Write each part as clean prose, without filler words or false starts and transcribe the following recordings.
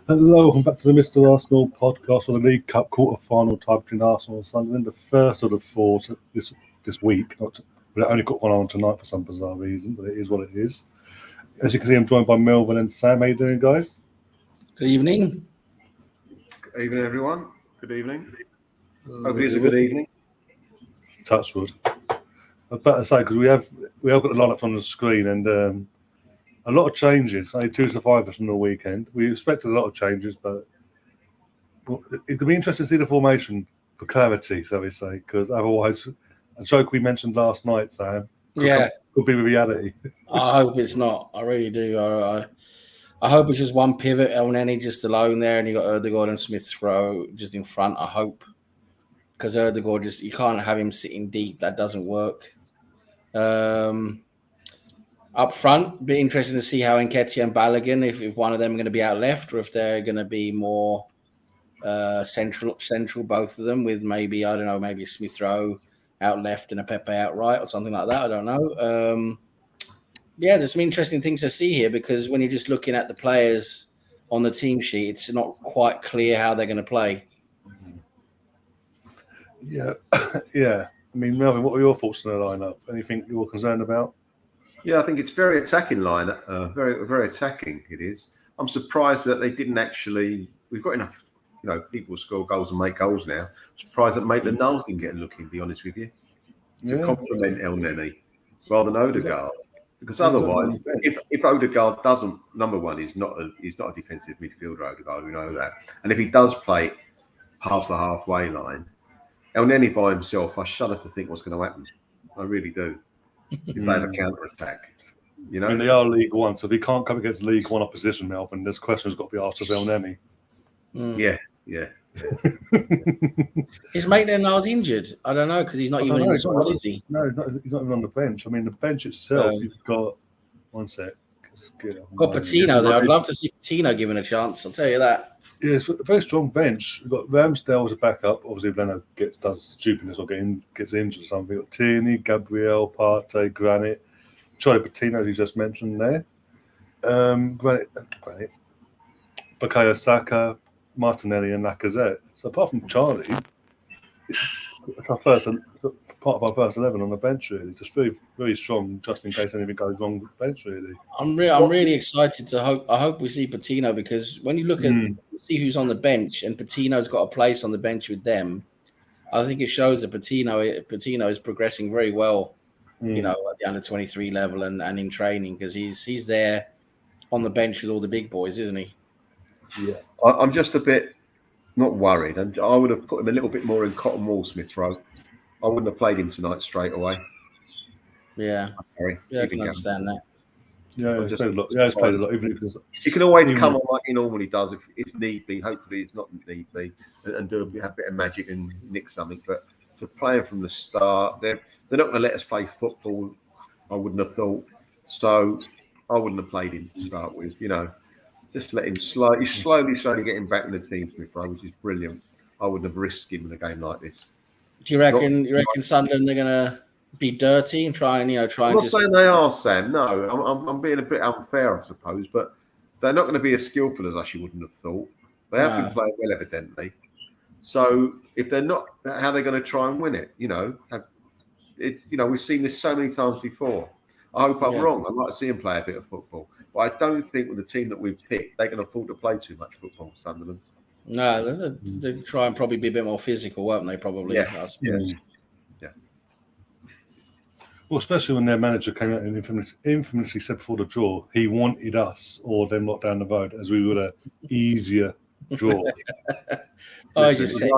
Hello, welcome back to the Mr. Arsenal podcast for the League Cup quarter-final tie between Arsenal and Sunderland, the first of the four this week. We only got one on tonight for some bizarre reason, but it is what it is. As you can see, I'm joined by Melvin and Sam. How you doing, guys? Good evening. Good evening, everyone. Good evening. Hope it is a good evening. Touchwood. I better say, because we have got the lineup on the screen, and a lot of changes. Only two survivors from the weekend. We expected a lot of changes, but it'll be interesting to see the formation for clarity, so we say, because otherwise, a joke we mentioned last night, Sam, could be reality. I hope it's not. I really do. I hope it's just one pivot, Elneny just alone there, and you got Ødegaard and Smith-Rowe just in front. I hope, because Ødegaard you can't have him sitting deep. That doesn't work. Up front, be interesting to see how Nketiah and Balogun, if one of them are going to be out left, or if they're going to be more central, both of them, with maybe Smith-Rowe out left and a Pepe out right, or something like that. I don't know. There's some interesting things to see here, because when you're just looking at the players on the team sheet, it's not quite clear how they're going to play. Yeah. I mean, Melvin, what were your thoughts on the lineup? Anything you were concerned about? Yeah, I think it's very attacking line. Very, very attacking it is. I'm surprised that they didn't actually. We've got enough, people score goals and make goals now. I'm surprised that Maitland-Niles didn't get a look in, to be honest with you, to complement Elneny rather than Ødegaard. Because otherwise, if Ødegaard doesn't, number one, he's not a defensive midfielder. Ødegaard, we know that. And if he does play past the halfway line, Elneny by himself, I shudder to think what's going to happen. I really do. If they have a counter attack, I mean, they are League One, so if he can't come against League One opposition, Melvin, this question has got to be asked of Elneny. Yeah. Is Maitland-Niles injured? I don't know, because he's not even in the squad, is he? No, he's not even on the bench. I mean, the bench itself, you've got one sec. Got Patino there. I'd love to see Patino given a chance. I'll tell you that. Yeah, it's a very strong bench. We've got Ramsdale as a backup. Obviously, if Leno does stupidness or gets injured or something. We've got Tierney, Gabriel, Partey, Granit, Charlie Patino, you just mentioned there. Granit, Bukayo Saka, Martinelli, and Lacazette. So apart from Charlie, it's part of our first 11 on the bench. Really, it's just very, very strong, just in case anything goes wrong with the bench. Really, I'm really excited I hope we see Patino, because when you look at see who's on the bench, and Patino's got a place on the bench with them, I think it shows that Patino is progressing very well. At the under 23 level and in training, because he's there on the bench with all the big boys, isn't he? Yeah, I'm just a bit not worried, and I would have put him a little bit more in cotton wool, Smith-Rowe. I wouldn't have played him tonight straight away. Yeah, I can understand that. Yeah, he's played a lot. He's played a lot. He can always come on like he normally does if need be. Hopefully, it's not need be, and have a bit of magic and nick something. But to play him from the start, they're not going to let us play football. I wouldn't have thought. So I wouldn't have played him to start with. Just let him slowly get him back in the team, Smith-Rowe, which is brilliant. I wouldn't have risked him in a game like this. Do you reckon Sunderland are going to be dirty and try and I'm not saying they are, Sam. No, I'm being a bit unfair, I suppose, but they're not going to be as skillful as I wouldn't have thought. They have been playing well, evidently. So if they're not, how are they going to try and win it? We've seen this so many times before. I hope I'm wrong. I'd like to see them play a bit of football, but I don't think with the team that we've picked, they can afford to play too much football, Sunderland. No, they try and probably be a bit more physical, won't they? Probably. Yeah. Well, especially when their manager came out and infamously said before the draw, he wanted us or them lot down the road, as we would an easier draw. I just said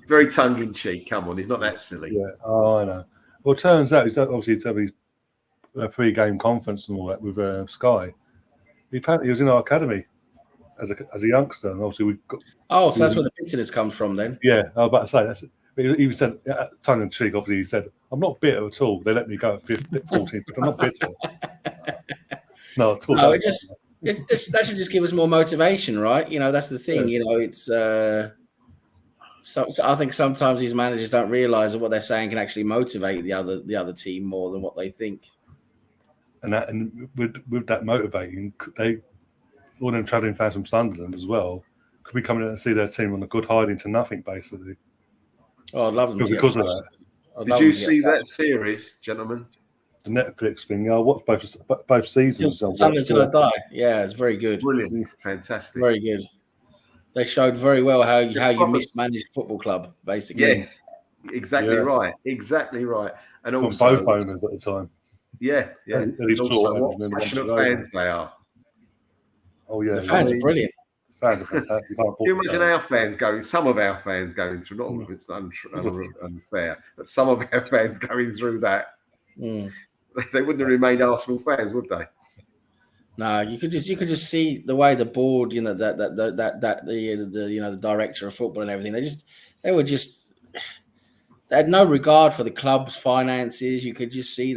very tongue in cheek. Come on, he's not that silly. Yeah, I know. Well, it turns out he's having his pre-game conference and all that with Sky. He apparently was in our academy as a youngster, and obviously we got. Oh, so that's where the bitterness comes from, then. Yeah, I was about to say that's. He said, tongue in cheek, obviously, he said, "I'm not bitter at all. They let me go at 14, but I'm not bitter." No, at all. No, that should just give us more motivation, right? That's the thing. Yeah. It's. So I think sometimes these managers don't realise that what they're saying can actually motivate the other team more than what they think. And with that motivating, all them travelling fans from Sunderland as well could be coming in and see their team on a good hiding to nothing, basically. Oh, I'd love them to Because get of that. Did you see that series, gentlemen? The Netflix thing. I watched both seasons. Sunderland Till I Die. Yeah, it's very good. Brilliant, fantastic, very good. They showed very well how you mismanage football club, basically. Yes, exactly right, exactly right. And from also both owners at the time. Yeah. And also, what passionate fans they are. Oh yeah, the fans are brilliant. Fans are fantastic. Can you imagine our fans going? Some of our fans going through. Not all of it's unfair, but some of our fans going through that. They wouldn't have remained Arsenal fans, would they? No, you could just see the way the board, you know, the director of football and everything. They had no regard for the club's finances. You could just see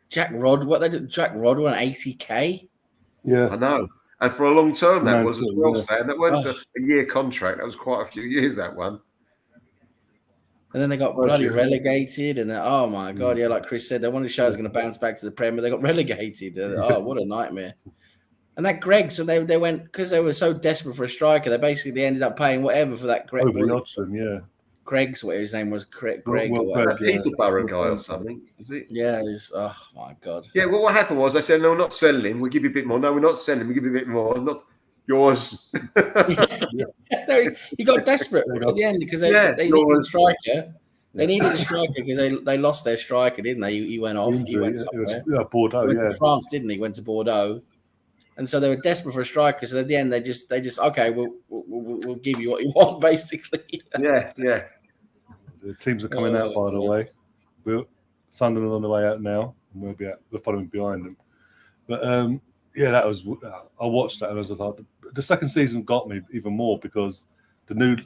Jack Rodwell on 80K. Yeah, I know. And for a long term, that was as well. Yeah. That wasn't a year contract. That was quite a few years. That one. And then they got bloody relegated, and oh my god, yeah, like Chris said, they wanted to show us going to bounce back to the Premier. They got relegated. Oh, what a nightmare! And that Greg, so they went because they were so desperate for a striker. They basically ended up paying whatever for that Greg. Greg's what his name was, Greg or whatever. Peterborough guy or something, is it? Yeah, oh my god. Yeah, well, what happened was they said, no, we're not selling him. We'll give you a bit more. No, we're not selling him. We'll give you a bit more. Not yours. He got desperate at the end because they needed a striker. They needed a striker because they lost their striker, didn't they? He went off. He went somewhere. Bordeaux. He went to France, didn't he? He went to Bordeaux. And so they were desperate for a striker. So at the end, they just okay, we'll give you what you want, basically. Yeah. The teams are coming out, by the way. Sunderland on the way out now, and we're following behind them. But that was. I watched that, and I was like, the second season got me even more because the new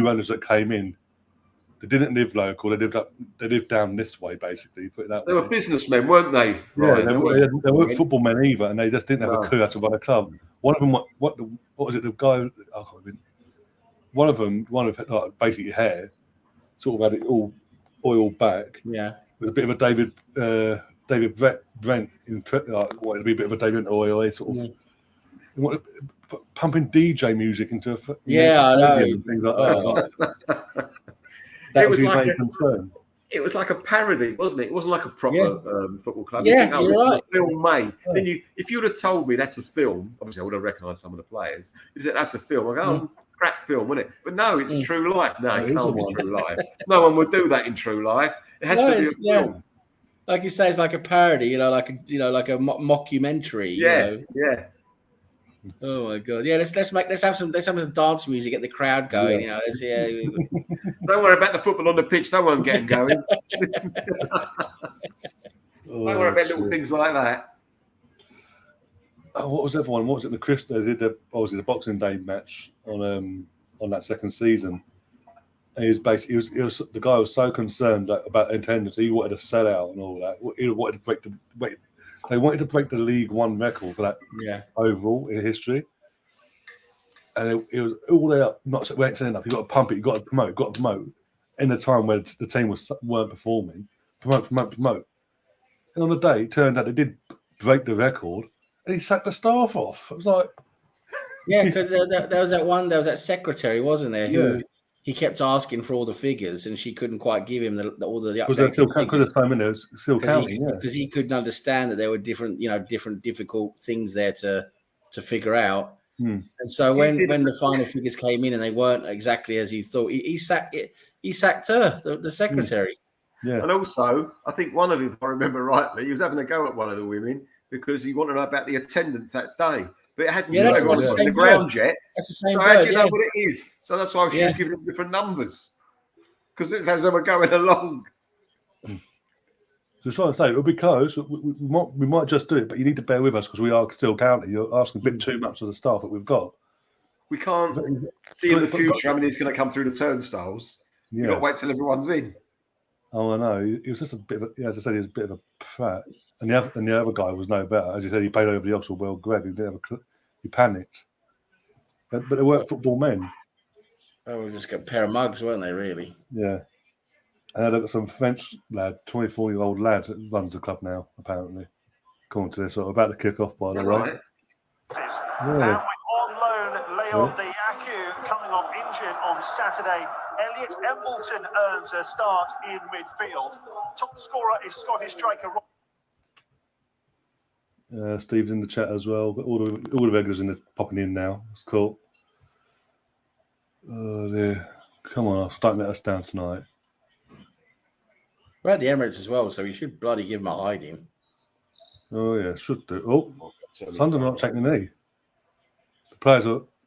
owners that came in, they didn't live local. They lived down this way, basically. Put it that they way. were businessmen, weren't they? Right. They weren't football men either, and they just didn't have a clue how to run a club. One of them, what was it? The guy, one of like, basically hair, sort of had it all oiled back. Yeah. With a bit of a David Brent wanted to be a bit of a David oil, sort of pumping DJ music into I know. And things like that. That was his main concern. It was like a parody, wasn't it? It wasn't like a proper football club. Yeah, you're right. A film made. Yeah. Then if you would have told me that's a film, obviously I would have recognised some of the players. You said that's a film. I go, crap film, wouldn't it? But no, it's true life. No, it can't be true life. No one would do that in true life. It has to be a film. Like you say, it's like a parody. Like a mockumentary. Yeah. Oh my god! Yeah, let's have some dance music, get the crowd going. Don't worry about the football on the pitch. That won't get them going. Don't worry about little things like that. Oh, what was the other one? What was it? They did the Boxing Day match on that second season. And he was the guy was so concerned about attendance. He wanted to sell out and all that. He wanted to break They wanted to break the League One record for that overall in history. And it was all there. We ain't saying enough. You got to pump it. You got to promote. In a time where the team weren't performing, promote. And on the day, it turned out they did break the record, and he sacked the staff off. It was like, because there was that secretary, wasn't there? Who he kept asking for all the figures, and she couldn't quite give him all the updates. Because still counting, because he couldn't understand that there were different difficult things there to figure out. And so when the final figures came in and they weren't exactly as he thought, he sacked her, the secretary. Yeah. And also, I think one of them, if I remember rightly, he was having a go at one of the women because he wanted to know about the attendance that day. But it hadn't been on the ground yet. That's the same so bird, you know what it is. So that's why she was giving them different numbers. Because it's as they were going along. So trying to say it'll be close. We might just do it, but you need to bear with us because we are still counting. You're asking a bit too much of the staff that we've got. We can't see in the future how many is going to come through the turnstiles. You've got to wait till everyone's in. Oh, I know. He was just a bit of as I said, he was a bit of a prat. And the other guy was no better. As you said, he paid over the Oxford World Greg. He panicked. But they weren't football men. Oh, we just got a pair of mugs, weren't they, really? Yeah. And I look at some French lad, 24-year-old lad that runs the club now, apparently. According to this, about to kick off, by the way. Yeah. And with on loan, Leon Diaku coming off injured on Saturday. Elliot Embleton earns a start in midfield. Top scorer is Scottish striker. Steve's in the chat as well. But all the regulars popping in now. It's cool. Oh dear. Come on, don't let us down tonight. We're at the Emirates as well, so we should bloody give him a hiding. Oh yeah, should do. Oh, Sunderland not taking the knee. The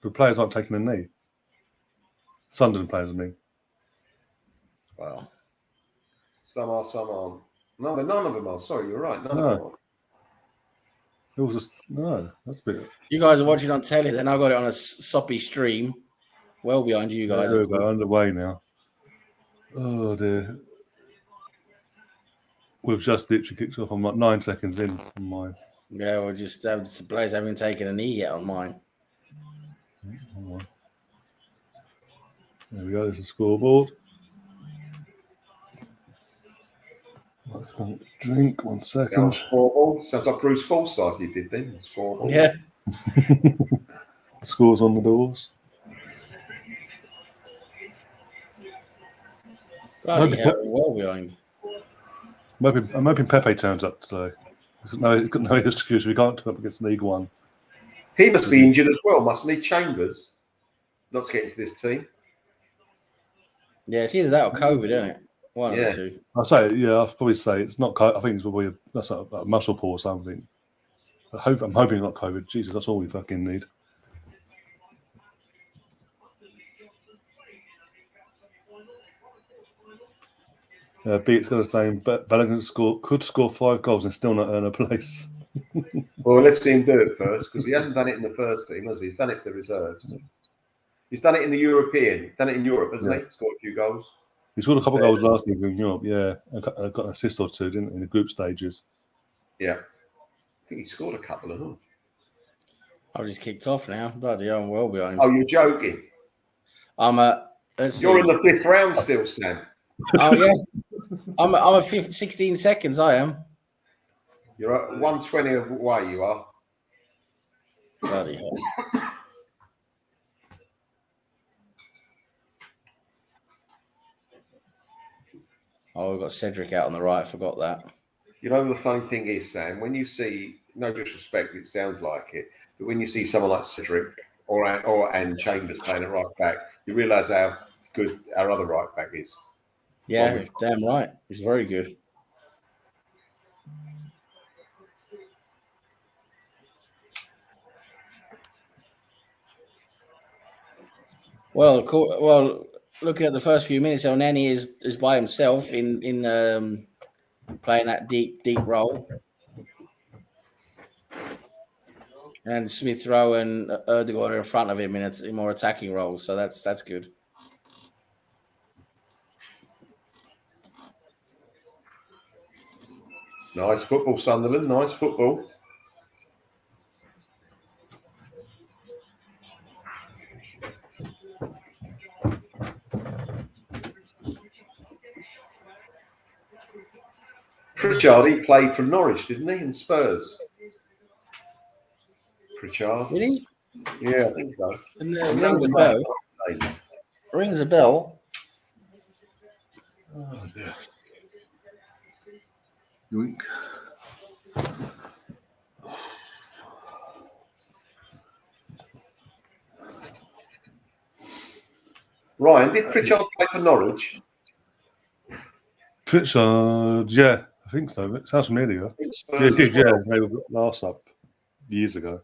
players aren't taking the knee. Sunderland players, I mean. Wow. Some are, some aren't. No, none of them are. Sorry, you're right. None No. of them are. It was just no. That's a bit. You guys are watching on telly, then I got it on a soppy stream. Well behind you guys. There we go, underway now. Oh dear. We've just literally kicked off. I'm like 9 seconds in on mine. Yeah, we're just the players haven't taken a knee yet on mine. There we go. There's the scoreboard. Let's have a drink. 1 second. Scoreboard. Sounds like Bruce Forsyth you did then. Scoreboard. Yeah. Scores on the doors. Bloody hell, well behind. I'm hoping Pepe turns up today. He's got no excuse. We can't turn up against League One. He must be injured as well, mustn't he? Chambers. Not to get into this team. Yeah, it's either that or COVID, isn't it? One of the two. I'll probably say it's not. I think it's probably a muscle pull or something. I'm hoping not COVID. Jesus, that's all we fucking need. Beat's got the same. Balogun could score 5 goals and still not earn a place. Well, let's see him do it first, because he hasn't done it in the first team, has he? He's done it for the reserves. He's done it in the European. Done it in Europe, hasn't he? Scored a few goals. He scored a couple of goals last season in Europe, yeah. And got an assist or two, didn't he, in the group stages? Yeah. I think he scored a couple of them. I've just kicked off now. Bloody hell, I'm well behind. Oh, you're joking? You're in the 5th round still, Sam. Oh, yeah. I'm at 16 seconds, I am. You're at 120 of away, you are. Bloody hell. Oh, we've got Cedric out on the right. I forgot that. You know, the funny thing is, Sam, when you see, no disrespect, it sounds like it, but when you see someone like Cedric and Chambers playing at right back, you realise how good our other right back is. Yeah, damn right. He's very good. Well, looking at the first few minutes, El Nani is by himself in playing that deep role, and Smith Rowe and Erdegaard are in front of him in a more attacking role. So that's good. Nice football, Sunderland. Nice football. Pritchard, he played for Norwich, didn't he? And Spurs. Pritchard. Did he? Yeah, I think so. And rings a bell. Rings a bell. Oh dear. Yoink. Ryan, did Pritchard play for Norwich? Pritchard, yeah, I think so. It sounds familiar. Yeah, it did, yeah. They were last up years ago.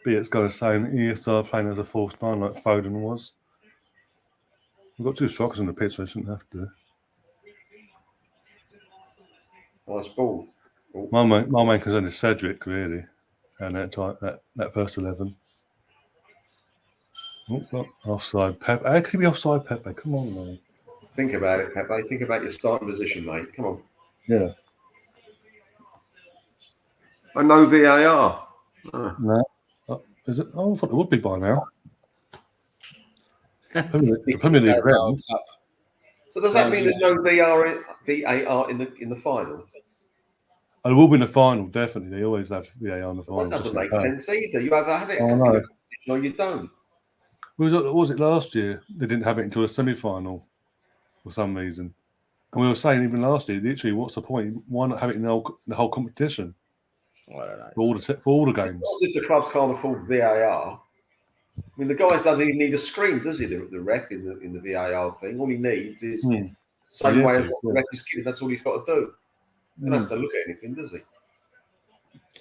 It's going to say an ESR playing as a false 9 like Foden was. We've got 2 strikers in the pitch, so I shouldn't have to. Nice ball. Oh. My main concern is Cedric, really, and that first 11. Oh, offside, Pepe. How could he be offside, Pepe? Come on, man. Think about it, Pepe. Think about your starting position, mate. Come on. Yeah. I know VAR. No. Is it? Oh, I thought it would be by now. The Premier League round. So does that mean there's no VAR in the final? It will be in the final, definitely. They always have VAR in the final. That doesn't make sense either. You either have it or you don't. Was it last year? They didn't have it until the semi-final for some reason. And we were saying even last year, literally, what's the point? Why not have it in the whole competition? I don't know. For all the games. If the clubs can't afford VAR, I mean, the guy doesn't even need a screen, does he? The ref in the VAR thing. All he needs is same way as what the ref is giving. That's all he's got to do. He doesn't have to look at anything, does he?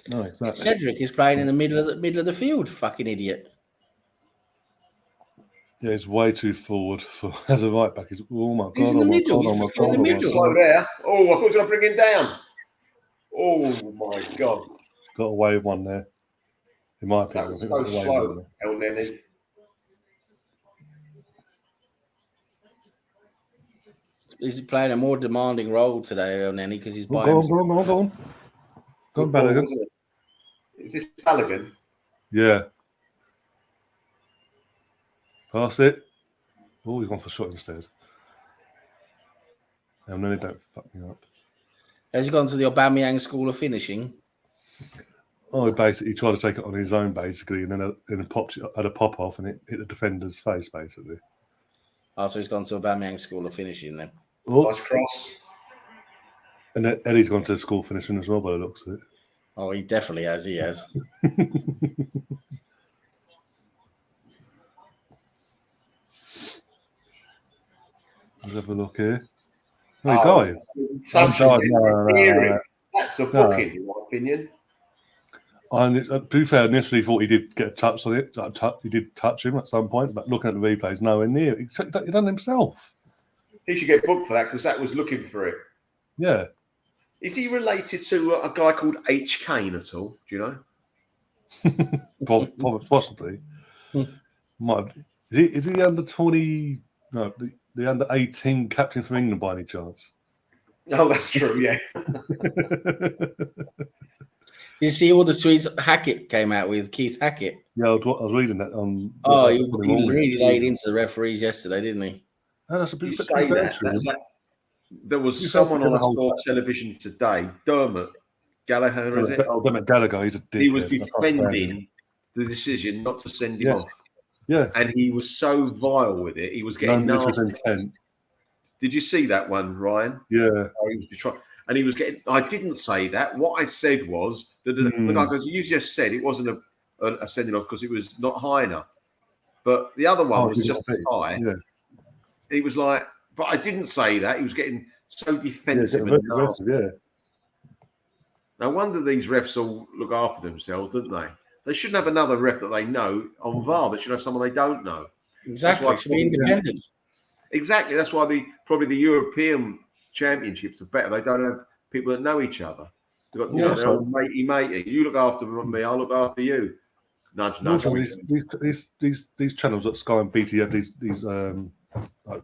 No, exactly. Cedric is playing in the middle of the field. Fucking idiot. Yeah, he's way too forward as a right back. Oh my god! He's in the middle. He's fucking in the middle. Slow there. Oh, I thought you were going to bring him down. Oh my god! Got away with one there. In my opinion, that was so slow, El Neni. He's playing a more demanding role today, El Neni, because he's by Go on. Go on, Balogun. Is this Balogun? Yeah. Pass it. Oh, he's gone for shot instead. And then they don't fuck me up. Has he gone to the Aubameyang School of Finishing? Oh, he basically tried to take it on his own, basically, and then had a pop off and it hit the defender's face, basically. Oh, so he's gone to Aubameyang School of Finishing then. Oh. Nice cross. And then Eddie's gone to school finishing as well, by the looks of it. Oh, he definitely has. He has. Let's have a look here. Oh, he died. No. That's a booking, in my opinion. And to be fair, initially thought he did get a touch on it. He did touch him at some point, but looking at the replays, nowhere near. He done it himself. He should get booked for that because that was looking for it. Yeah. Is he related to a guy called H. Kane at all? Do you know? Possibly. Might have, is he under 20? No, the under 18 captain for England by any chance? Oh, that's true. Yeah. You see all the tweets Hackett came out with, Keith Hackett. Yeah, I was reading that on. He really laid into the referees yesterday, didn't he? No, that's a bit there was someone on sports television today, Dermot Gallagher, is it? Oh, Dermot Gallagher, he's a dickhead. He was defending the decision not to send him off. Yeah. And he was so vile with it. He was getting nasty. Did you see that one, Ryan? Yeah. And he was getting, I didn't say that. What I said was, the guy goes, you just said it wasn't a sending off because it was not high enough. But the other one was just as high. Yeah. He was like, but I didn't say that. He was getting so defensive. Yeah. No wonder these refs all look after themselves, don't they? They shouldn't have another ref that they know on VAR. They should have someone they don't know. Exactly. It should be independent. Exactly. That's why probably the European championships are better. They don't have people that know each other. They've got matey. You look after me, I'll look after you. Nudge. Also, these channels at Sky and BT have these like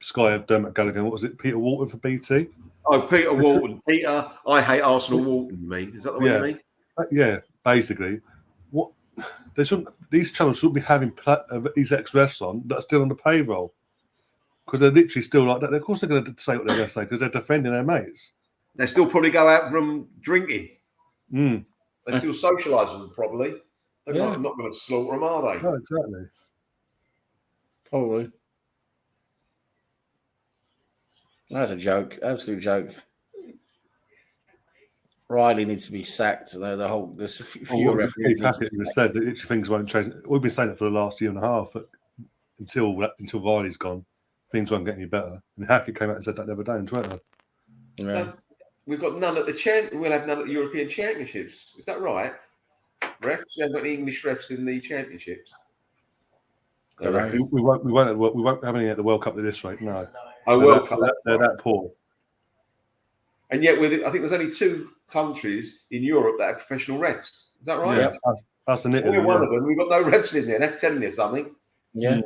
Sky have Dermot Gallagher. What was it? Peter Walton for BT. Oh, Peter Walton. Peter, I hate Arsenal. Walton. You mean? Is that the one you mean? Yeah, basically. What they shouldn't. These channels shouldn't be having these ex-refs on that are still on the payroll because they're literally still like that. Of course, they're going to say what they're going to say because they're defending their mates. They still probably go out from drinking. They still socialise with them, probably. They're not going to slaughter them, are they? No, exactly. Probably. That's a joke. Absolute joke. Riley needs to be sacked. There's a few referees. Hackett has said that things won't change. We've been saying it for the last year and a half, but until Riley's gone, things won't get any better. And Hackett came out and said that the other day on Twitter. Yeah. We've got none at the We'll have none at the European Championships. Is that right? Refs? We haven't got any English refs in the championships. We won't have any at the World Cup at this rate. No. World Cup. They're that poor. And yet, I think there's only 2 countries in Europe that have professional refs. Is that right? Yeah, that's an Italy. We're one of them. We've got no refs in there. That's telling you something. Yeah.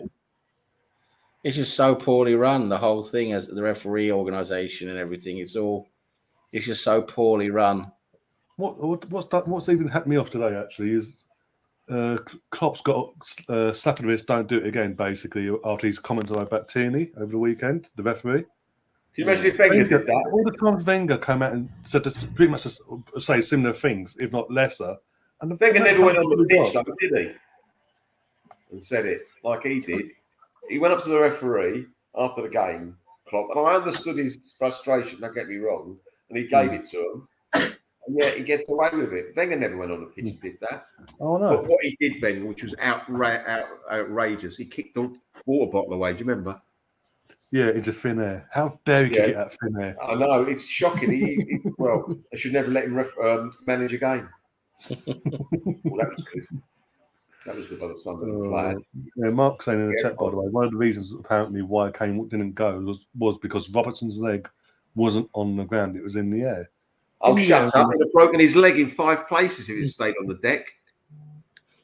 It's just so poorly run, the whole thing, as the referee organisation and everything. It's just so poorly run. What's even hacked me off today, actually, is Klopp's got slap in the wrist, don't do it again, basically, after he's commented about Tierney over the weekend, the referee. you imagine if Wenger did that? All the times Wenger came out and said this, pretty much say similar things, if not lesser. And Wenger never went on the pitch, though, did he? And said it like he did. He went up to the referee after the game, Klopp, and I understood his frustration, don't get me wrong, and he gave it to him. And yet he gets away with it. Wenger never went on the pitch and did that. Oh, no. But what he did, Wenger, which was outrageous, he kicked the water bottle away. Do you remember? Yeah, into thin air. How dare he kick it out of thin air? I know, it's shocking. Well, they should never let him manage a game. Well, that was good. That was good by the Sunderland player. Yeah, Mark saying in the chat, by the way, one of the reasons apparently why Kane didn't go was because Robertson's leg wasn't on the ground; it was in the air. Oh, shut up! He'd have broken his leg in 5 places if it stayed on the deck.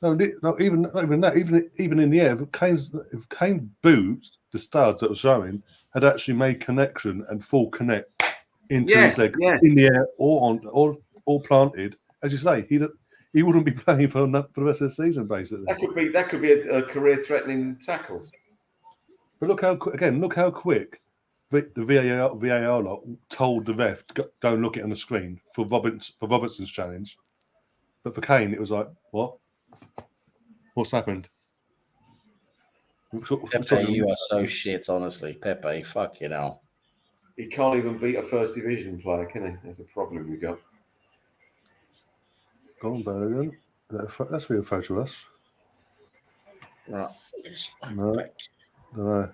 No, even that, even in the air, if Kane's boot, the studs that were showing, had actually made connection and full connect into his leg in the air or planted, as you say, he wouldn't be playing for the rest of the season, basically. That could be a career-threatening tackle. But look how quick the VAR lot told the ref to go and look it on the screen for Robertson's challenge. But for Kane, it was like, what? What's happened? Pepe, you are so shit, honestly. Pepe, fucking hell. He can't even beat a first division player, can he? That's a problem we got. Go on, Bergen. That's real photo of us. Right. No. Don't know.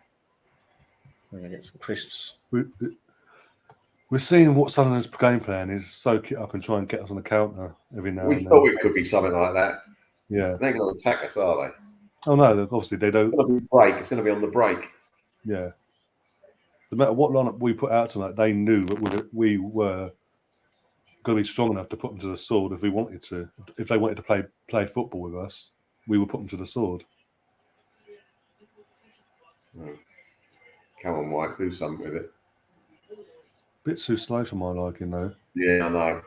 We're going to get some crisps. We're seeing what Sunderland's game plan is: soak it up and try and get us on the counter every now and then. We thought it could be something like that. Yeah. They're going to attack us, are they? Oh, no, obviously they don't. It's going to be break. It's going to be on the break. Yeah. No matter what lineup we put out tonight, they knew that we were going to be strong enough to put them to the sword if we wanted to. If they wanted to play football with us, we would put them to the sword. Come on, Mike, do something with it. Bit too slow for my liking, though. Yeah, I know.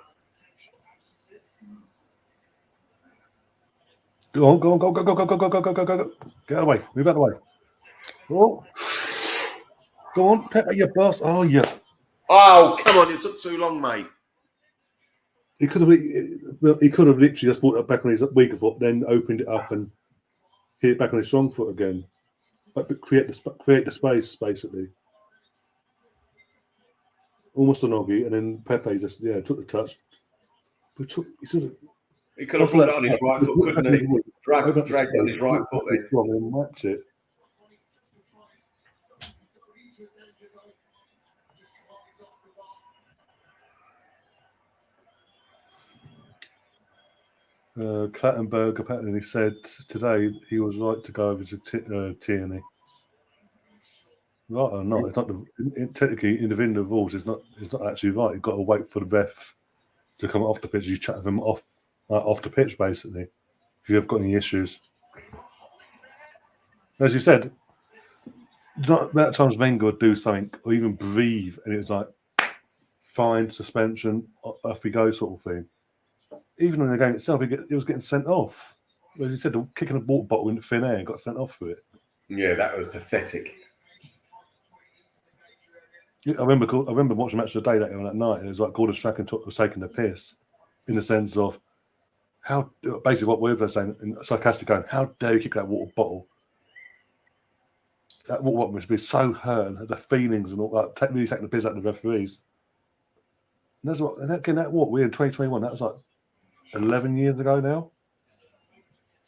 Go on. Get out of the way. Move out of the way. Oh. Go on, Pepe, you boss. Oh, yeah. Oh, come on. It took too long, mate. He could have literally just brought it back on his weaker foot, then opened it up and hit it back on his strong foot again. But create the space, basically. Almost a noggy, and then Pepe just took the touch. But He could have put it on his right foot, couldn't he? Dragged on his right foot then. And whacked it. Clattenburg apparently said today he was right to go over to Tierney. Right or not? It's not technically in the window of rules. It's not actually right. You've got to wait for the ref to come off the pitch. You chat them off the pitch, basically. If you have got any issues, as you said, not that times Wenger would do something or even breathe, and it was like fine, suspension, off we go, sort of thing. Even in the game itself, he was getting sent off. As you said, kicking a water bottle into thin air, got sent off for it. Yeah, that was pathetic. I remember watching the match of the day that night, and it was like Gordon Strachan was taking the piss, in the sense of how basically what we were saying, sarcastic, going, how dare you kick that water bottle? That water bottle must be so hurt, the feelings and all that, really taking the piss out of the referees. And that's what, and again, we're in 2021. That was like 11 years ago now.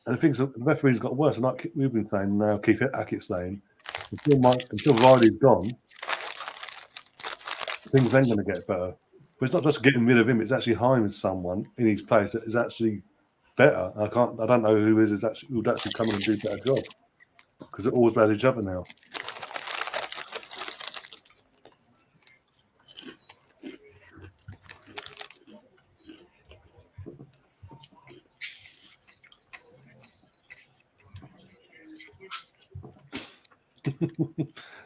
And the referees got worse. And like we've been saying now, Keith Hackett's saying, until Riley's gone, things ain't going to get better. But it's not just getting rid of him; it's actually hiring someone in his place that is actually better. I don't know who would actually come in and do a better job, because they're always about each other now.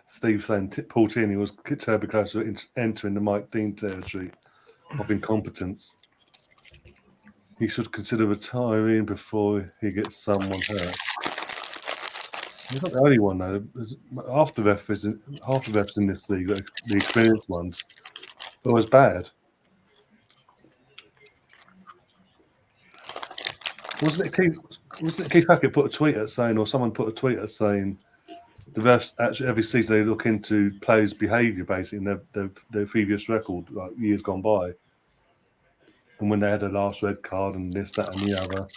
Steve saying Paul Tierney was terribly close to entering the Mike Dean territory of incompetence. He should consider retiring before he gets someone hurt. He's not the only one though. Half the refs in this league, the experienced ones, are always bad. Wasn't it Keith Hackett put a tweet out saying, or someone put a tweet out saying, the refs actually every season they look into players' behaviour basically in their previous record, like years gone by, and when they had their last red card and this, that, and the other.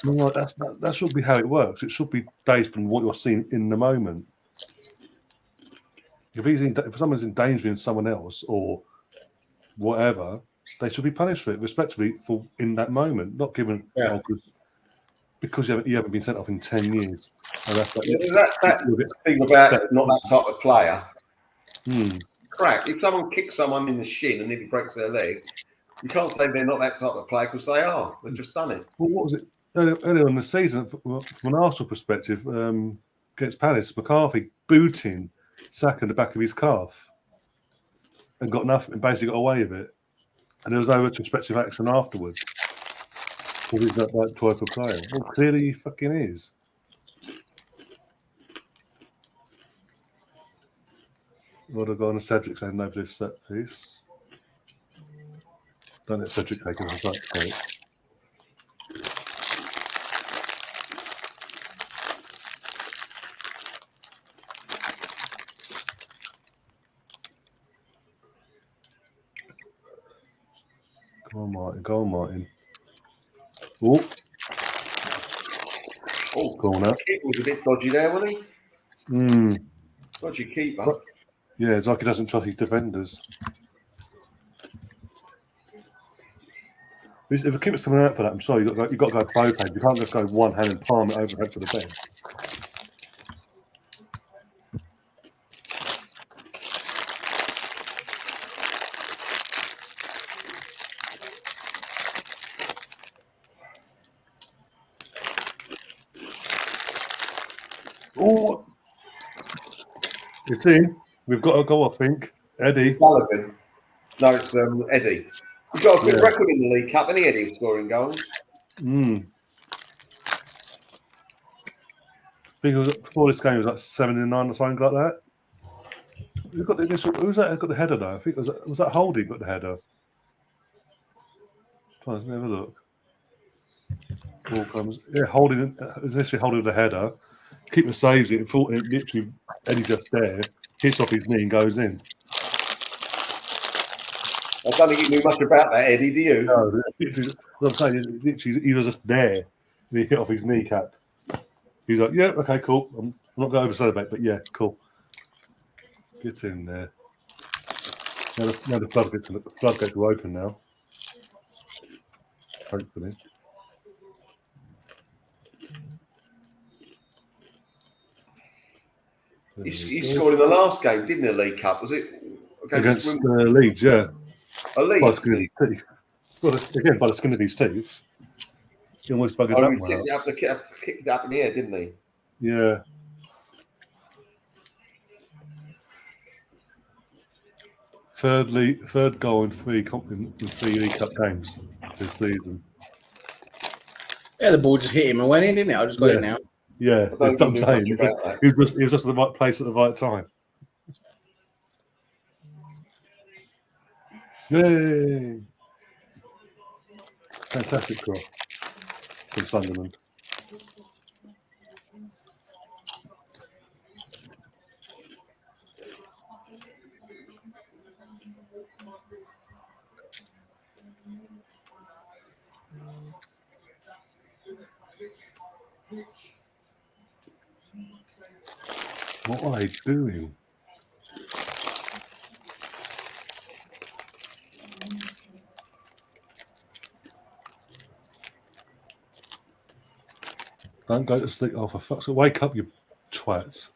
Well, that should be how it works. It should be based on what you're seeing in the moment. If someone's endangering someone else or whatever, they should be punished for it, respectively, for in that moment, not given because you haven't been sent off in 10 years. And that's the thing about not that type of player. Crack. If someone kicks someone in the shin and nearly breaks their leg, you can't say they're not that type of player because they are. They've just done it. Well, what was it? Earlier in the season, from an Arsenal perspective, against Palace, McCarthy booting Saka in the back of his calf and got nothing, and basically got away with it. And there was no retrospective action afterwards. Because he's not that type of player. Well, clearly he fucking is. What have I got on Cedric saying no for this set piece? Don't let Cedric take it as a take. Go on, Martin. Oh, corner. Keeper was a bit dodgy there, wasn't he? Dodgy keeper. Yeah, it's like he doesn't trust his defenders. If a keeper's coming out for that, I'm sorry, you've got to go both hands. You can't just go one hand and palm it overhead to the bench. Oh, it's in. We've got to go, I think. Eddie. Balogun. No, it's Eddie. He's got a good record in the League Cup, hasn't he, Eddie, scoring goals? I think it was before this game, it was like 7-9 or something like that. Who got the initial? Who was that? Who got the header though? I think was that Holding got the header. Let's have a look. Ball comes. Yeah, Holding was initially holding the header. Keeper saves it. And it literally Eddie just there hits off his knee and goes in. I don't think you knew much about that, Eddie, do you? No, what I'm saying is he was just there and he hit off his kneecap. He's like, yeah, okay, cool. I'm not going to over-celebrate, but yeah, cool. Get in there. Now the floodgates are open now. Hopefully. He scored in the last game, didn't he, League Cup? Was it? Against Leeds, yeah. Leeds? By the skin of his teeth. Well, again, by the skin of his teeth. He almost buggered that one up. Kicked it up in the air, didn't he? Yeah. Third goal in three League Cup games this season. Yeah, the ball just hit him and went in, didn't it? I just got it now. Yeah, that's what I'm saying. He was just at the right place at the right time. Yay! Fantastic cross from Sunderland. What are they doing? Don't go to sleep. Oh, for fuck's sake. Wake up, you twats.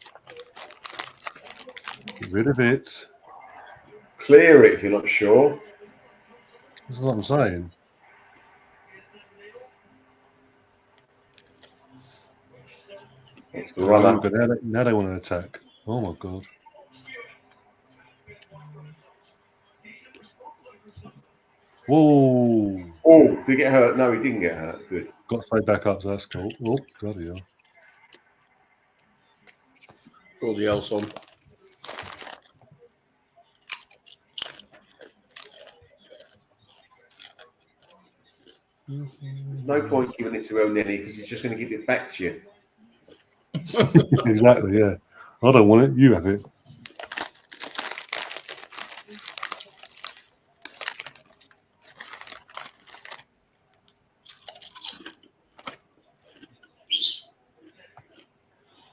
Get rid of it. Clear it if you're not sure. This is what I'm saying. Now they want to attack. Oh my god. Whoa. Oh, did he get hurt? No, he didn't get hurt. Good. got straight back up, so that's cool. Oh, bloody hell. All the else on. No point giving it to El Nini because he's just going to give it back to you. Exactly, yeah. I don't want it. You have it.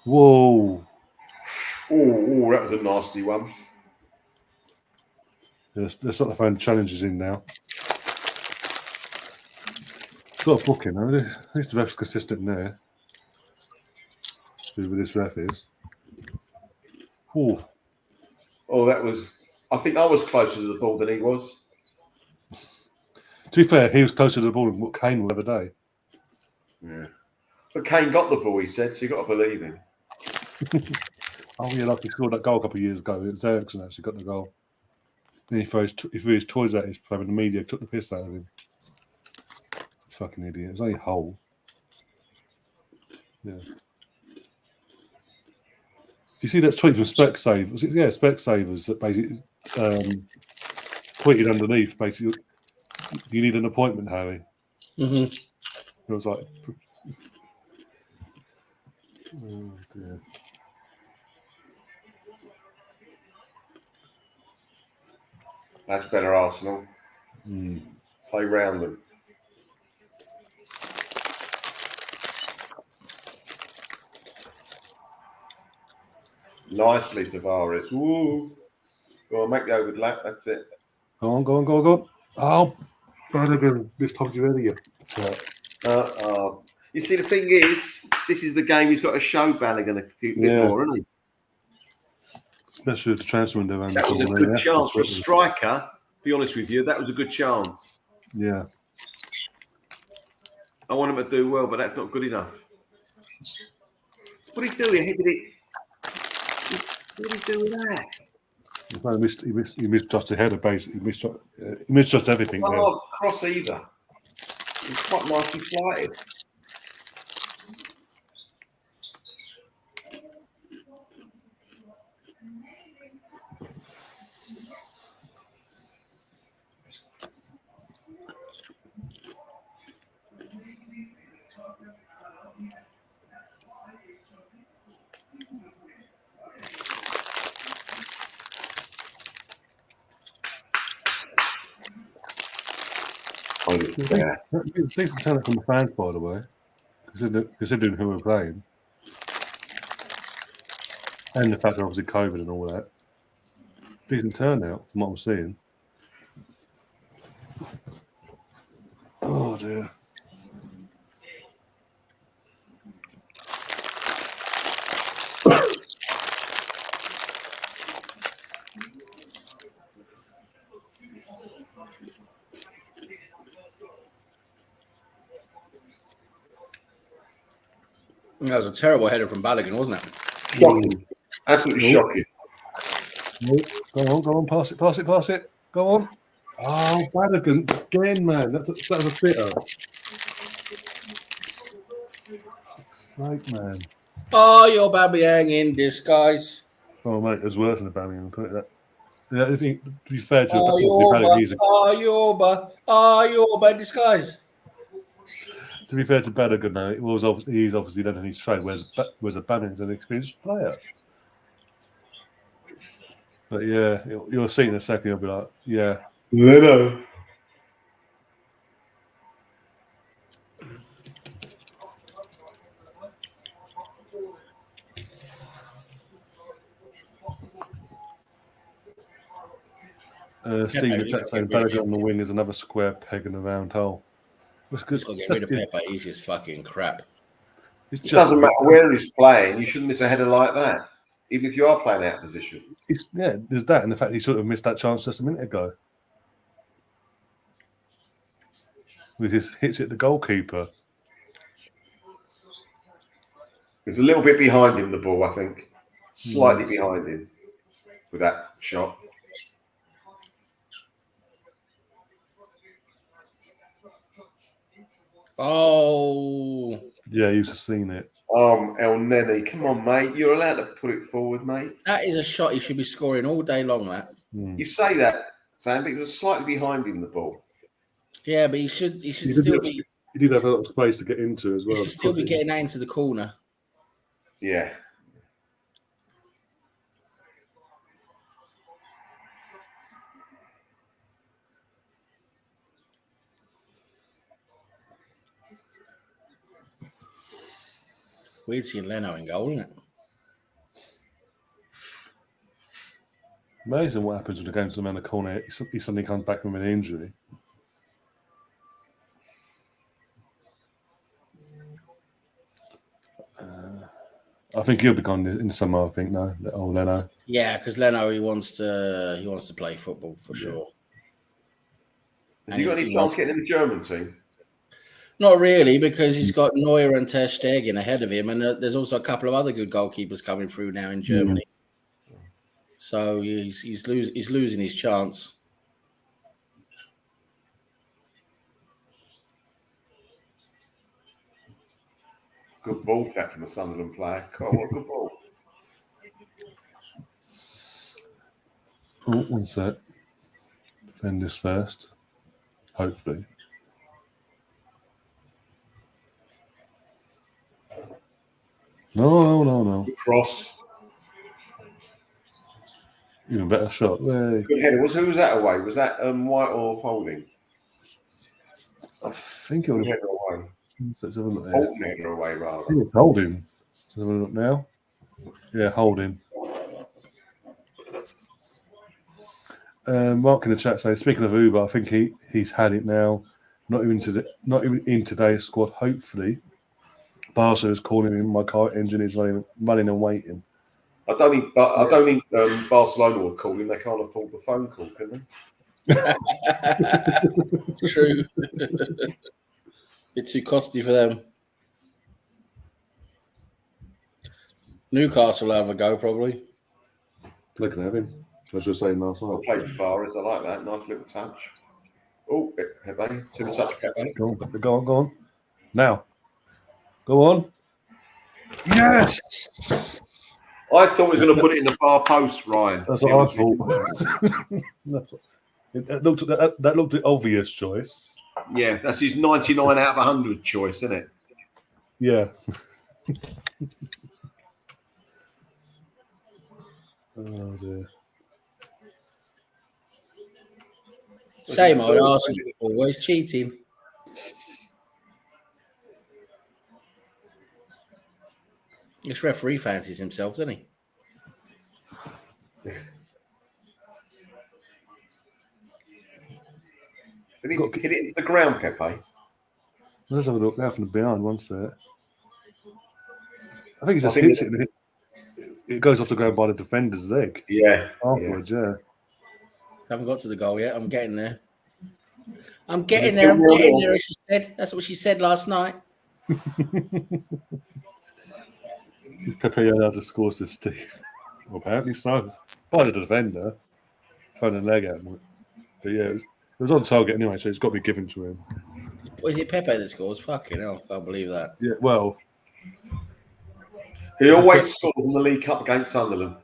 Whoa. Oh, that was a nasty one. They're starting to find challenges in now. Got a booking, though. At least the ref's consistent there. Whoever this ref is. Oh, That was. I think I was closer to the ball than he was. to be fair, he was closer to the ball than what Kane will ever day. Yeah. But Kane got the ball, he said, so you got to believe him. Oh, yeah, like he scored that goal a couple of years ago. It was Ericsson actually got the goal. Then he threw his toys at his player, and the media took the piss out of him. Fucking idiot. It was only a hole. Yeah. Do you see that tweet from Specsave? Was it? Yeah, Specsavers that basically tweeted underneath, basically, you need an appointment, Harry. Mm-hmm. It was like, oh dear. That's better, Arsenal. Play round them. Nicely, Tavares. Ooh. Go on, make the overlap. That's it. Go on. Oh, Brannigan, this told you earlier. You see, the thing is, this is the game he's got to show Balogun a bit more, isn't he? Especially with the transfer window around the That was a corner. good chance for a striker. Be honest with you, that was a good chance. Yeah. I want him to do well, but that's not good enough. What did he do? He hit it. What did he do with that? He missed just the header, basically. He missed just everything. Oh, cross either. It's quite nicely flighted. Yeah. It's decent talent from the fans, by the way, considering who we're playing. And the fact that obviously COVID and all that. Decent turnout from what I'm seeing. Oh dear. That was a terrible header from Balogun, wasn't it? Shocking. Absolutely shocking. Go on, pass it. Go on. Oh, Balogun again, man. That was a fitter. Sake, man. Oh, you're Aubameyang in disguise. Oh, mate, it was worse than Aubameyang. Put it that. Yeah, I think, to be fair to Ayoba in disguise. To be fair to Balogun, now he's obviously learning his trade, whereas Aubameyang's an experienced player. But yeah, you'll see in a second. You'll be like, yeah. Leno. Steve in the chat saying Balogun on the wing is another square peg in a round hole. Let's get rid of Pepe. He's just fucking crap. It doesn't matter where he's playing. You shouldn't miss a header like that, even if you are playing out of position. There's that, and the fact he sort of missed that chance just a minute ago. With his hits at the goalkeeper. It's a little bit behind him, the ball, I think. Slightly behind him with that shot. Oh, Yeah, you've seen it. El Nene, come on, mate. You're allowed to put it forward, mate. that is a shot he should be scoring all day long, that. You say that, Sam, but he was slightly behind him, the ball. Yeah, but he should He still be. did have a lot of space to get into as He well. should still be getting that into the corner. Yeah. Weird seeing Leno in goal, isn't it? Amazing what happens when the game's around the corner. He suddenly comes back from an injury. I think he'll be gone in summer. I think no. Oh, Leno. Yeah, because Leno he wants to play football for sure. Has he got any chance getting in the German team? Not really, because he's got Neuer and Ter Stegen ahead of him, and there's also a couple of other good goalkeepers coming through now in Germany. So he's losing his chance. Good ball catch from a Sunderland player. God, what a good ball. Oh, one sec. Defend this first. Hopefully. No. Good cross. Even better shot. Hey. Good header. Who was that away? Was that White or Holding? I think it was Header away. Let's have a look there. Holton header away, rather. I think it's Holding. Let's have a look now. Yeah, Holding. Mark in the chat saying, speaking of Uber, I think he's had it now. Not even in today's squad. Hopefully, Barca is calling him. My car engine is running and waiting. I don't think Barcelona will call him. They can't afford the phone call, can they? True. Bit too costly for them. Newcastle will have a go probably. They can have him. As you were saying last night. Play Tavares, I like that. Nice little touch. Oh, Pepe. Super touch, Pepe. Go on. Now. Go on. Yes! I thought he was going to put it in the far post, Ryan. That's what I thought. That looked the obvious choice. Yeah, that's his 99 out of 100 choice, isn't it? Yeah. Oh dear. Same old Arsenal, always cheating. This referee fancies himself, doesn't he? Did he hit it into the ground, Pepe? Let's have a look now from the behind once there. I think he just hits it and it goes off the ground by the defender's leg. Yeah. Afterwards, yeah. Haven't got to the goal yet. I'm getting there. I'm getting there. As she said. That's what she said last night. Is Pepe allowed to score, says Steve? Well, apparently so. By the defender. Throwing a leg at him. But yeah, it was on target anyway, so it's got to be given to him. Is it Pepe that scores? Fucking hell. Can't believe that. Yeah, well. He always scores in the League Cup against Sunderland.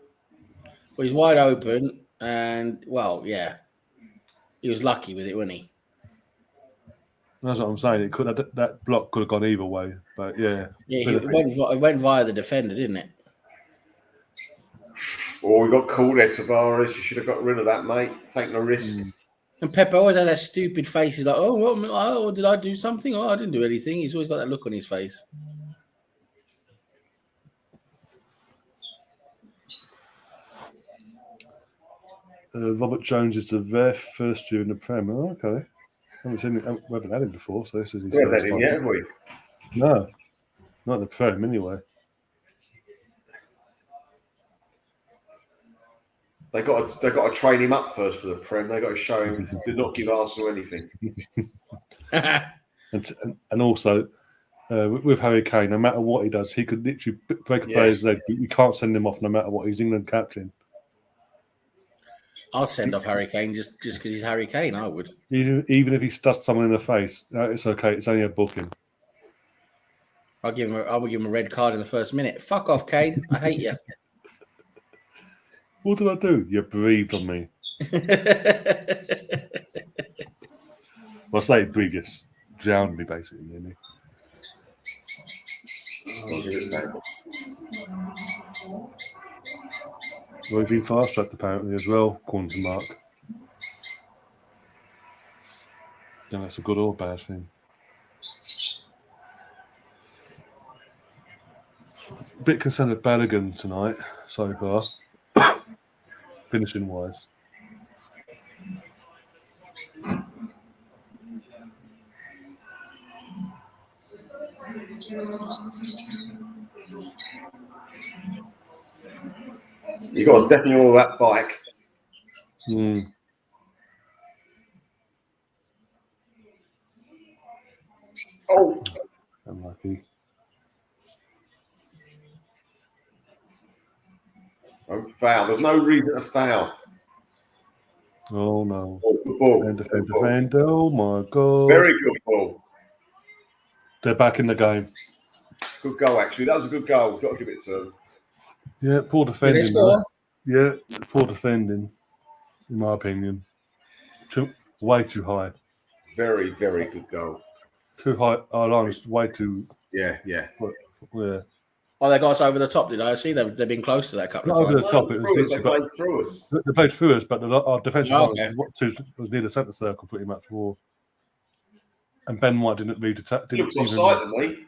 Well, he's wide open and, well, yeah. He was lucky with it, wasn't he? That's what I'm saying. It could that block could have gone either way, but yeah. Yeah, it went via the defender, didn't it? Oh, we got called there, Tavares. You should have got rid of that, mate. Taking a risk. And Pepe always had that stupid face. He's like, oh, did I do something? Oh, I didn't do anything. He's always got that look on his face. Robert Jones is the very first year in the Prem. Oh, okay. We haven't had him before, so this is his first time. Yet, have we? No, not in the Prem anyway. They got to train him up first for the Prem. They got to show him did not give Arsenal anything. and also with Harry Kane, no matter what he does, he could literally break a player's leg. You can't send him off no matter what. He's England captain. I'll send off Harry Kane just because he's Harry Kane. I would. Even if he studs someone in the face, it's okay. It's only a booking. I would give him a red card in the first minute. Fuck off, Cade. I hate you. What did I do? You breathed on me. Well, I say breathe, just drowned me basically, didn't he? Well, he's been fast tracked apparently as well, according to Mark. Don't know if that's a good or bad thing. Bit concerned with Balogun tonight so far, finishing wise. You got definitely all that bike. Oh, Unlucky. no foul. There's no reason to foul. Oh no. Good ball. Defend. Oh my god. Very good ball. They're back in the game. Good goal, actually. That was a good goal. Got to give it to them. Yeah, poor defending. Yeah, poor defending, in my opinion. Way too high. Very, very good goal. Too high. Our line was way too. Yeah. Yeah. Oh, they got us over the top, did I see? They've been close to that couple Not of over times. the top. It was They played through us. They played through us, but our defensive line was near the centre circle pretty much. And Ben White didn't read the Looks offside than me.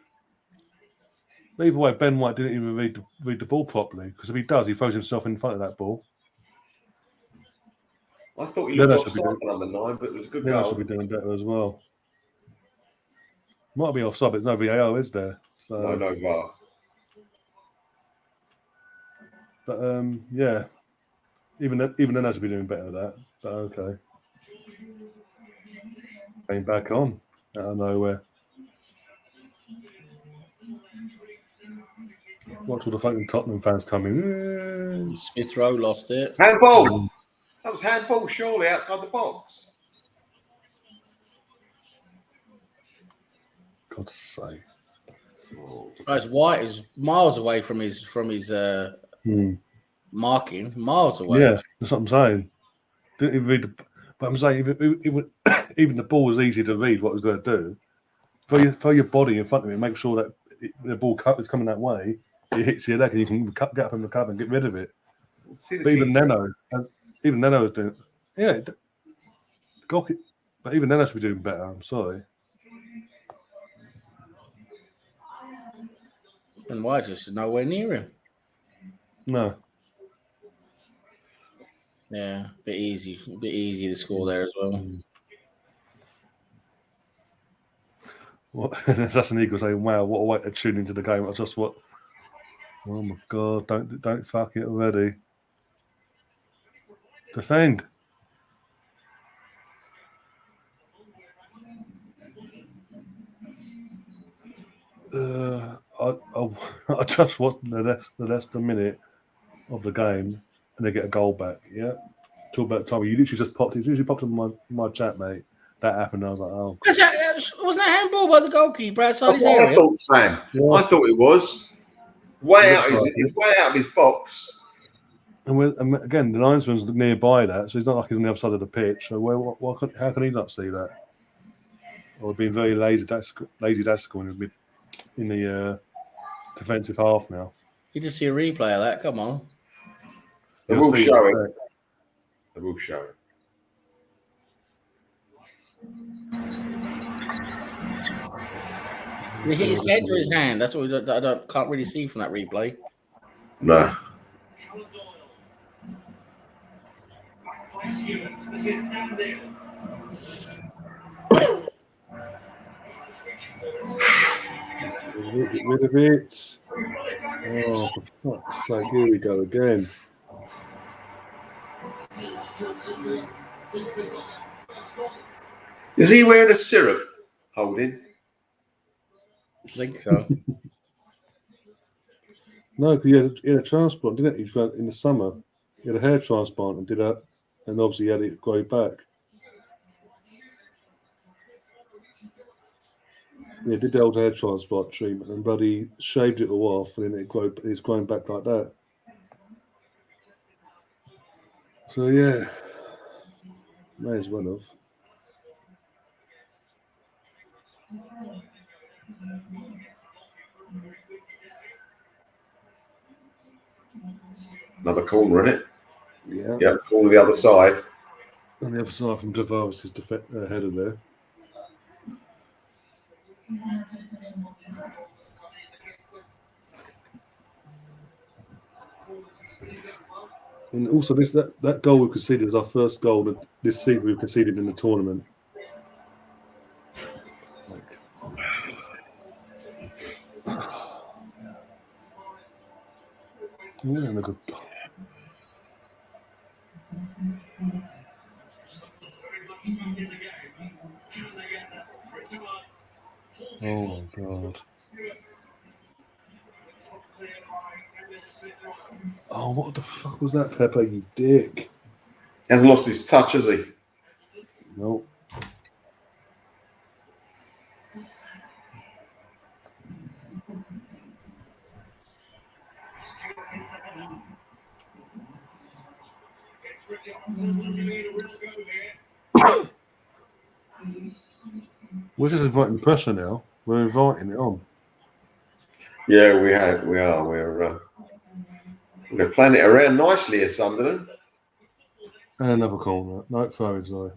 Either way, Ben White didn't even read the ball properly, because if he does, he throws himself in front of that ball. I thought he looked offside for number 9, but it was a good goal. Should be doing better as well. Might be offside, but there's no VAR, is there? So, no VAR. But yeah, even then I should be doing better at that. But okay, came back on out of nowhere. Watch all the fucking Tottenham fans coming. Smith Rowe lost it. Handball. That was handball, surely, outside the box. God's sake. Guys, White is miles away from his marking. Miles away. Yeah, that's what I'm saying. Didn't even read but I'm saying even the ball was easy to read what it was going to do. Throw your body in front of it, make sure that the ball is coming that way. It hits your leg, and you can get up in the cover and get rid of it. But even Neno was doing it. Yeah, but even Neno should be doing better. I'm sorry. And White just nowhere near him. No. Yeah, a bit easy to score there as well. What? That's an Eagle saying, "Wow, what a way to tune into the game." I just what? Oh my god! Don't fuck it already. Defend. I just watched the last minute of the game, and they get a goal back. Yeah, talk about time. You literally just popped. It usually popped in my chat, mate. That happened. I was like, oh. Wasn't that handball by the goalkeeper outside his area? I thought, Sam. Yeah. I thought it was. Way out of his box. And again, the linesman's nearby that, so it's not like he's on the other side of the pitch. So how can he not see that? Or being very lazy tactical in the defensive half now. You just see a replay of that. Come on. They will show it. They will show it. Did he hit his head or his hand? That's what I can't really see from that replay. No. Get rid of it. Oh, for fuck's sake, here we go again. Is he wearing a syrup holding? I think so. No, because he had a transplant, didn't he? In the summer, he had a hair transplant and obviously he had it grow back. Yeah, did the old hair transplant treatment and bloody shaved it all off, and then it's grown back like that. So yeah, may as well have. Another corner in it. Yeah. Yeah, corner the other side. On the other side from Tavares' header there. And also, that goal we conceded was our first goal this season we conceded in the tournament. Yeah, look at. Oh my god. Oh, what the fuck was that, Pepe, you dick? He hasn't lost his touch, has he? No. We're just inviting the pressure now. We're inviting it on. Yeah, we are. We're playing it around nicely at Sunderland. And another corner. No, throw inside.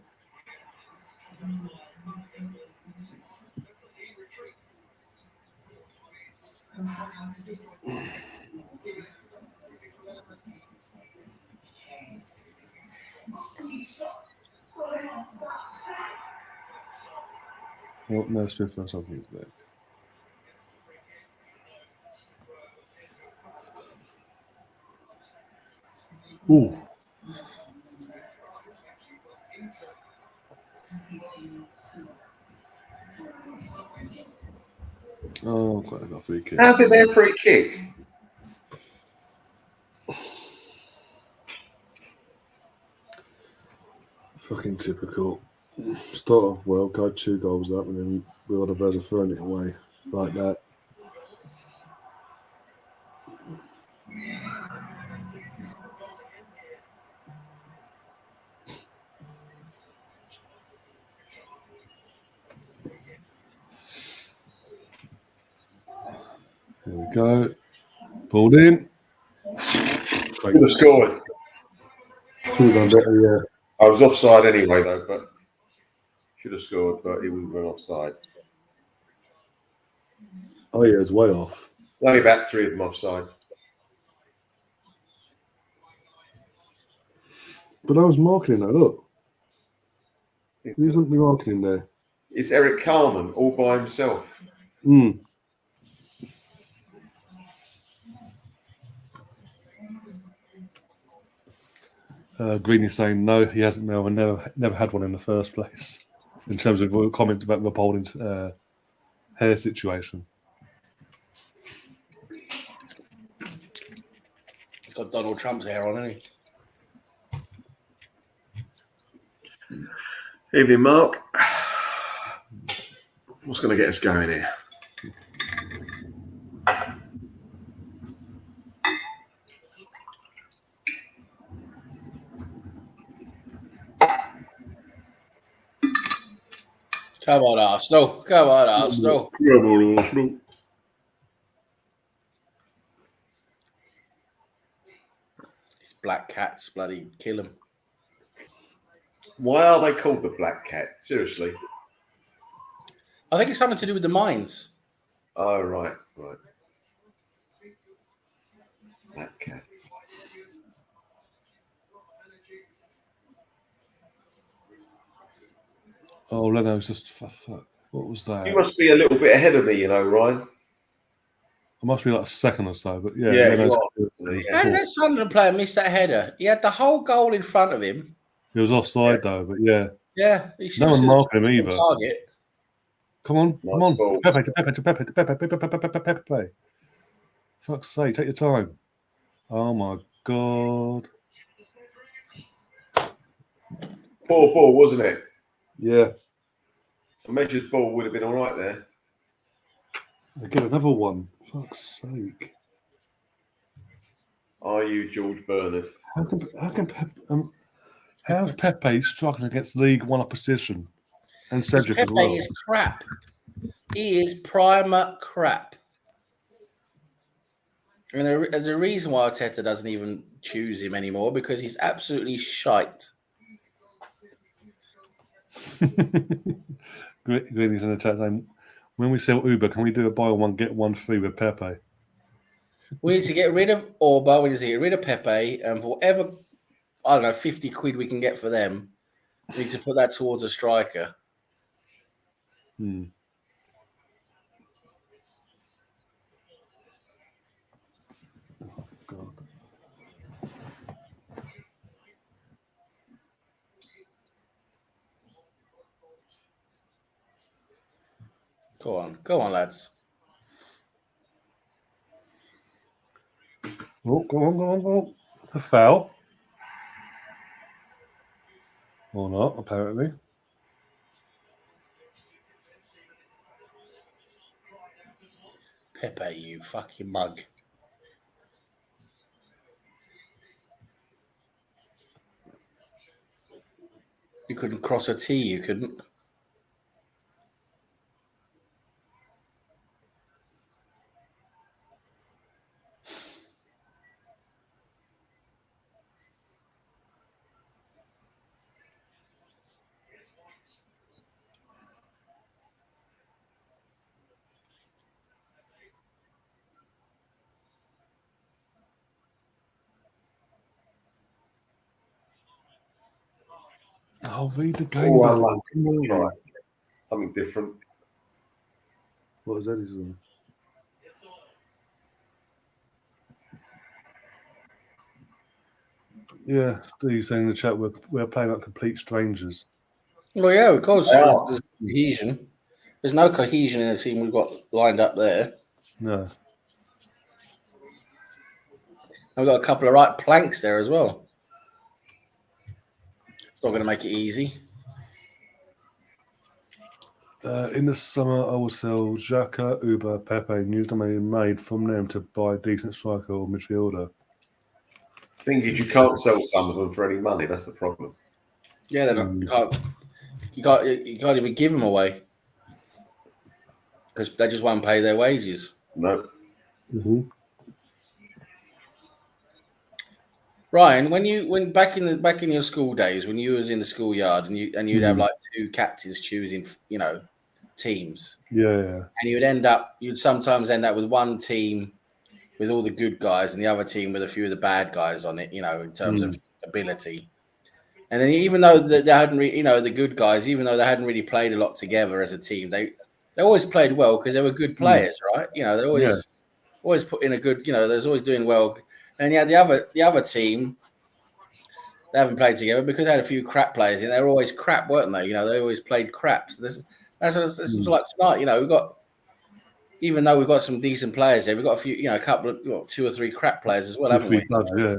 Well, no, Smith or something back. Ooh. Oh, quite enough free kick. How's it their free kick? Fucking typical. Start off well, go 2 goals up, and then we would have either thrown it away like that. There we go. Pulled in. Could have scored. Should have done better, yeah. I was offside anyway, though, but should have scored, but he wouldn't have been offside. Oh, yeah, it's way off. There's only about 3 of them offside. But I was marking that, look. You couldn't be marking there. It's Eric Carman all by himself. Greeny's saying no, he hasn't never had one in the first place. In terms of a comment about Rob Holding's hair situation. He's got Donald Trump's hair on, hasn't he? Evening, Mark. What's going to get us going here? Come on, Arsenal. Come on, Arsenal. Come on, Arsenal. These black cats, bloody kill them. Why are they called the Black Cat? Seriously. I think it's something to do with the mines. Oh, right. Black Cat. Oh, Leno's just fuck. What was that? You must be a little bit ahead of me, you know, Ryan. It must be like a second or so, but yeah. Yeah, Leno's How did that Sunderland player miss that header? He had the whole goal in front of him. He was offside though, but yeah. Yeah. No one marking him either. Target. Come on, Nice come on. ball. Pepe. Fuck's sake, take your time. Oh my god. Poor ball, wasn't it? Yeah. A measured ball would have been all right there. Again, another one. Fuck's sake. Are you George Bernard? How's Pepe struggling against League One opposition? And Cedric as Pepe well. is crap. He is primer crap. And there's a reason why Arteta doesn't even choose him anymore, because he's absolutely shite. Greeny's in the chat saying, when we sell Uber, can we do a buy one, get one free with Pepe? We need to get rid of Orba, we need to get rid of Pepe, and for whatever, I don't know, 50 quid we can get for them, we need to put that towards a striker. Oh, God. Go on, lads. Oh, go on. A foul. Or not, apparently. Pepe, you fucking mug. You couldn't cross a T, you couldn't. I'll read the game. Oh, unlucky. Try something different. What is that? He's doing? Yeah, Steve's saying in the chat we're playing like complete strangers. Well, yeah, of course. There's cohesion. There's no cohesion in the team we've got lined up there. No. And we've got a couple of right planks there as well. It's not going to make it easy. In the summer, I will sell Xhaka, Uber, Pepe, and use the money made from them to buy a decent striker or midfielder. The thing is, you can't sell some of them for any money. That's the problem. Yeah, they're not, you can't even give them away because they just won't pay their wages. No. Mm-hmm. Ryan, when back in your school days, when you was in the schoolyard and you'd have like two captains choosing, teams. Yeah. And you'd sometimes end up with one team with all the good guys and the other team with a few of the bad guys on it, in terms of ability. And then even though they hadn't, the good guys, even though they hadn't really played a lot together as a team, they always played well because they were good players, right? They always put in a good, they was always doing well. And yeah, the other team, they haven't played together because they had a few crap players, and they were always crap, weren't they? They always played crap. So this was like tonight. We've got, even though we've got some decent players there, we've got a few, a couple of 2 or 3 crap players as well, haven't we? Yeah.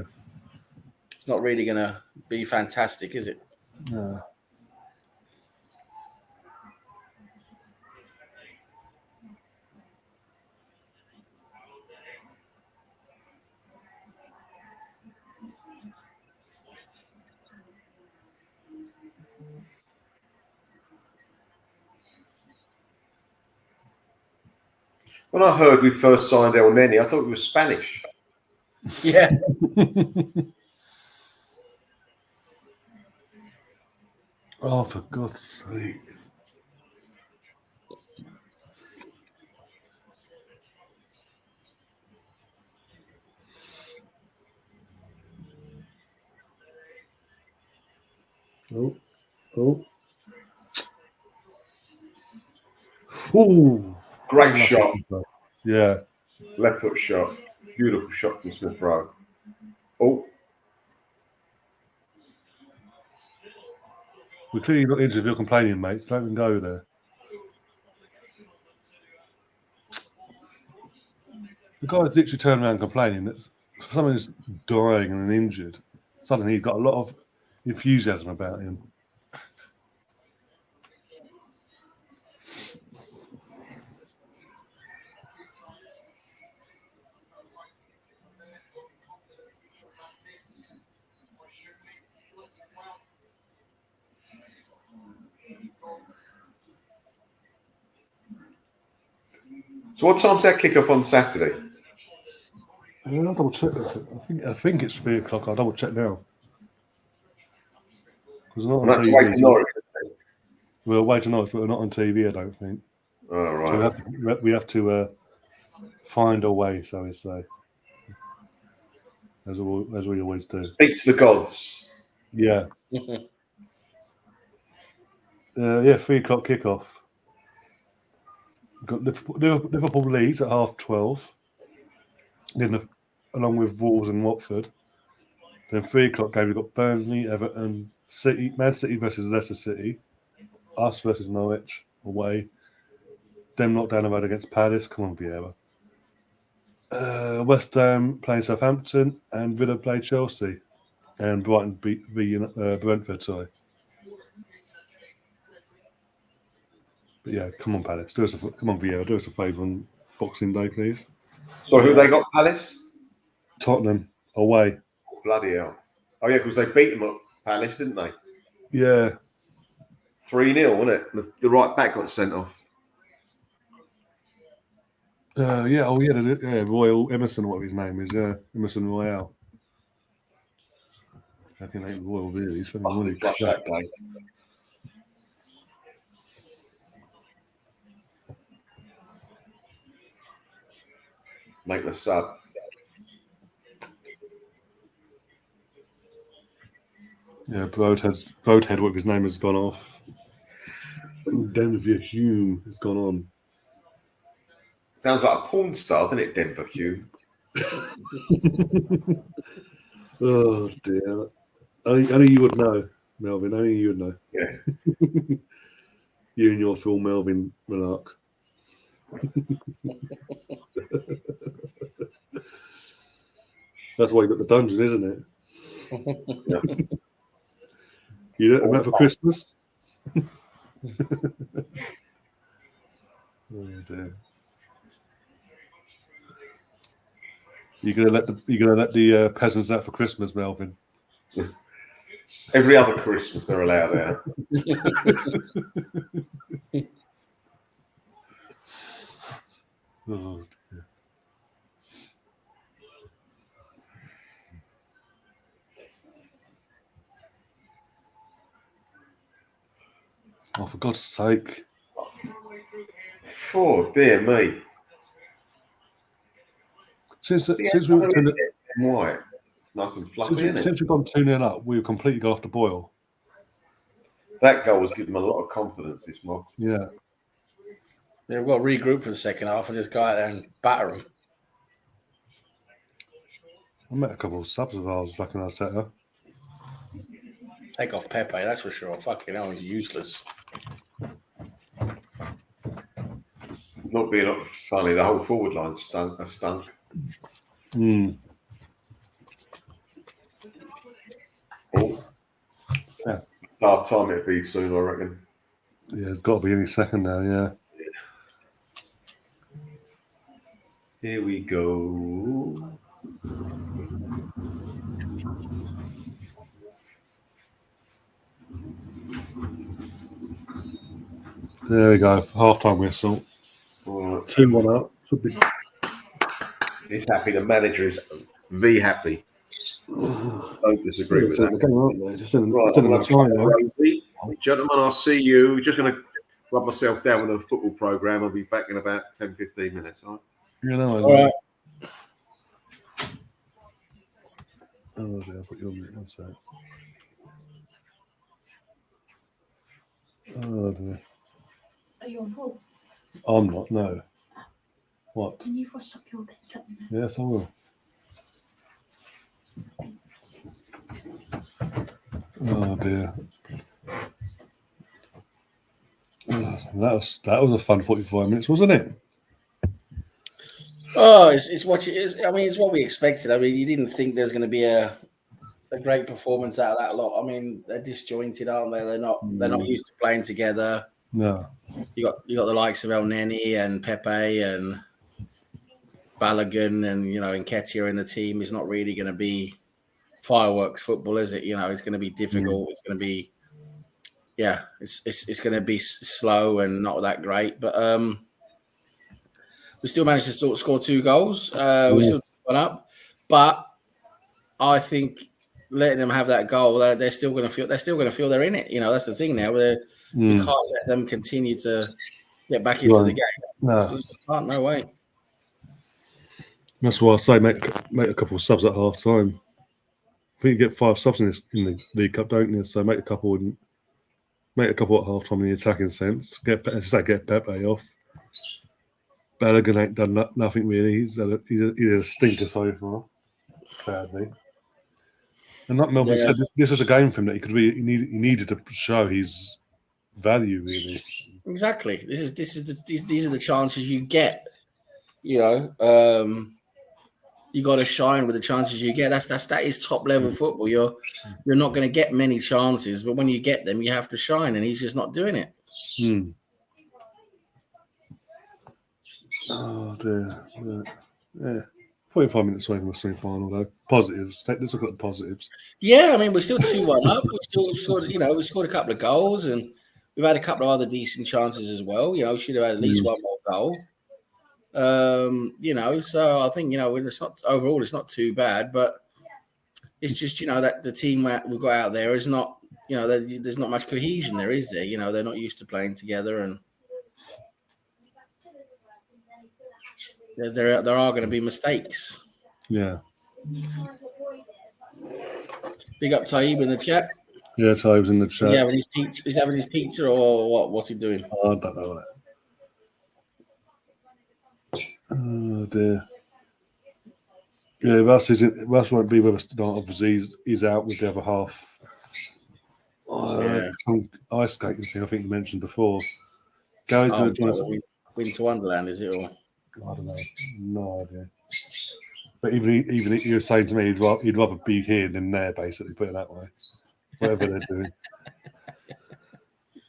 It's not really going to be fantastic, is it? No. When I heard we first signed El Neni, I thought he was Spanish. Yeah. Oh, for God's sake. Oh. Ooh. Great shot. Yeah. Left foot shot. Beautiful shot from Smith Rowe. Oh. We're clearly not injured if you're complaining, mates. Don't even go there. The guy's literally turned around complaining that someone is dying and injured. Suddenly he's got a lot of enthusiasm about him. So what time's that kick-off on Saturday? I'll double check. I think it's 3 o'clock. I'll double check now. Because not on And that's TV. away to Norwich, isn't it? We're away to Norwich, but we're not on TV. I don't think. Oh, right. So we have to find a way, so we say, as we always do. Speak to the gods. Yeah. 3 o'clock kickoff. Got Liverpool Leeds at 12:30. Then along with Wolves and Watford. Then 3 o'clock game, we've got Burnley, Everton, City, Man City versus Leicester City, us versus Norwich away. Them knocked down the road against Palace. Come on, Vieira. West Ham playing Southampton, and Villa play Chelsea, and Brighton beat Brentford. Sorry. But yeah, come on, Palace. Come on, Vieira. Do us a favour on Boxing Day, please. So who they got? Palace? Tottenham away. Bloody hell. Oh, yeah, because they beat them at Palace, didn't they? Yeah. 3-0, wasn't it? The right back got sent off. Yeah. Oh, yeah. Royal Emerson, what his name is. Yeah, Emerson Royale. I think ain't Royal really. He's fucking really Flush crap. that play. Make the sub. Yeah, Broadhead, what his name has gone off. Denver Hume has gone on. Sounds like a porn star, doesn't it, Denver Hugh? Oh dear. Only you would know, Melvin. Only you would know. Yeah. You and your Phil Melvin remark. That's why you got the dungeon, isn't it? Yeah. You don't remember for Christmas? Oh dear. You're gonna let the peasants out for Christmas, Melvin. Every other Christmas they're allowed out. Oh dear. Oh, for God's sake. Oh, dear me. Since we were White. Nice and fluffy, isn't it? since we've gone 2-0 up, we were completely gone off the boil. That goal was giving them a lot of confidence, this mob. Yeah. Yeah, we've got to regroup for the second half and just go out there and batter them. I met a couple of subs of ours back in Arteta. Take off Pepe, that's for sure. Fucking hell, he's useless. Not being funny, the whole forward line stunk. Mm. Oh. Yeah. Half time it'll be soon, I reckon. Yeah, it's got to be any second now, yeah. Here we go. There we go. Half-time whistle. Right. 2-1 up. Should be. He's happy. The manager is happy. Don't disagree with that. Just in Right, the China. gentlemen, I'll see you. Just going to rub myself down with a football program. I'll be back in about 10-15 minutes. All right? You know, All right. Oh, dear, I'll put you on mute. One sec. Oh, dear. Are you on pause? I'm not, no. What? Can you frost up your bits? Let me know. Yes, I will. Oh, dear. That was a fun 45 minutes, wasn't it? Oh, it's what it is. I mean, it's what we expected. I mean, you didn't think there was going to be a great performance out of that lot. I mean, they're disjointed, aren't they? They're not used to playing together. No. You got the likes of El Neni and Pepe and Balogun and Nketiah in the team. Is not really going to be fireworks football, is it? It's going to be difficult. It's going to be, it's going to be slow and not that great. But We still managed to score 2 goals. We still went up, but I think letting them have that goal, they're still going to feel they're in it. You know, that's the thing now. We can't let them continue to get back into the game. No. Just can't, no way. That's why I say make a couple of subs at half time. I think you get 5 subs in the League Cup, don't you? So make a couple at half time in the attacking sense. Get Pepe off. Balogun ain't done nothing really. He's had a stinker so far, sadly. And like Melvin said, this was a game for him that he needed to show his value really. Exactly. These are the chances you get. You know, you got to shine with the chances you get. That is top level football. You're not going to get many chances, but when you get them, you have to shine, and he's just not doing it. Oh dear. Yeah. 45 minutes away from the semi-final though. Positives. Let's look at the positives. Yeah, I mean we're still 2-1 up. We scored a couple of goals, and we've had a couple of other decent chances as well. You know, we should have had at least one more goal. You know, so I think it's not too bad, but it's just that the team that we've got out there is not. You know, there's not much cohesion there, is there? You know, they're not used to playing together, and there are going to be mistakes. Yeah. Big up Taib in the chat. Yeah, Taib's in the chat. He's having his pizza or what? What's he doing? Oh, I don't know that. Oh dear. Yeah, Russ won't be with us tonight. Obviously, he's out with the other half. Ice skating thing I think you mentioned before. Gary's going to join us. Winter Wonderland, is it? Or I don't know. No idea. But even he was saying to me he'd rather be here than there, basically, put it that way. Whatever they're doing.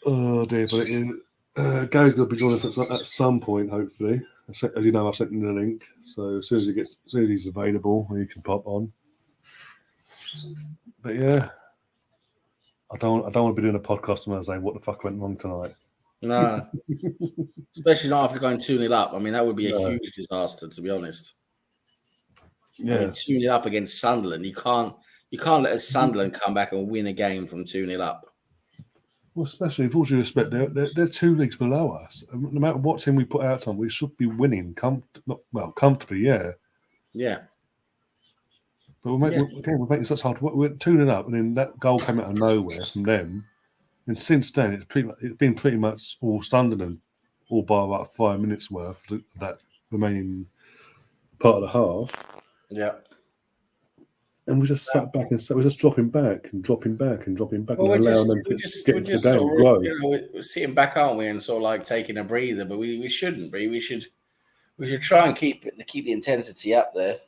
Oh dear, but Gary's going to be joining us at some point, hopefully. As you know, I've sent him the link, so as soon as he's available, he can pop on. But yeah, I don't want to be doing a podcast tomorrow saying what the fuck went wrong tonight. No, especially not after going 2-0 up. I mean, that would be a huge disaster, to be honest. Yeah, I mean, 2-0 up against Sunderland, you can't let Sunderland come back and win a game from 2-0 up. Well, especially with all due respect, they're 2 leagues below us. No matter what team we put out on, we should be winning comfortably. Yeah. Yeah. But we're making such hard. We're 2-0 up, and then that goal came out of nowhere from them. And since then, it's been pretty much all Sunderland, all by about 5 minutes worth of that remaining part of the half. Yeah. And we just sat back and we're just dropping back and dropping back and dropping back, well, and allowing them to get into the game. Grow. We're sitting back, aren't we, and sort of like taking a breather, but we shouldn't be. We should try and keep the intensity up there.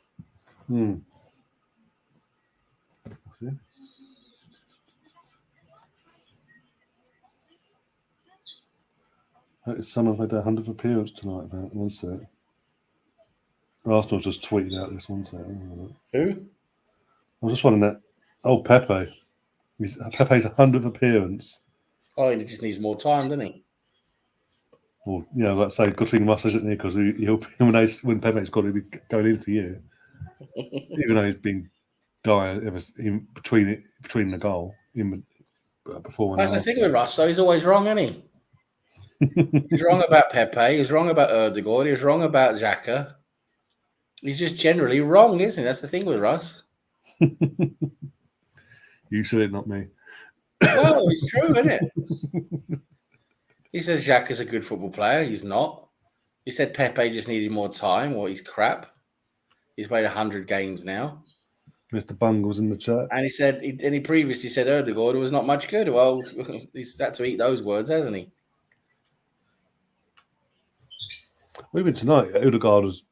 Someone made their 100th appearance tonight. About one sec. Arsenal's just tweeted out this one sec. Who? I was just wondering that. Oh, Pepe. Pepe's 100th appearance. Oh, he just needs more time, doesn't he? Well, yeah, like I say, good thing Russ isn't there because when Pepe's got it going in for you, even though he's been dying in between the goal before. That's the thing with Russ, though. He's always wrong, isn't he? He's wrong about Pepe. He's wrong about Erdegaard. He's wrong about Xhaka. He's just generally wrong, isn't he? That's the thing with Russ. You said it, not me. Well, it's true, isn't it? He says Xhaka's a good football player. He's not. He said Pepe just needed more time. Well, he's crap. He's played 100 games now. Mr. Bungle's in the chat. And he previously said Erdegaard was not much good. Well, he's had to eat those words, hasn't he? Even tonight, Odegaard was,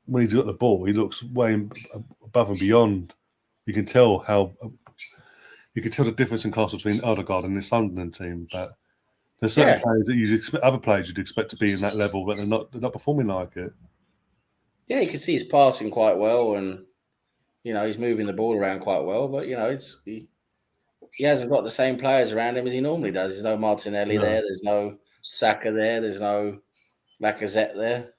when he's got the ball, he looks way above and beyond. You can tell the difference in class between Odegaard and the Sunderland team. But there's certain players that other players you'd expect to be in that level, but they're not performing like it. Yeah, you can see his passing quite well, and he's moving the ball around quite well. But he hasn't got the same players around him as he normally does. There's no Martinelli there. There's no Saka there. There's no Lacazette there.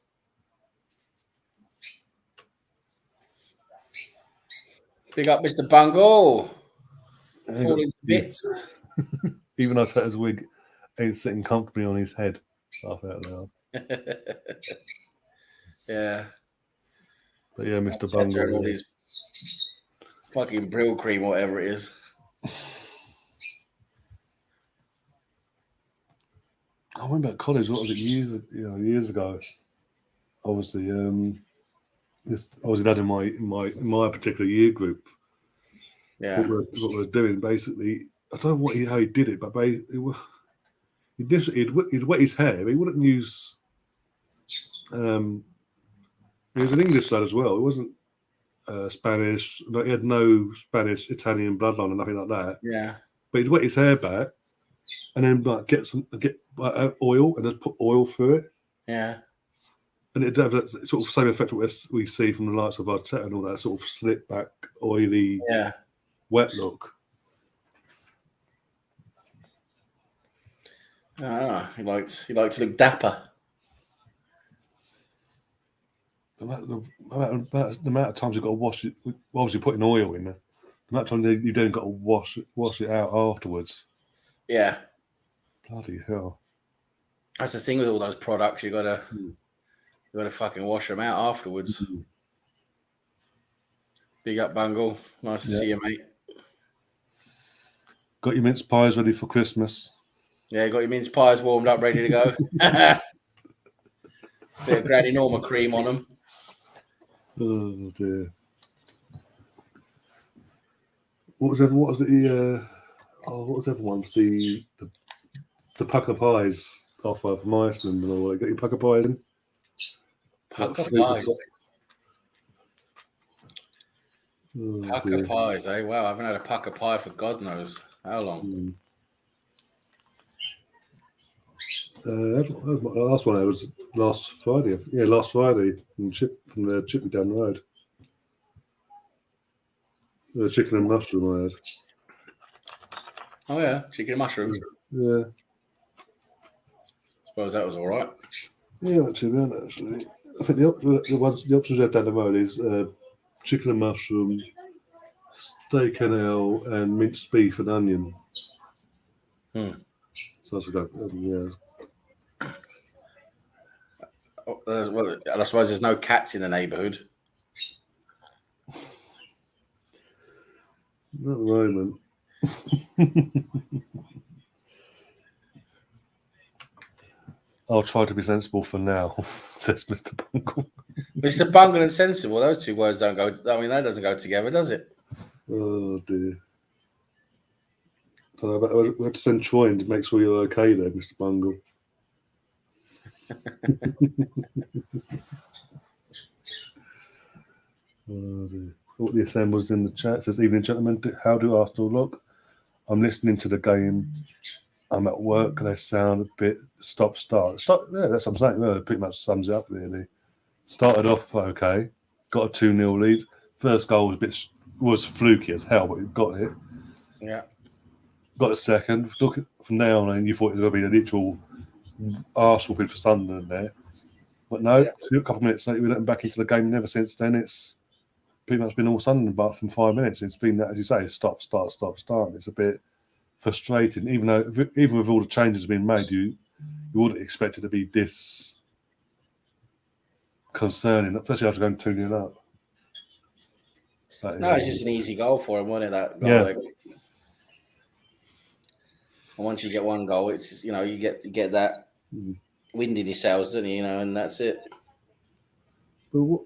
Big up, Mr. Bungle. Falling to bits. Even though Tetter's wig ain't sitting comfortably on his head. Laugh out loud. Yeah. But yeah, Mr. Teta and all Bungle. his fucking Brill cream, whatever it is. I remember at college, what was it, years ago? Obviously, this I was had in my particular year group. Yeah. What we're doing basically, I don't know how he did it, but he'd wet his hair. He wouldn't use. He was an English lad as well. He wasn't Spanish. Like, he had no Spanish, Italian bloodline or nothing like that. Yeah. But he'd wet his hair back, and then like get oil and just put oil through it. Yeah. And it'd have that sort of same effect what we see from the likes of Arteta and all that sort of slip back, oily, wet look. He liked to look dapper. The amount of times you've got to wash it, obviously putting oil in there. The amount of times you don't got to wash it out afterwards. Yeah. Bloody hell. That's the thing with all those products. You gotta fucking wash them out afterwards. Mm-hmm. Big up, Bungle. Nice to see you, mate. Got your mince pies ready for Christmas? Yeah, got your mince pies warmed up, ready to go. Bit of Granny Norma cream on them. Oh dear. What was everyone's the pucker pies offer from Iceland and all that? Got your pucker pies in? Pucker pies. Oh, Pucker dear. pies, eh? Wow, I haven't had a pucker pie for God knows how long. The last one I was last Friday. Yeah, last Friday from the Chippy down the road. The chicken and mushroom I had. Oh yeah, chicken and mushroom. Yeah. Suppose that was all right. Yeah, not too bad actually. I think the options we have down the road is chicken and mushroom, steak and ale, and minced beef and onion. So that's a go. Yeah. Well, I suppose there's no cats in the neighbourhood. Not at the moment. I'll try to be sensible for now, says Mr. Bungle. Mr. Bungle and sensible, those two words don't go. I mean, that doesn't go together, does it? Oh dear. I don't know, we have to send Troy in to make sure you're okay there, Mr. Bungle. Oh dear. What the assembles in the chat says, "Evening, gentlemen. How do Arsenal look? I'm listening to the game. I'm at work and they sound a bit stop-start. Yeah, that's what I'm saying. Yeah, it pretty much sums it up, really. Started off okay, got a 2-0 lead. First goal was fluky as hell, but we got it. Yeah. Got a second. Looking from now on, you thought it was going to be a literal arse whooping for Sunderland there. But no, a couple of minutes later, we let them back into the game. Never since then, it's pretty much been all Sunderland, but from 5 minutes, it's been that, as you say, stop, start, stop, start. It's a bit frustrating, even with all the changes being made, you wouldn't expect it to be this concerning, especially after going 2-0 up. No, it's just an easy goal for him, wasn't it? That goal. Yeah. And once you get one goal, it's you get that wind in your sails, don't you? And that's it. But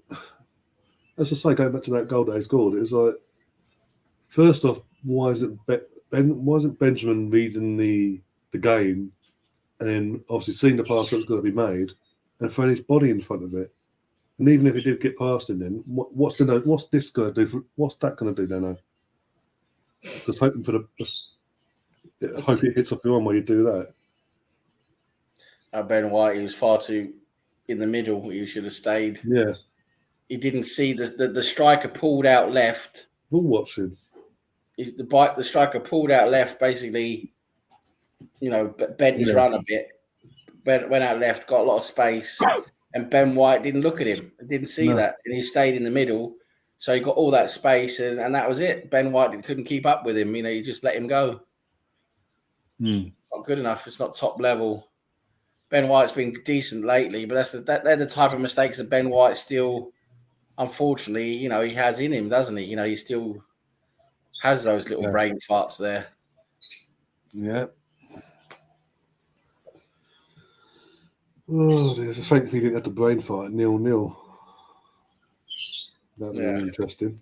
as I say, going back to that goal that he scored, it's like, first off, why isn't Benjamin reading the game and then obviously seeing the pass that's going to be made and throwing his body in front of it? And even if he did get past him, then what's this going to do? What's that going to do then? Just hoping hope it hits off the arm while you do that. Ben White, he was far too in the middle. He should have stayed. Yeah. He didn't see the striker pulled out left. We'll watch him. The striker pulled out left, basically, bent his run a bit, went out left, got a lot of space, and Ben White didn't look at him. Didn't see that, and he stayed in the middle. So he got all that space, and that was it. Ben White couldn't keep up with him. You just let him go. Not good enough. It's not top level. Ben White's been decent lately, but they're the type of mistakes that Ben White still, unfortunately, he has in him, doesn't he? He still has those little brain farts there. Yeah. Oh, there's a thankfully he didn't have the brain fart 0-0. That'd be interesting.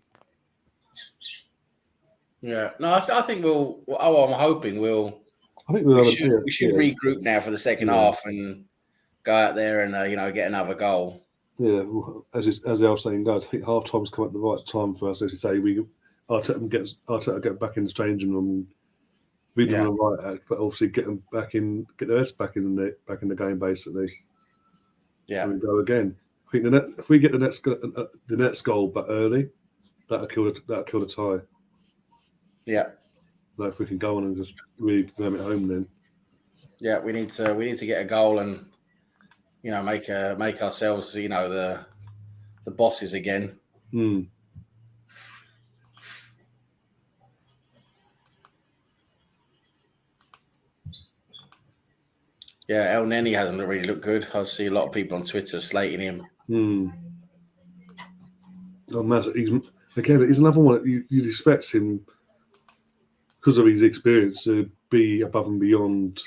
Yeah. No, I think I'm hoping we'll. I think we should regroup now for the second half and go out there and get another goal. Yeah, well, as the old saying goes, I think half time's come at the right time for us. As you say, Arteta get back in the changing room, read them on the right act, but obviously get them back in, get the rest back in the game basically. Yeah, and go again. I think if we get the next goal back early, that'll kill the tie. Yeah. Like if we can go on and just really ram it home, then. Yeah, we need to get a goal and make ourselves the bosses again. Yeah, El Neni hasn't really looked good. I see a lot of people on Twitter slating him. Oh, man, he's another one that you'd expect him, because of his experience, to be above and beyond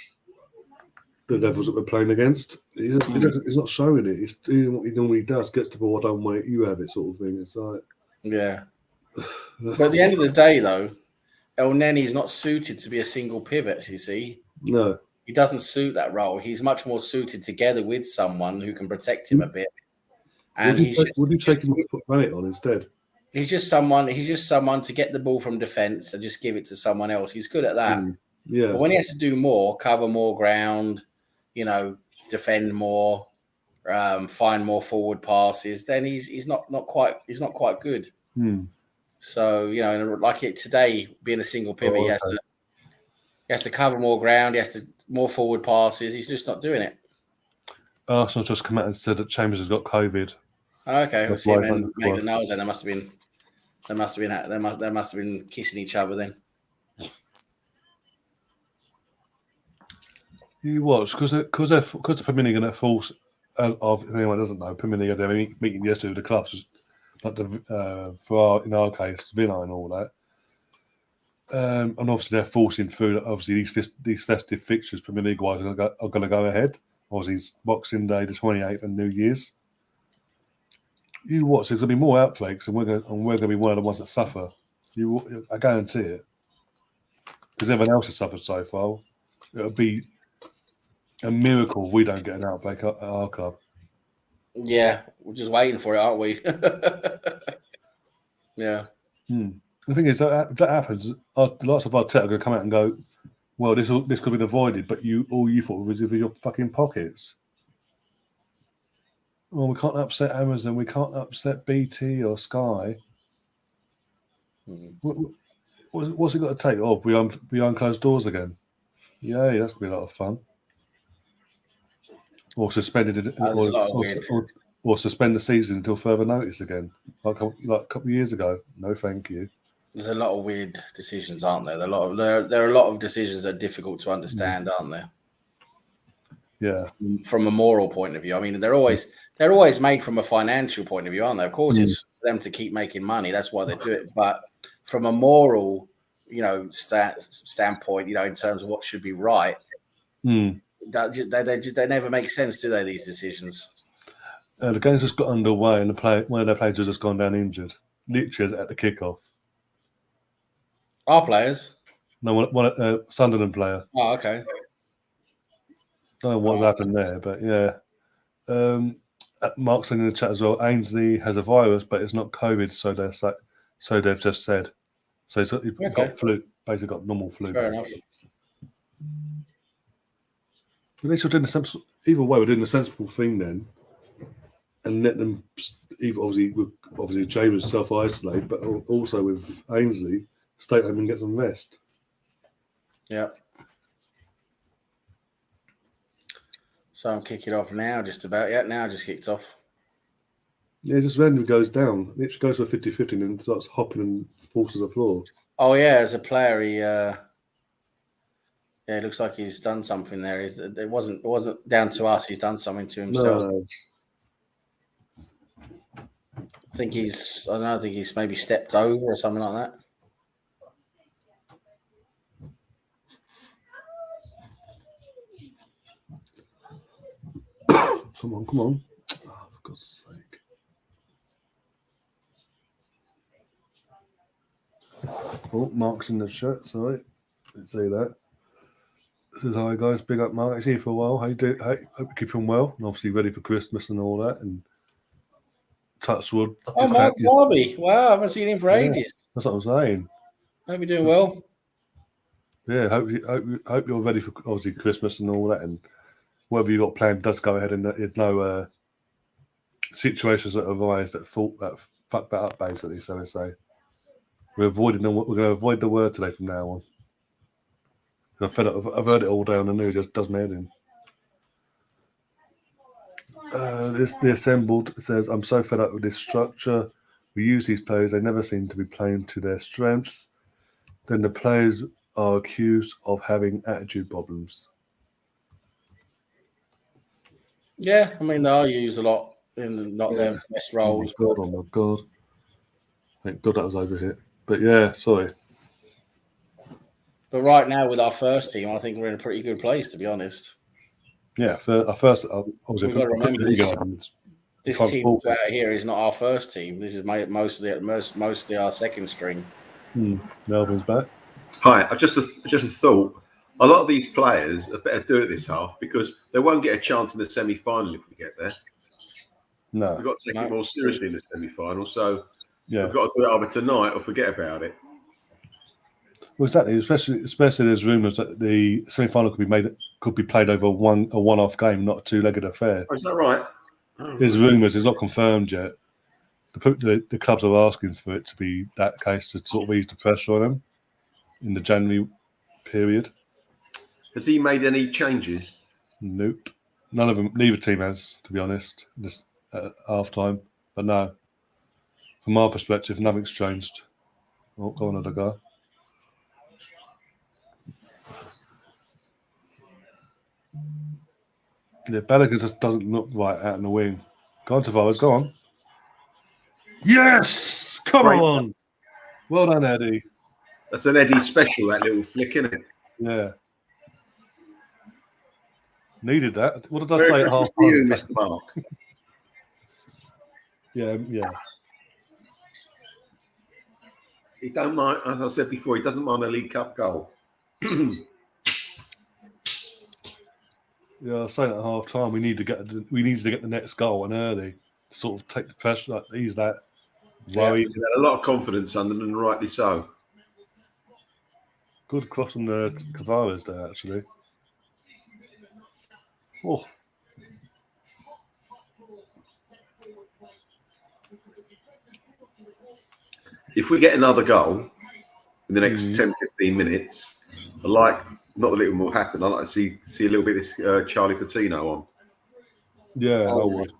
the levels that we're playing against. He's not showing it. He's doing what he normally does. Gets the ball, I don't want it, you have it, sort of thing. It's like, yeah. But at the end of the day, though, El Neni's not suited to be a single pivot. You see, no, he doesn't suit that role. He's much more suited together with someone who can protect him a bit. And would you take him to put Granit on instead? He's just someone to get the ball from defence and just give it to someone else. He's good at that. Yeah. But when he has to do more, cover more ground, defend more, find more forward passes, then he's not quite good. So like today, being a single pivot, he has to cover more ground. He has to more forward passes. He's just not doing it. Arsenal just come out and said that Chambers has got COVID. Okay, we'll see him and make the nose, and they must have been kissing each other then. You watch because the Premier League are going to force. If anyone doesn't know, Premier League had their meeting yesterday with the clubs, like in our case, Villa and all that. And obviously they're forcing through. Obviously these festive fixtures, Premier League wise, are going to go ahead. Obviously, it's Boxing Day, the 28th, and New Year's. You watch, there's going to be more outbreaks, and we're going to be one of the ones that suffer. I guarantee it. Because everyone else has suffered so far. It'll be a miracle if we don't get an outbreak at our club. Yeah, we're just waiting for it, aren't we? Yeah. The thing is, if that happens, lots of our tech are going to come out and go, well, this could have been avoided, but all you thought was in your fucking pockets. Well, we can't upset Amazon. We can't upset BT or Sky. What's it got to take? Oh, behind closed doors again. Yeah, that's going to be a lot of fun. Or suspended it, or suspend the season until further notice again, like a couple of years ago. No, thank you. There's a lot of weird decisions, aren't there? There are a lot of decisions that are difficult to understand, aren't there? Yeah. From a moral point of view, I mean, they're always made from a financial point of view, aren't they? Of course, it's for them to keep making money. That's why they do it. But from a moral, standpoint, in terms of what should be right, they never make sense, do they? These decisions. The game's just got underway, and one of their players has just gone down injured, literally at the kickoff. Our players? No, one Sunderland player. Oh, okay. Don't know what's happened there, but yeah. Mark's in the chat as well. Ainsley has a virus, but it's not COVID, so they've just said. So he's got flu, basically got normal flu. Fair enough. At least we're doing either way, we're doing the sensible thing then, and let them. Obviously, Chambers self-isolate, but also with Ainsley, stay home and get some rest. Yeah. So I'm kicking off now, just about. Yeah, now I just kicked off. Yeah, it just randomly goes down. It goes to a 50-50 and then starts hopping and falls to the floor. Oh yeah, as a player, he yeah, it looks like he's done something there. It wasn't down to us. He's done something to himself. No. I think he's maybe stepped over or something like that. Come on. Oh, for God's sake. Oh, Mark's in the chat, sorry. Didn't see that. Says, hi guys, big up Mark. He's here for a while. How you do? Hope you keeping well and obviously ready for Christmas and all that. And touch wood. Oh, Mark Darby. Wow, I haven't seen him for ages. That's what I'm saying. Hope you're doing well. Yeah, hope you're ready for obviously Christmas and all that, and whatever you got planned does go ahead, and there's no situations that arise that fuck that up basically. So they say we're going to avoid the word today from now on. I've heard it all day on the news. It does my head in. The assembled says, I'm so fed up with this structure. We use these players. They never seem to be playing to their strengths. Then the players are accused of having attitude problems. Yeah, I mean, they are used a lot in not their best roles. Oh my God. Thank God that was over here. But yeah, sorry. But right now, with our first team, I think we're in a pretty good place, to be honest. Yeah, obviously, we've got to remember this team out here is not our first team. This is mostly our second string. Melvin's back. Hi, just a thought. A lot of these players are better do it this half because they won't get a chance in the semi-final if we get there. No, we've got to take it more seriously in the semi-final. So yeah, we've got to do it either tonight or forget about it. Well, exactly. Especially there's rumours that the semi-final could be played over a one-off game, not a two-legged affair. Oh, is that right? There's rumours. It's not confirmed yet. The clubs are asking for it to be that case to sort of ease the pressure on them in the January period. Has he made any changes? Nope. None of them. Neither team has, to be honest. This half time, but no. From our perspective, nothing's changed. Oh, go on, other guy. Yeah, Balogun just doesn't look right out in the wing. Go on, Tavares, go on. Yes! Come on! Well done, Eddie. That's an Eddie special, that little flick, isn't it? Yeah. Needed that. What did I say at half time? Mr. Mark. Yeah. He don't mind, as I said before, he doesn't mind a League Cup goal. Yeah, I was saying at half time we need to get the next goal and early to sort of take the pressure, like ease that worry. Yeah, he had a lot of confidence under them, and rightly so. Good cross on the Tavares there, actually. Oh. If we get another goal in the next 10-15 minutes, I like, not that it will happen, I'd like to see a little bit of this Charlie Patino on. Yeah, I would.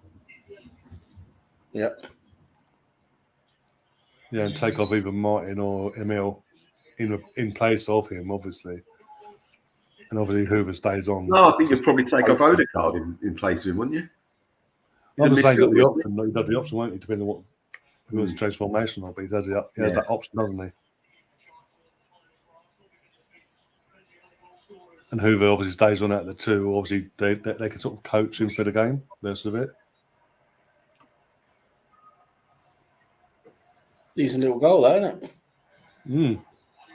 Yep. Yeah, and take off either Martin or Emil in place of him, obviously. And obviously Hoover stays on. No, I think you'd probably take off Odegaard in place of him, wouldn't you? I'm just saying that the option, he'd have the option, won't he, depending on what he wants to change formation on, but he has that option, doesn't he? And Hoover obviously stays on out the two. Obviously, they can sort of coach him for the game, most of it. Decent little goal, though, isn't it?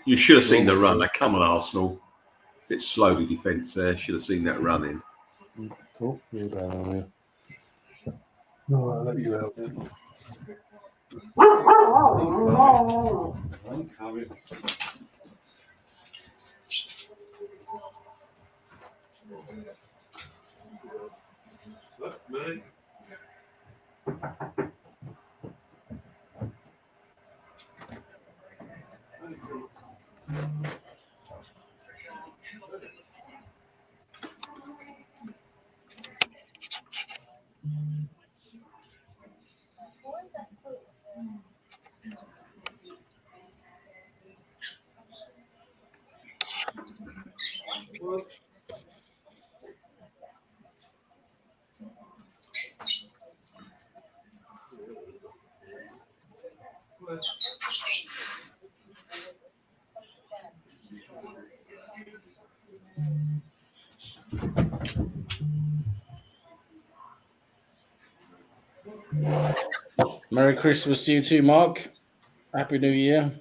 You should have seen the run. Like, come on, Arsenal. Bit slowly defence there. Should have seen that run in. Oh, you're down here. No, I'll let you out then. I'm coming. Look, Millie. Merry Christmas to you too, Mark. Happy New Year.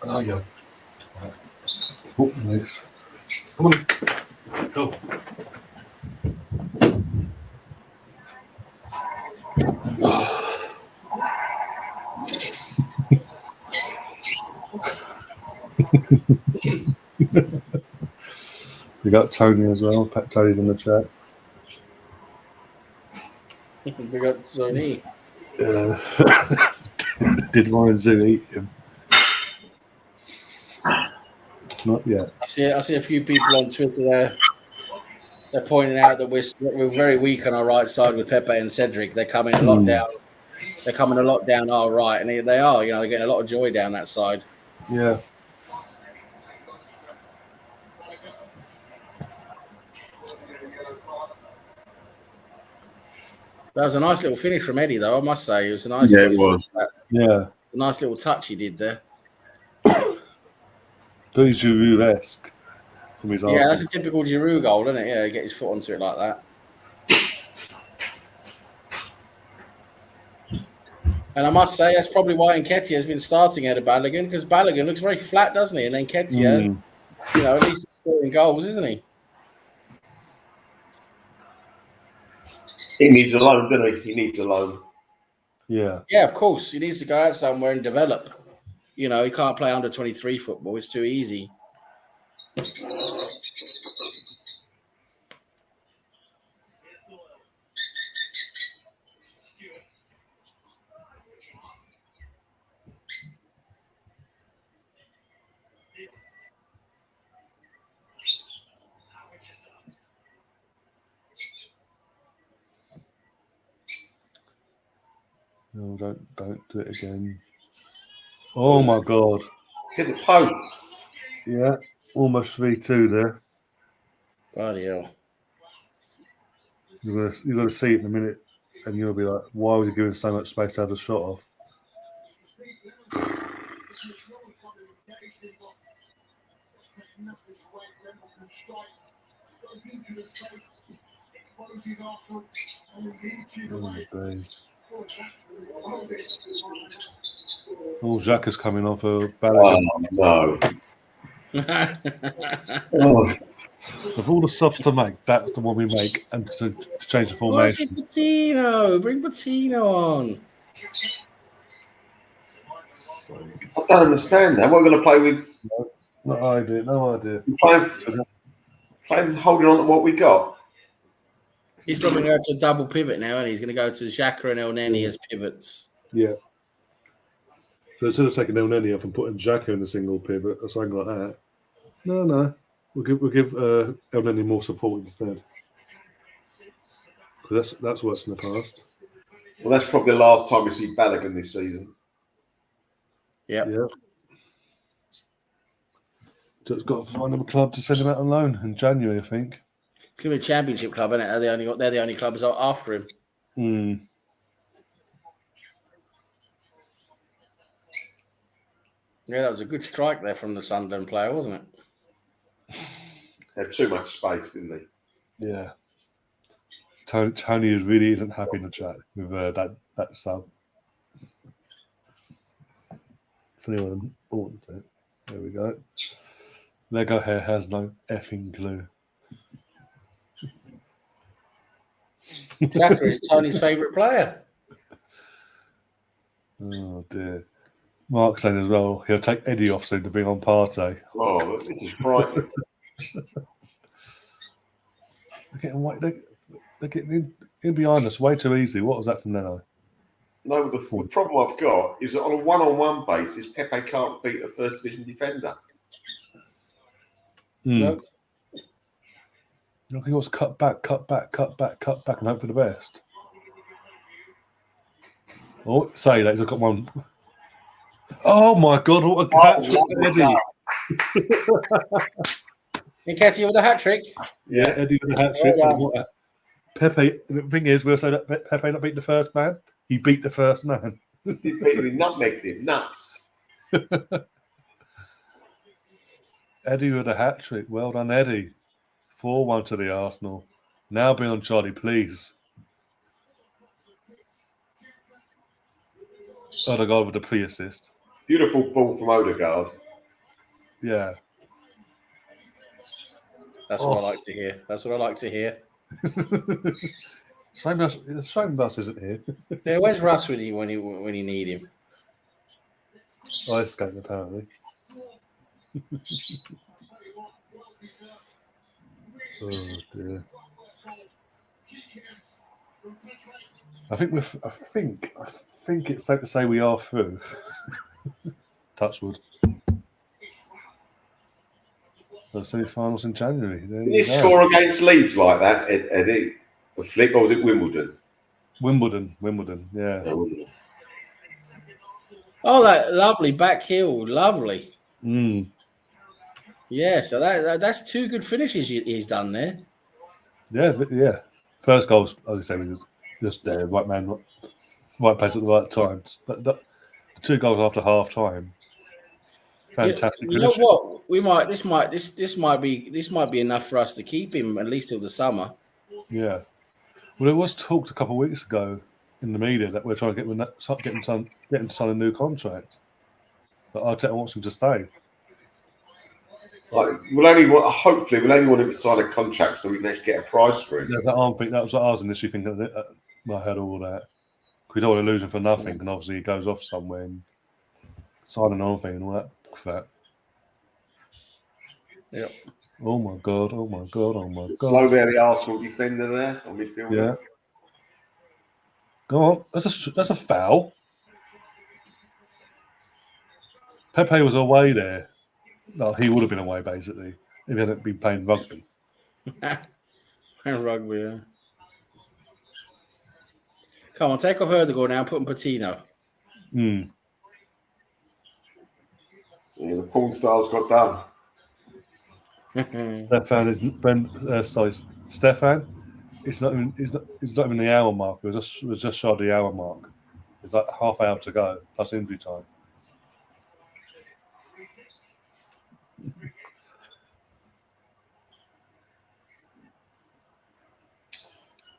Oh, yeah. Oh, nice. Come on. Go. We got Tony as well. Pat Tony's in the chat. We got Sony. Did Ryan Zoo eat him? Not yet. I see a few people on Twitter there. They're pointing out that we're very weak on our right side with Pepe and Cedric. They're coming a lot down. They're coming a lot down our right, and they are. They're getting a lot of joy down that side. Yeah. That was a nice little finish from Eddie, though. I must say, it was a nice. Yeah, it was. Yeah. A nice little touch he did there. Very Giroud-esque from his Yeah, that's a typical Giroud goal, isn't it? Yeah, get his foot onto it like that. And I must say, that's probably why Nketiah has been starting ahead of Balogun, because Balogun looks very flat, doesn't he? And Nketiah, at least he's scoring goals, isn't he? He needs a loan, doesn't he? He needs a loan. Yeah. Yeah, of course. He needs to go out somewhere and develop. He can't play under 23 football. It's too easy. No, don't do it again. Oh my God. Hit the post. Yeah. Almost 3-2 there. Bloody hell. You're gonna see it in a minute, and you'll be like, "Why was he giving so much space to have the shot off?" Oh my days! Oh, Jacques is coming on for Balogun. Oh no! Of all the subs to make, that's the one we make, and to change the formation. Patino? Bring Patino on. I don't understand that. What are we going to play with? No idea. Playing holding on to what we got. He's probably going to go to a double pivot now, and he's going to go to Xhaka and El Neni as pivots. Yeah. So instead of taking El Neni off and putting Xhaka in a single pivot or something like that, no. We'll give El Neni more support instead. Because that's worked in the past. Well, that's probably the last time we see Balogun this season. Yeah. So it's got to find him a club to send him out on loan in January, I think. It's going to be a championship club, isn't it? They're the only clubs after him. Yeah, that was a good strike there from the Sunderland player, wasn't it? Had too much space, didn't he? Yeah. Tony really isn't happy in the chat with that sub. anyone wants it. There we go. Lego hair has no effing glue. Xhaka is Tony's favourite player. Oh dear. Mark saying as well, he'll take Eddie off soon to bring on Partey. Oh, this is frightening. They're getting they're getting in behind us way too easy. What was that from Leno? No, the problem I've got is that on a one-on-one basis, Pepe can't beat a first division defender. No. Look, he was cut back, and hope for the best. Oh, say that he's got one. Oh my God! What a catch, Eddie! Nketiah with a hat trick. Yeah, Eddie with a hat trick. Well Pepe. The thing is, we'll say that Pepe not beat the first man. He beat the first man. He nutmegged him, nuts. Eddie with a hat trick. Well done, Eddie. 4-1 to the Arsenal. Now be on Charlie, please. Odegaard with the pre-assist. Beautiful ball from Odegaard. Yeah. That's what I like to hear. That's what I like to hear. Shame Russ isn't here. Yeah, where's Russ when you need him? Ice game, apparently. Oh dear. I think it's safe to say we are through. Touchwood. So semi-finals in January. Did you score against Leeds like that, Eddie? A flick, or was it Wimbledon? Wimbledon, yeah. Oh, that lovely back heel, lovely. Mm. Yeah, so that's two good finishes he's done there. Yeah. First goal, as I say, was just there, right man, right place at the right time. But the two goals after half time, fantastic. You know what? This might be enough for us to keep him at least till the summer. Yeah. Well, it was talked a couple of weeks ago in the media that we're trying to get him to sign a new contract. But Arteta wants him to stay. Hopefully, we'll only want him to sign a contract so we can actually get a price for him. Yeah, that was what I was initially thinking. I heard all that. We don't want to lose him for nothing, and obviously he goes off somewhere and signing on thing and all that crap. Yep. Oh my god! Slow down the Arsenal defender there on midfield. Yeah. Go on. That's a foul. Pepe was away there. No, he would have been away basically if he hadn't been playing rugby. Rugby, yeah. Come on, take off Erdogan now and put in Patino. Mm. Yeah, the porn star's got done. Stefan. It's not even the hour mark. It was just short of the hour mark. It's like half hour to go plus injury time.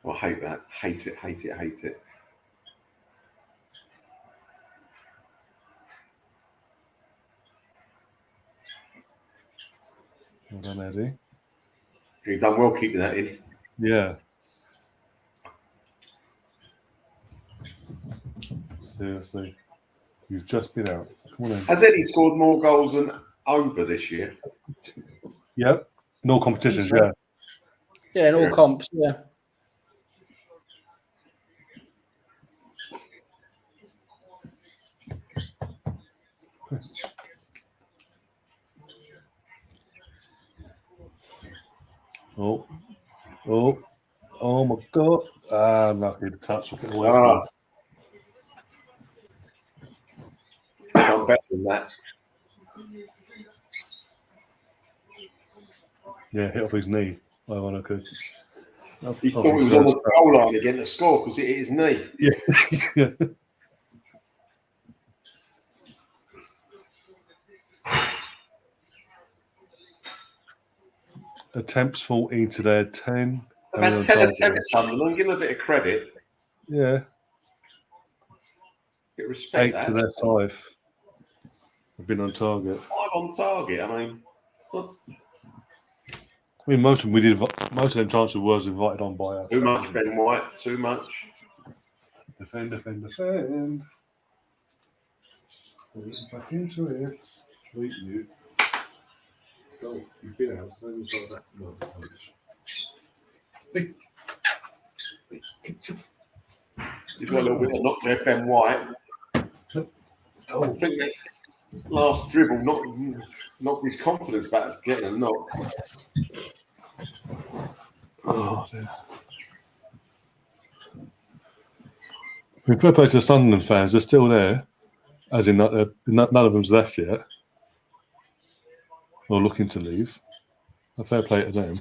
I hate that. Hate it. Well done, Eddie. You've done well keeping that in. Yeah. Seriously. You've just been out. Come on in. Has Eddie scored more goals than Oba this year? Yep. In all competitions, yeah. Yeah, in all comps, yeah. Oh my god. Lucky to touch it away. I'm better than that. Yeah, hit off his knee. Ironically. He thought he was on the goal line again to score because it hit his knee. Yeah. Attempts 14 to their 10. About 10 attempts, Sunderland. Give them a bit of credit. Yeah. Bit of respect. 8 to their 5. Have been on target. 5 on target. I mean, what's I mean, most of them chances was invited on by us. too much, Ben White? Too much. Defend. Back into it. Sweet you. Go. You've been out. He's got that. He's got a little bit of knock there, Ben White. Oh. I think that last dribble knocked his confidence back getting a knock. Oh, dear. I mean, fair play to the Sunderland fans, they're still there, as in none of them's left yet, or looking to leave. A fair play to them.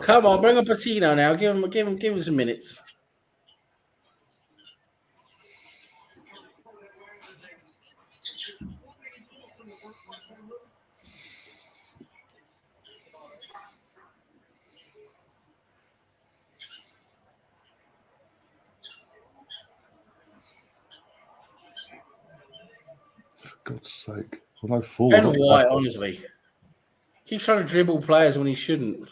Come on, bring up Patino now. Give him some minutes. For God's sake. Well, no forward. Ben White, honestly. Keeps trying to dribble players when he shouldn't.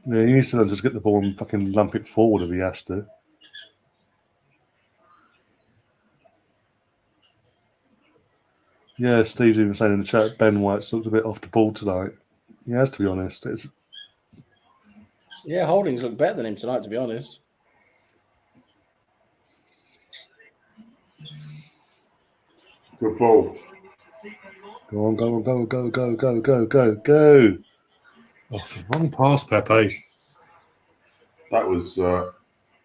Yeah, he needs to just get the ball and fucking lump it forward if he has to. Yeah, Steve's even saying in the chat, Ben White's looked a bit off the ball tonight. He has, to be honest. Yeah, Holdings look better than him tonight, to be honest. Good ball. Go on. Oh, wrong pass, Pepe. That was not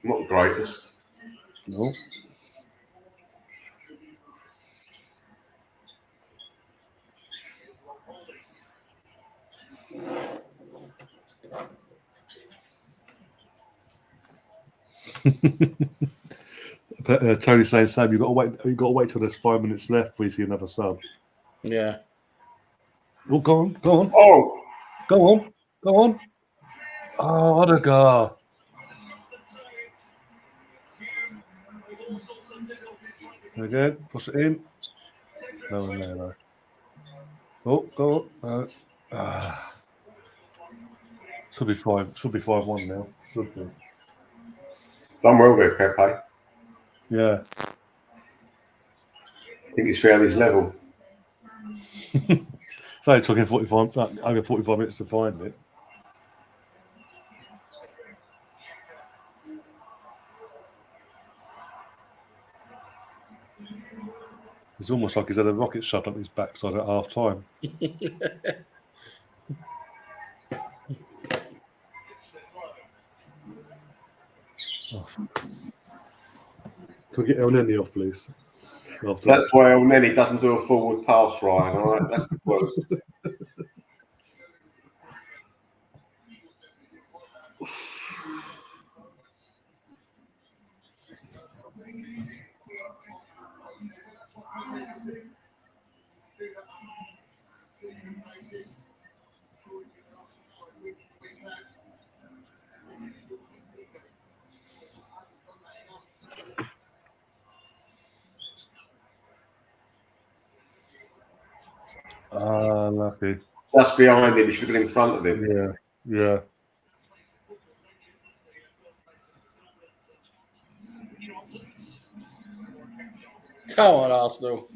the greatest. No. Tony's saying, Sam, you've got to wait till there's 5 minutes left before you see another sub. Yeah. Well, go on. Oh! Go on. Oh, Odegaard. Again, push it in. No. Oh, go on. Should be 5-1 now. Should be. Done well there, Pepe. Yeah. I think he's found his level. So it took him 45 minutes to find it. It's almost like he's had a rocket shoved up his backside at half time. Oh. Can we get El Neni off, please? That's why El Neni doesn't do a forward pass, Ryan. All right, that's the quote. Lucky. That's behind him. He should have been in front of him. Yeah. Come on, Arsenal.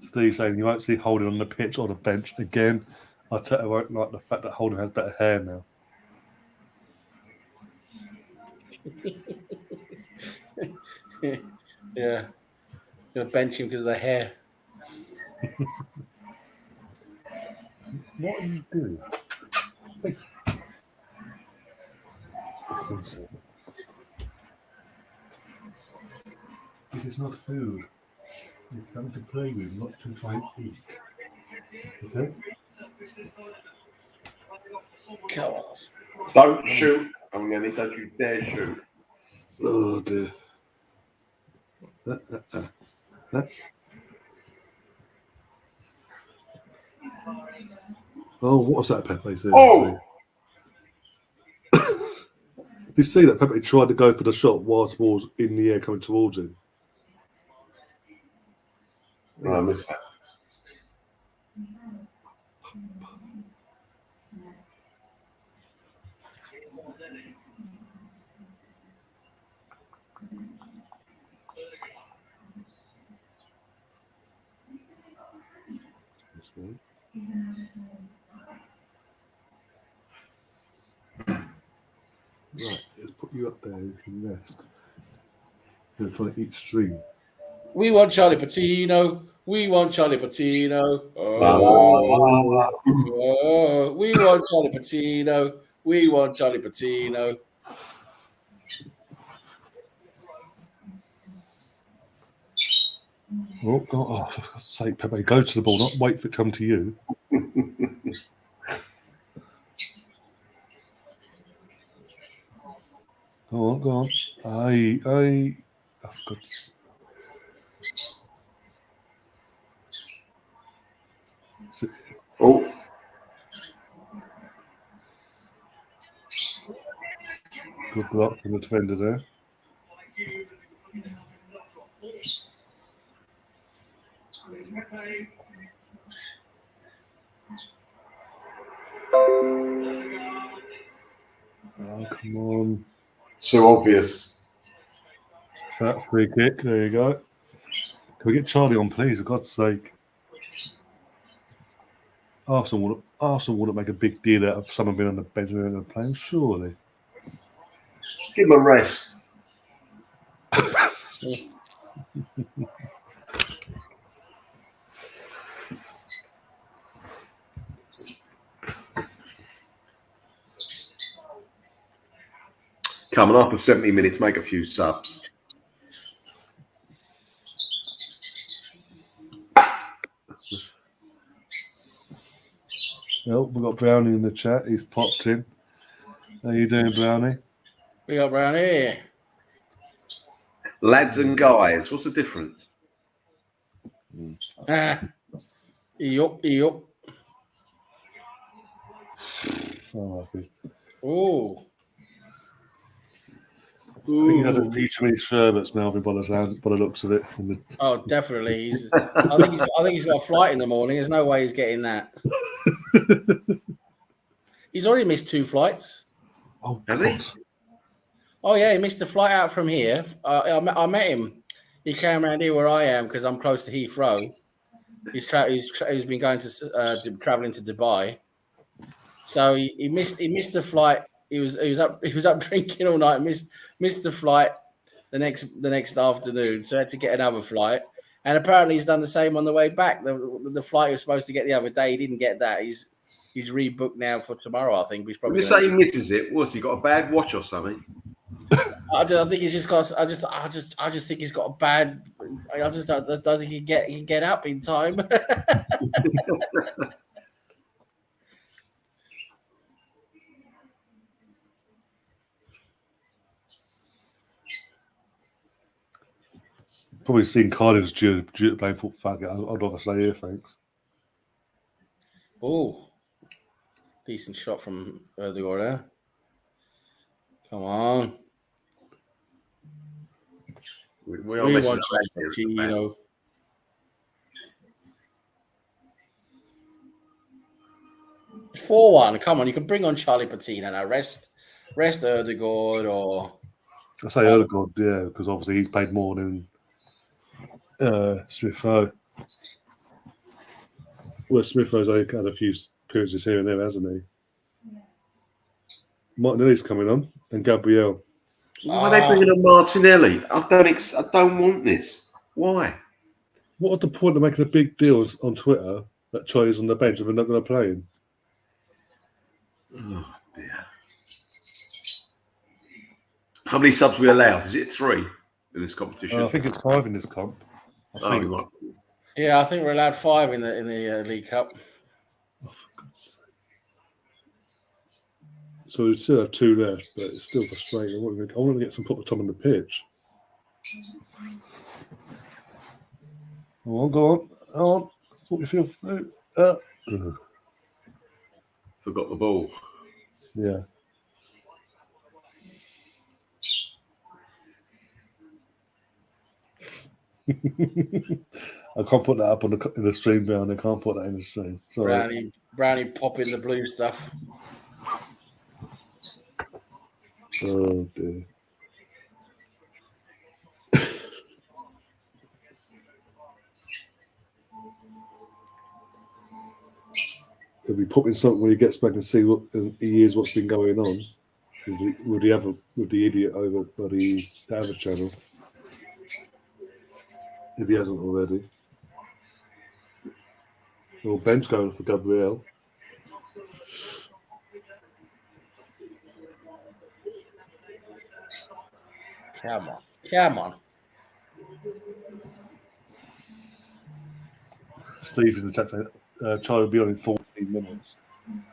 Steve saying you won't see Holding on the pitch or the bench again. I won't like the fact that Holding has better hair now. Yeah. Gonna bench him because of the hair. What are you doing? This is not food. It's something to play with, not to try and eat. Okay? Come on. Don't shoot. Oh, Neni, don't you dare shoot. Oh, dear. Oh, what was that Pepe said? Oh! Did you see that Pepe tried to go for the shot whilst the ball's in the air coming towards him? No, I missed that. Right, let's put you up there. You can rest. You're trying to eat string. We want Charlie Patino. We want Charlie Patino. Oh, we want Charlie Patino. We want Charlie Patino. Oh, God. Oh, for God's sake, Pepe, go to the ball, not wait for it to come to you. Go on, go on. Aye. Oh, for God's sake. Oh, Good block from the defender there. Oh, come on. so obvious. Fat free kick. There you go. Can we get Charlie on, please, for God's sake? Arsenal wouldn't make a big deal out of someone being on the bench and they're playing, surely. Give him a rest. Come on, after 70 minutes, make a few subs. Well, we've got Brownie in the chat. He's popped in. How you doing, Brownie? We got Brown here. Lads and guys, what's the difference? Yup. Oh, happy. Oh. I think he hasn't eaten too many sherbets, Melvin, by the looks of it. Oh, definitely. I think he's got a flight in the morning. There's no way he's getting that. He's already missed 2 flights. Oh, Has God. he? Oh yeah, he missed the flight out from here. I met him. He came around here where I am because I'm close to Heathrow. He's been going to traveling to Dubai. So he missed the flight. He was up drinking all night. Missed the flight the next afternoon. So had to get another flight. And apparently he's done the same on the way back. The flight he was supposed to get the other day, he didn't get that. He's rebooked now for tomorrow. I think he's probably. When you say he misses it, what's he got, a bad watch or something? I think he's just got. I just think he's got a bad. I just don't think he can get up in time. Probably seen Cardiff's due to playing for faggot. I'd rather say here, thanks. Oh, decent shot from Erdogan there. Come on. We We want Patino. It's 4-1. Come on, you can bring on Charlie Patino now. Rest Erdogan or. I say Erdogan, yeah, because obviously he's paid more than Smith-Rowe. Well, Smith-Rowe's only had a few appearances here and there, hasn't he? Martinelli's coming on, and Gabriel. Why are they bringing on Martinelli? I don't want this. Why? What was the point of making a big deal on Twitter that Charlie's on the bench if we're not going to play him? Oh dear. How many subs are we allowed? Is it 3 in this competition? I think it's 5 in this comp. I think. Right. Yeah, I think we're allowed 5 in the League Cup. Oh, for God's sake. So we still have 2 left, but it's still frustrating. I want to get some proper time on the pitch. Go on. That's what we feel through. Ugh. Forgot the ball. Yeah. I can't put that up in the stream down. I can't put that in the stream. Sorry. Brownie popping the blue stuff. Oh dear. He'll be popping something when he gets back and see what he hears what's been going on with the idiot over bloody other channel. If he hasn't already. Well, Ben's going for Gabriel. Come on. Steve in the chat saying Charlie will be on in 14 minutes.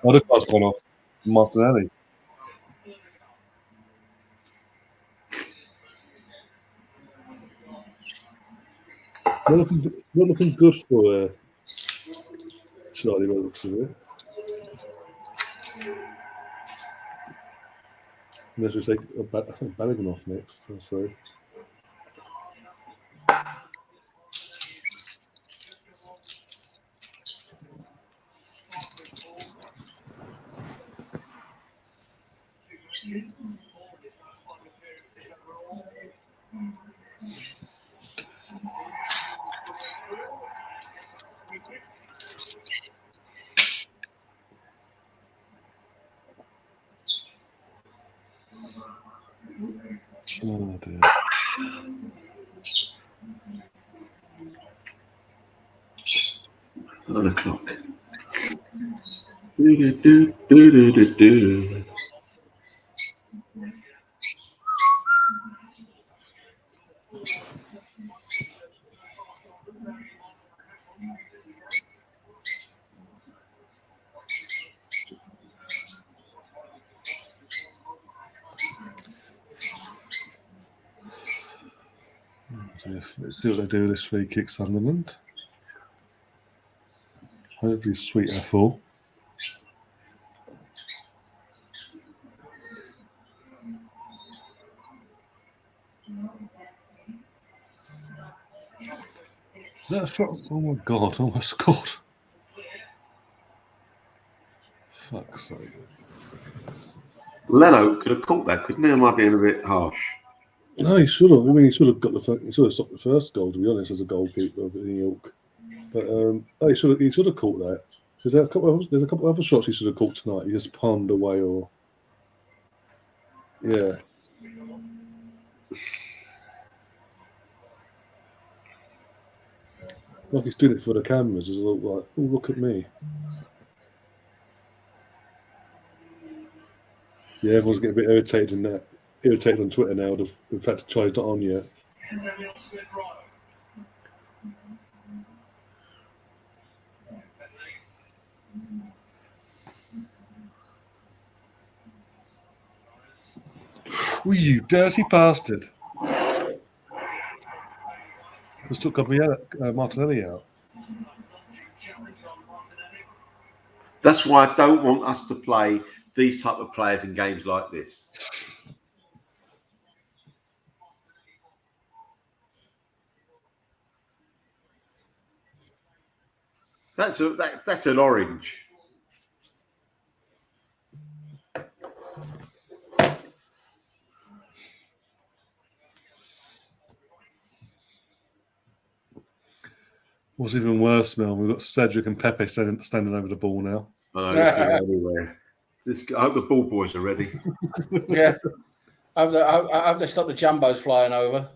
Oh, this guy's gone off. Martinelli. Not looking good for Charlie by the looks of it. Unless we take Balogun off next. I'm sorry. Oh dear. $9. Do. Let's see what they do with this free kick, Sunderland. Hopefully, sweet F4. Is that a shot? Oh my god, almost scored. Fuck's sake. Leno could have caught that, couldn't he? Am I being a bit harsh? No, he should have. I mean, he should have stopped the first goal, to be honest, as a goalkeeper of New York. But he should have caught that. There's a couple of other shots he should have caught tonight. He just palmed away, or yeah. Like he's doing it for the cameras. It's a little like, oh, look at me. Yeah, everyone's getting a bit irritated on Twitter now. The fact that Charlie's not on yet. Oh, you dirty bastard! Just took Martinelli out. That's why I don't want us to play these type of players in games like this. That's an orange. What's even worse, Mel? We've got Cedric and Pepe standing over the ball now. I know, everywhere. I hope the ball boys are ready. Yeah. I hope they stop the jumbos flying over.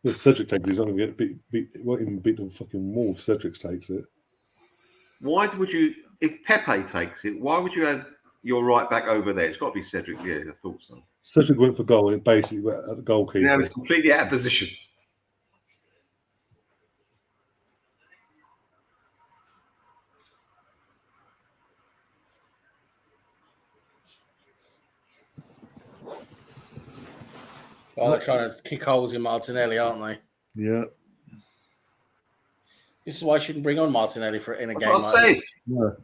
If Cedric takes it, he's not going to get beat. He won't even beat the fucking wall if Cedric takes it. Why would you, if Pepe takes it, why would you have your right back over there? It's got to be Cedric. Yeah, I thought so. Cedric went for goal and basically went at the goalkeeper. Now he's completely out of position. Oh, they're trying to kick holes in Martinelli, aren't they? Yeah. This is why I shouldn't bring on Martinelli in a That's game what like I this. said. No.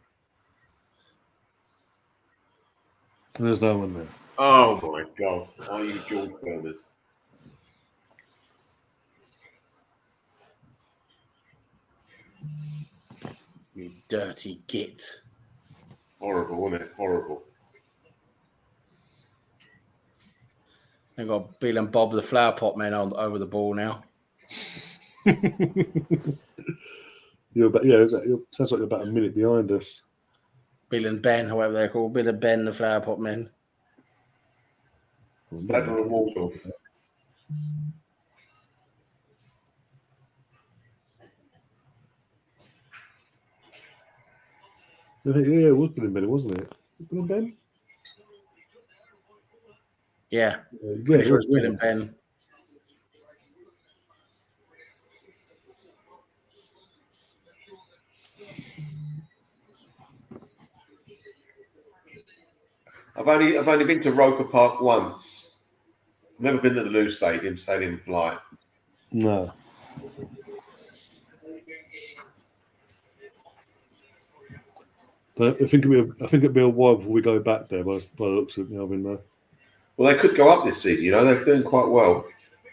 There's no one there. Oh my God! Are you George Bernard? You dirty git. Horrible, isn't it? Horrible. They've got Bill and Bob, the flower pot men, over the ball now. Sounds like you're about a minute behind us. Bill and Ben, however they're called. Bill and Ben, the flower pot men. Stadler and Waldorf. Yeah, it was Bill and Ben, wasn't it? Bill and Ben? Yeah. Yeah, Pretty it sure was it's Bill and Ben. I've only been to Roker Park once. I've never been to the Lou Stadium flight. No. But I think it'll be a while before we go back there. By the looks of it, Well, they could go up this season. They're doing quite well.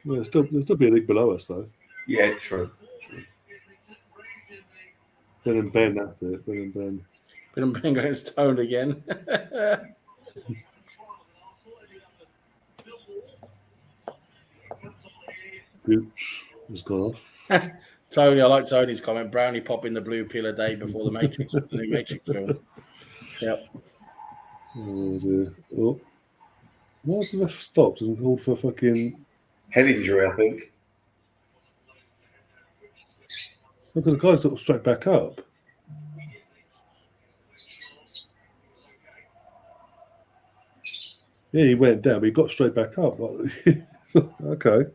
Yeah, there'll still be a league below us though. Yeah, true. Ben and Ben, that's it. Ben and Ben. Bill and Ben got his tone again. Gooch has gone off. Tony, I like Tony's comment. Brownie popping the blue pill a day before the Matrix, the new Matrix film. Yep. Oh dear. Oh. Why has the ref stopped and called for fucking Head injury, I think. look at the guy's sort of straight back up. Yeah, he went down, but he got straight back up. Okay.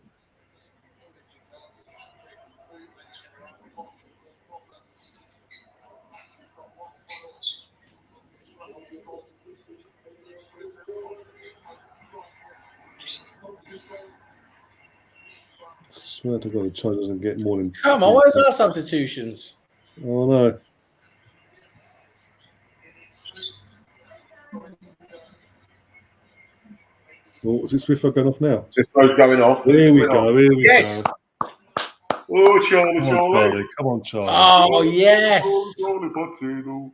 I swear to God, the child doesn't get more than. Come on, where's our substitutions? Oh no. Oh, is it Swiffer going off now? Cisco's going off. Here we go. Here we Yes! go. Oh, Charlie, Come on, Charlie. Charlie. Come on, Charlie. Oh, yes. Charlie Potato.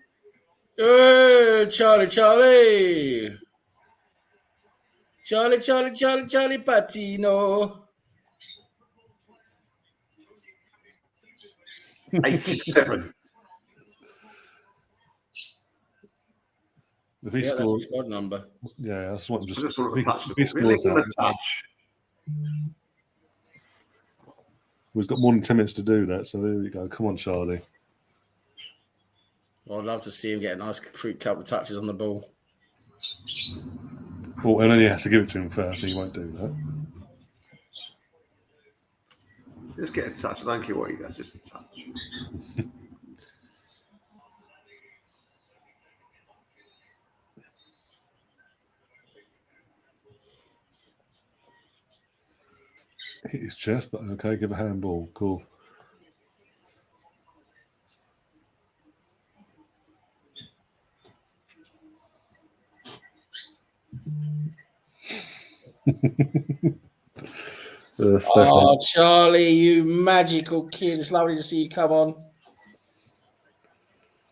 Charlie, Charlie. Charlie, Charlie, Charlie, Charlie Patino. 87. If he Yeah, that's scores, his squad number. yeah, that's what I'm I just. just want to touch the if he ball. Really scores want that, to touch. we've got more than 10 minutes to do that, so there we go. Come on, Charlie. I'd love to see him get a nice couple of touches on the ball. Oh, and then he has to give it to him first, so he won't do that. Just get a touch. I don't care what he does, just a touch. Hit his chest, but okay, give a handball. Cool. Oh, Charlie, you magical kid. It's lovely to see you come on.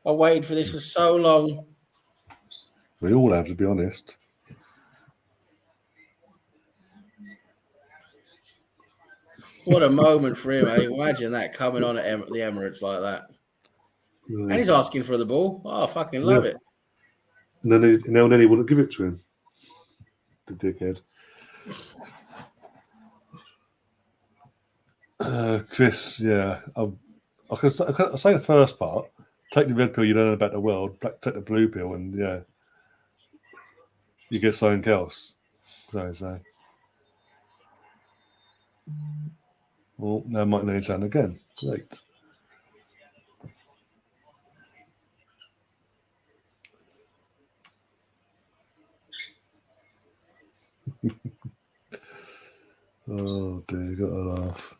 I waited for this for so long. We all have, to be honest. What a moment for him, eh? Imagine that coming on at the Emirates like that. And he's asking for the ball. Oh, I fucking love it. And then he wouldn't give it to him. The dickhead. Chris, yeah. I can say the first part. Take the red pill, you don't know about the world. Take the blue pill, and yeah, you get something else. So. Well, now might need sound again. Great. Oh dear, got to laugh.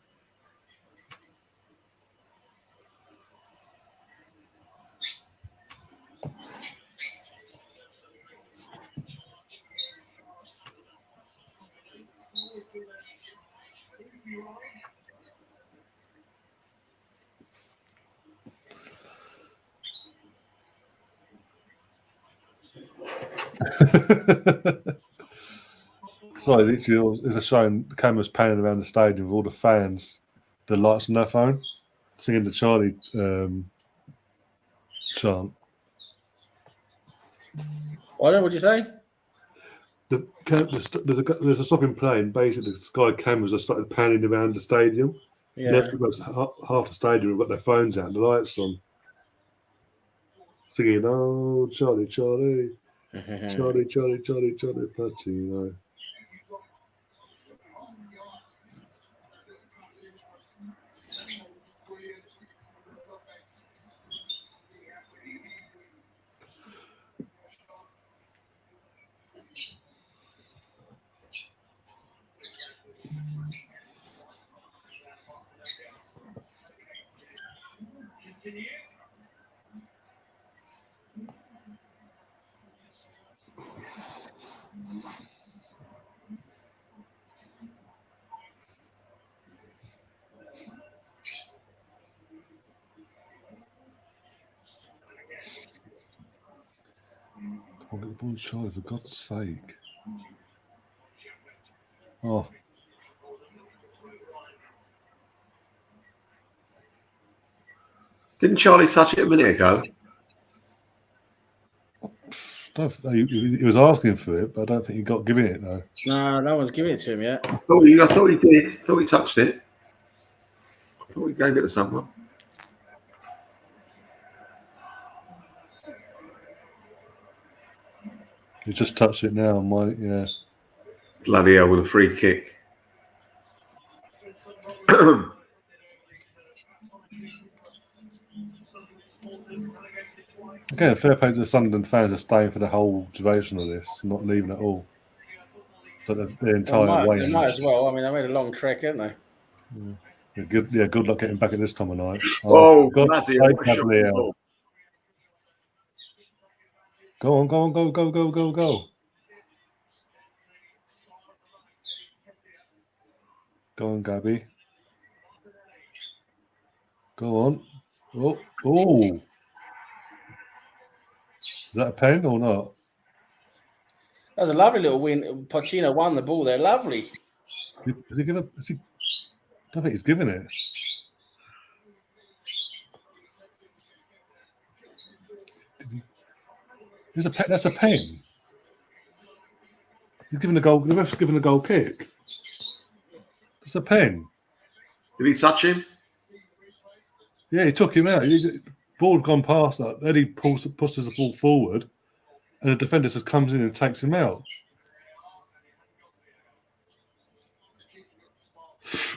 Sorry, literally, there's a showing the camera's panning around the stadium with all the fans, the lights on their phone, singing the Charlie chant. What would you say? There's a stopping plane. Basically, the Sky cameras have started panning around the stadium. Yeah. Half the stadium have got their phones out and the lights on. Singing, oh, Charlie, Charlie, Charlie, Charlie, Charlie, Charlie, Patino. Oh, get the ball, Charlie, for God's sake. Oh. Didn't Charlie touch it a minute ago? He was asking for it, but I don't think he got giving it, though. No, no one's giving it to him yet. I thought he did. I thought he touched it. I thought he gave it to someone. He just touched it now, yeah. Bloody hell, with a free kick. Again, fair play to the Sunderland fans are staying for the whole duration of this, not leaving at all. But the entire way. They might as well. I mean, they made a long trek, haven't they? Yeah, good luck getting back at this time of night. Oh, God, bloody hell, what a shot. Go on, go. Go on, Gabby. Go on. Oh. Is that a pen or not? That was a lovely little win. Pochettino won the ball there. Lovely. Is he gonna? I don't think he's giving it. That's a pen. He's giving the goal. The ref's giving the goal kick. It's a pen. Did he touch him? Yeah, he took him out. Ball had gone past that. Then he pushes the ball forward, and the defender just comes in and takes him out.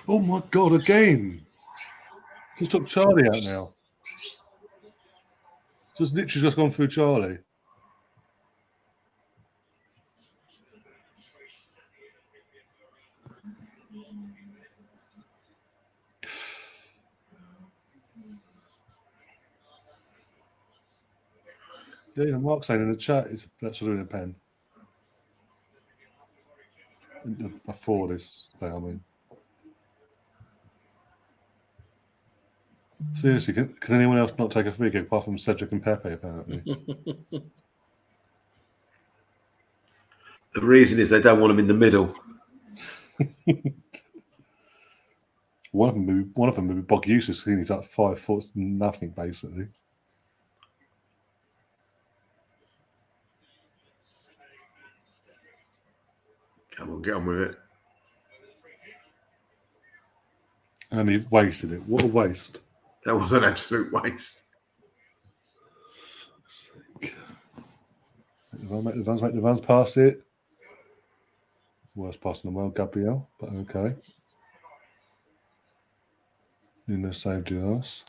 Oh my God! Again, just took Charlie out now. Just literally just gone through Charlie. Yeah, Mark saying in the chat that's doing a pen. Before this thing, I mean. Seriously, can anyone else not take a free kick apart from Cedric and Pepe, apparently? The reason is they don't want him in the middle. One of them would be Bog useless, seeing he's like 5 foot nothing, basically. Come on, get on with it. And he wasted it. What a waste. That was an absolute waste. The runs past it. Worst pass in the world, Gabriel, but okay. Nuno saved us.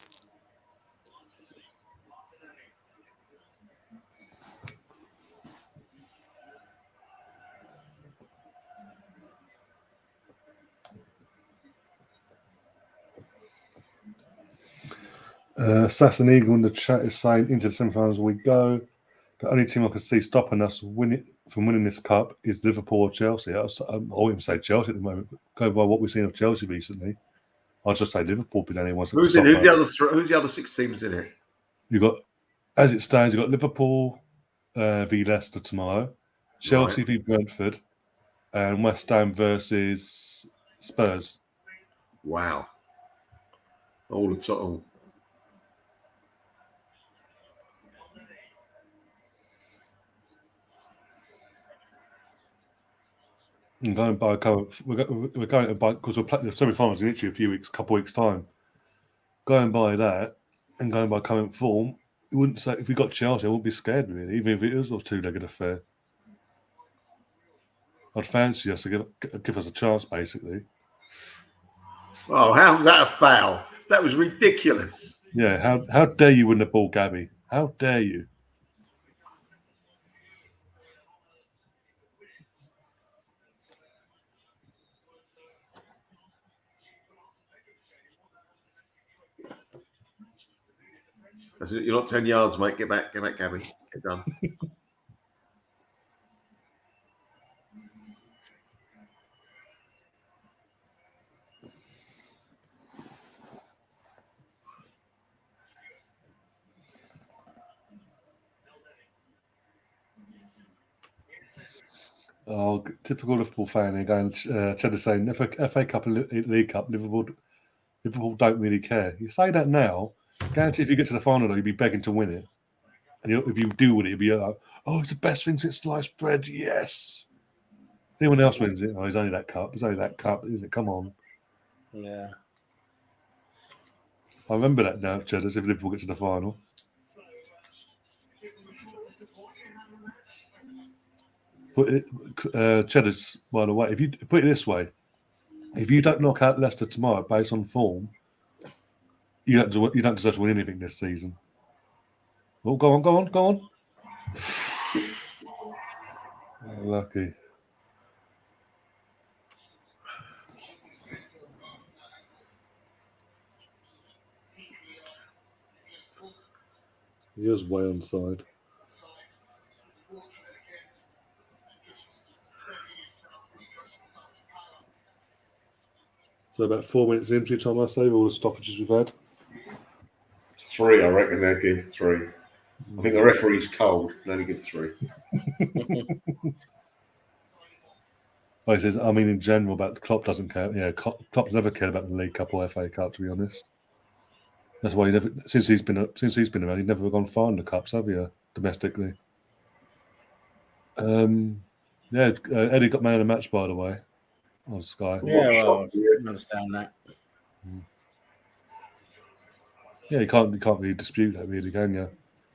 Assassin Eagle in the chat is saying into the semi-finals we go. The only team I can see stopping us from winning this cup is Liverpool or Chelsea. I wouldn't say Chelsea at the moment. Going by what we've seen of Chelsea recently, I'll just say Liverpool be the only ones. Who's the other 6 teams in it? You've got, as it stands, you've got Liverpool v Leicester tomorrow. Chelsea v Brentford, and West Ham versus Spurs. Wow. All the time. And going by we're going to buy because we're playing the semi-finals in literally a couple of weeks time. Going by that and going by current form, you wouldn't say if we got Chelsea, I wouldn't be scared really, even if it was a two-legged affair. I'd fancy us to give us a chance, basically. Oh, how's that a foul? That was ridiculous. Yeah, how dare you win the ball, Gabby? How dare you? You're not 10 yards, mate. Get back, Gabby. Get done. Oh, typical Liverpool fan again. Cheddar saying FA Cup and League Cup, Liverpool don't really care. You say that now, guarantee if you get to the final, though, you'll be begging to win it. And if you do win it, you'll be like, oh, it's the best thing since sliced bread. Yes. Anyone else wins it? Oh, it's only that cup. It's only that cup, isn't it? Come on. Yeah. I remember that now, Cheddar, if Liverpool get to the final. Cheddar's, by the way, if you put it this way, if you don't knock out Leicester tomorrow based on form, you don't deserve to win anything this season. Oh, go on. Oh, lucky. He is way onside. So about 4 minutes injury time, I say, all the stoppages we've had. 3, I reckon they'll give 3. I think the referee's cold. They only give 3. Like he says, I mean, in general, about Klopp doesn't care. Yeah, Klopp's never cared about the League Cup or FA Cup, to be honest. That's why since he's been around, he's never gone far in the cups, have you? Domestically. Eddie got man of the match, by the way, on Sky. Yeah, well, I understand that. Yeah, you can't really dispute that, really, can you?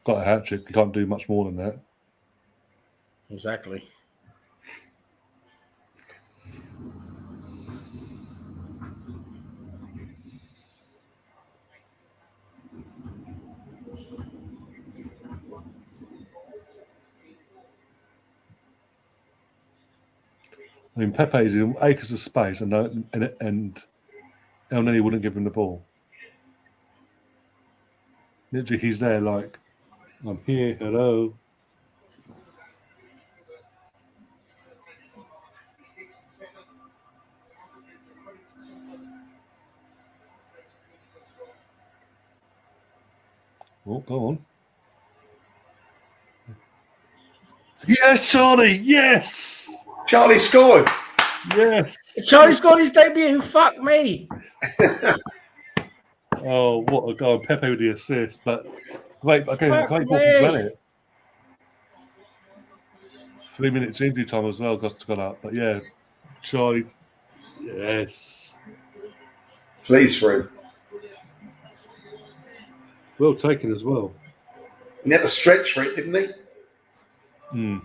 Got a hat trick, you can't do much more than that. Exactly. I mean, Pepe is in acres of space, and El Neni wouldn't give him the ball. Literally, he's there like, I'm here, hello. Oh, go on. Yes, Charlie, yes! Charlie scored. Yes. Charlie scored his debut. Fuck me. Oh, what a goal. Pepe with the assist, but great ball from Granite. 3 minutes injury time as well, got up. But yeah, Charlie, yes. Please for him. Well taken as well. He had to stretch for it, didn't he? Hmm.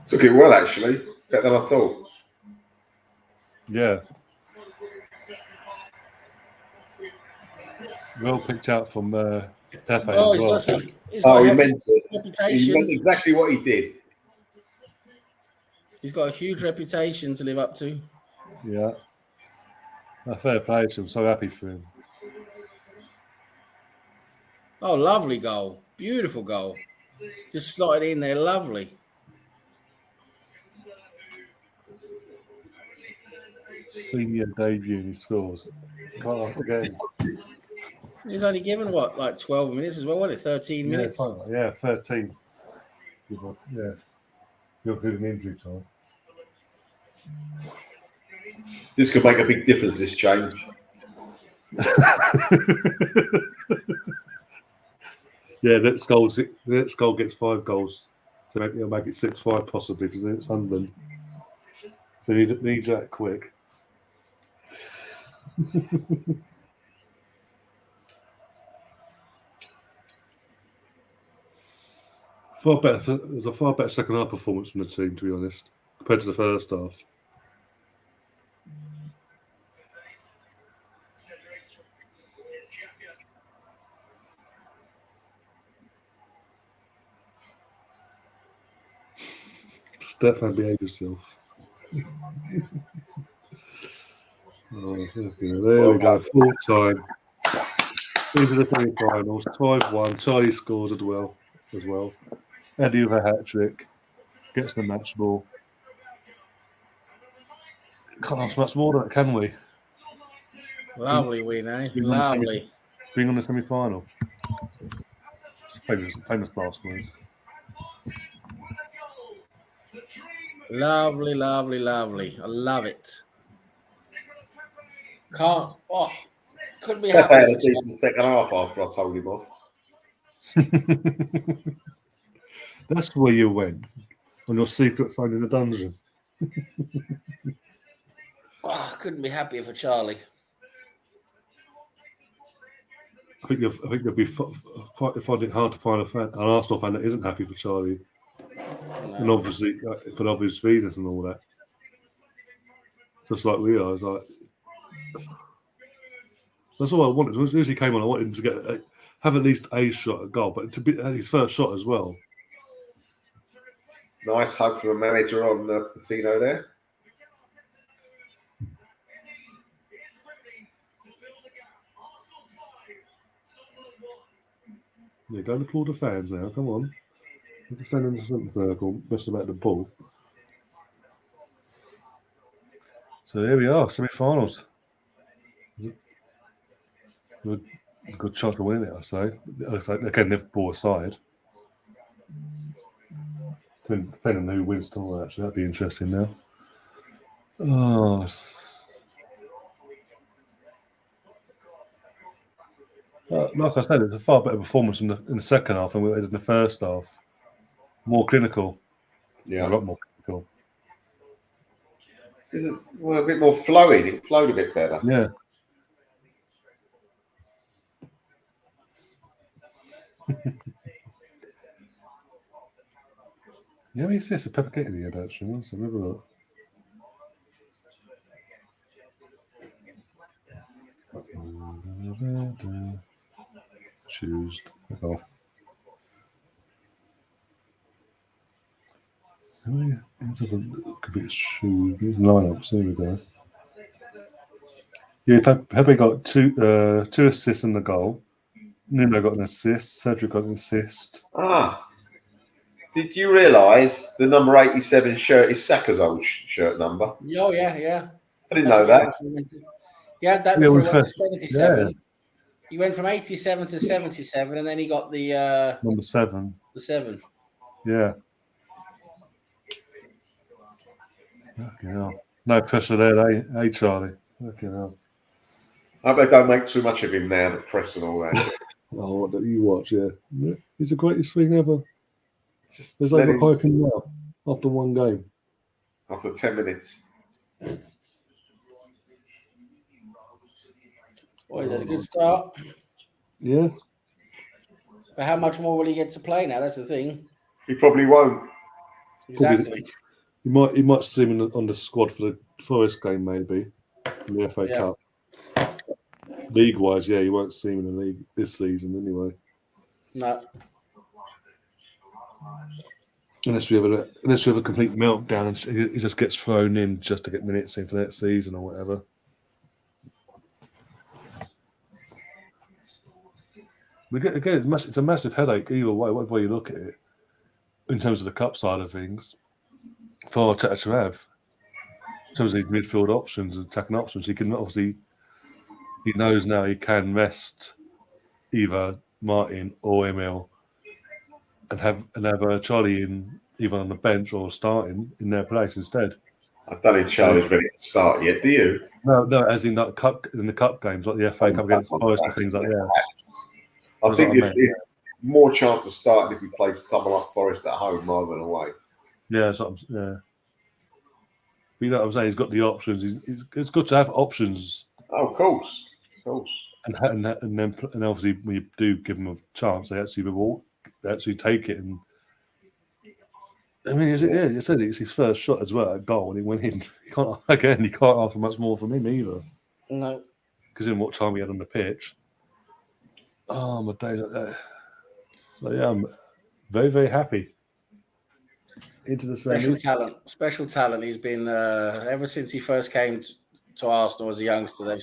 Took it well, actually. Better than I thought. Yeah. Well picked out from Pepe Oh, as well. He meant it. He meant exactly what he did. He's got a huge reputation to live up to. Yeah. A fair play to him. So happy for him. Oh, lovely goal. Beautiful goal. Just slotted in there. Lovely. Senior debut, he scores. Can't again. He's only given, what, like 12 minutes as well, wasn't it? 13 Yeah, minutes? fine. Yeah, 13. Yeah, you're good in injury time. This could make a big difference, this change. Yeah, next goal gets 5 goals. So maybe he'll make it 6-5 possibly because it's Sunderland. So he needs that quick. It was a far better second half performance from the team, to be honest, compared to the first half. Stefan, behave yourself. Oh, there we go. Full time. Into the semi-finals. 5-1. Charlie scores as well. Eddie with a hat trick. Gets the match ball. Can't ask much more than that, can we? Lovely win, eh? Being on the Lovely. Being on the semi-final. Famous last words. Lovely, lovely, lovely. I love it. Couldn't be Pep had a happy. decent second half after I told him off. That's where you went on your secret phone in the dungeon. Couldn't be happier for Charlie. I think you'll be finding it hard to find an Arsenal fan that isn't happy for Charlie, and obviously for obvious reasons and all that. Just like we are, it's like that's all I wanted. As he came on, I wanted him to have at least a shot at goal, but to be his first shot as well. Nice hug from the manager on Patino there. Yeah, go and applaud the fans now. Come on. You can stand in the centre circle, mess about the ball. So here we are, semi-finals. Good chance to win it, I say. Again, Liverpool aside. Depending on who wins tomorrow, actually, that'd be interesting now. Oh. Like I said, it's a far better performance in the second half than we did in the first half. More clinical. Yeah. A lot more clinical. Well, a bit more flowy. It flowed a bit better. Yeah. Yeah, he says a Pepper Kit in the head, actually. Let's have a look. Choose. Back off. Let's have a look if it's shoes. Lineups. There we go. Yeah, Pepe got two assists in the goal. Nuno got an assist. Cedric got an assist. Did you realise the number 87 shirt is Saka's old shirt number? Oh, yeah. I didn't know that. He had that before he went to 77. Yeah. He went from 87 to 77, and then he got the number 7. The 7. Yeah. Fucking hell. No pressure there, eh, Charlie? Fucking hell. I hope they don't make too much of him now, the press and all that. Oh, what do you watch? Yeah. He's the greatest thing ever. There's overhyping now after one game. After 10 minutes. Well, is that a good start? Yeah. But how much more will he get to play now? That's the thing. He probably won't. Exactly. He might see him on the squad for the Forest game, maybe, in the FA Cup. League-wise, yeah, you won't see him in the league this season anyway. No. Unless we have a complete meltdown and he just gets thrown in just to get minutes in for next season or whatever. Again, it's a massive headache either way, whatever way you look at it, in terms of the cup side of things, for Arteta to have. In terms of his midfield options and attacking options, he knows now he can rest either Martin or Emil and have Charlie in either on the bench or starting in their place instead. I don't think Charlie's ready to start yet, do you? No, as in the cup games, like the FA Cup against Forest and things like that. I think if more chance of starting if we play someone like Forest at home rather than away. Yeah, But you know what I'm saying? He's got the options. It's good to have options. Oh, of course. And obviously when you do give them a chance, they actually take it. And I mean, it's his first shot as well at goal, and he went in. You can't ask for much more from him either. No, because in what time he had on the pitch. Oh my day! So yeah, I'm very, very happy. Into the same special talent. He's been ever since he first came to Arsenal as a youngster. They've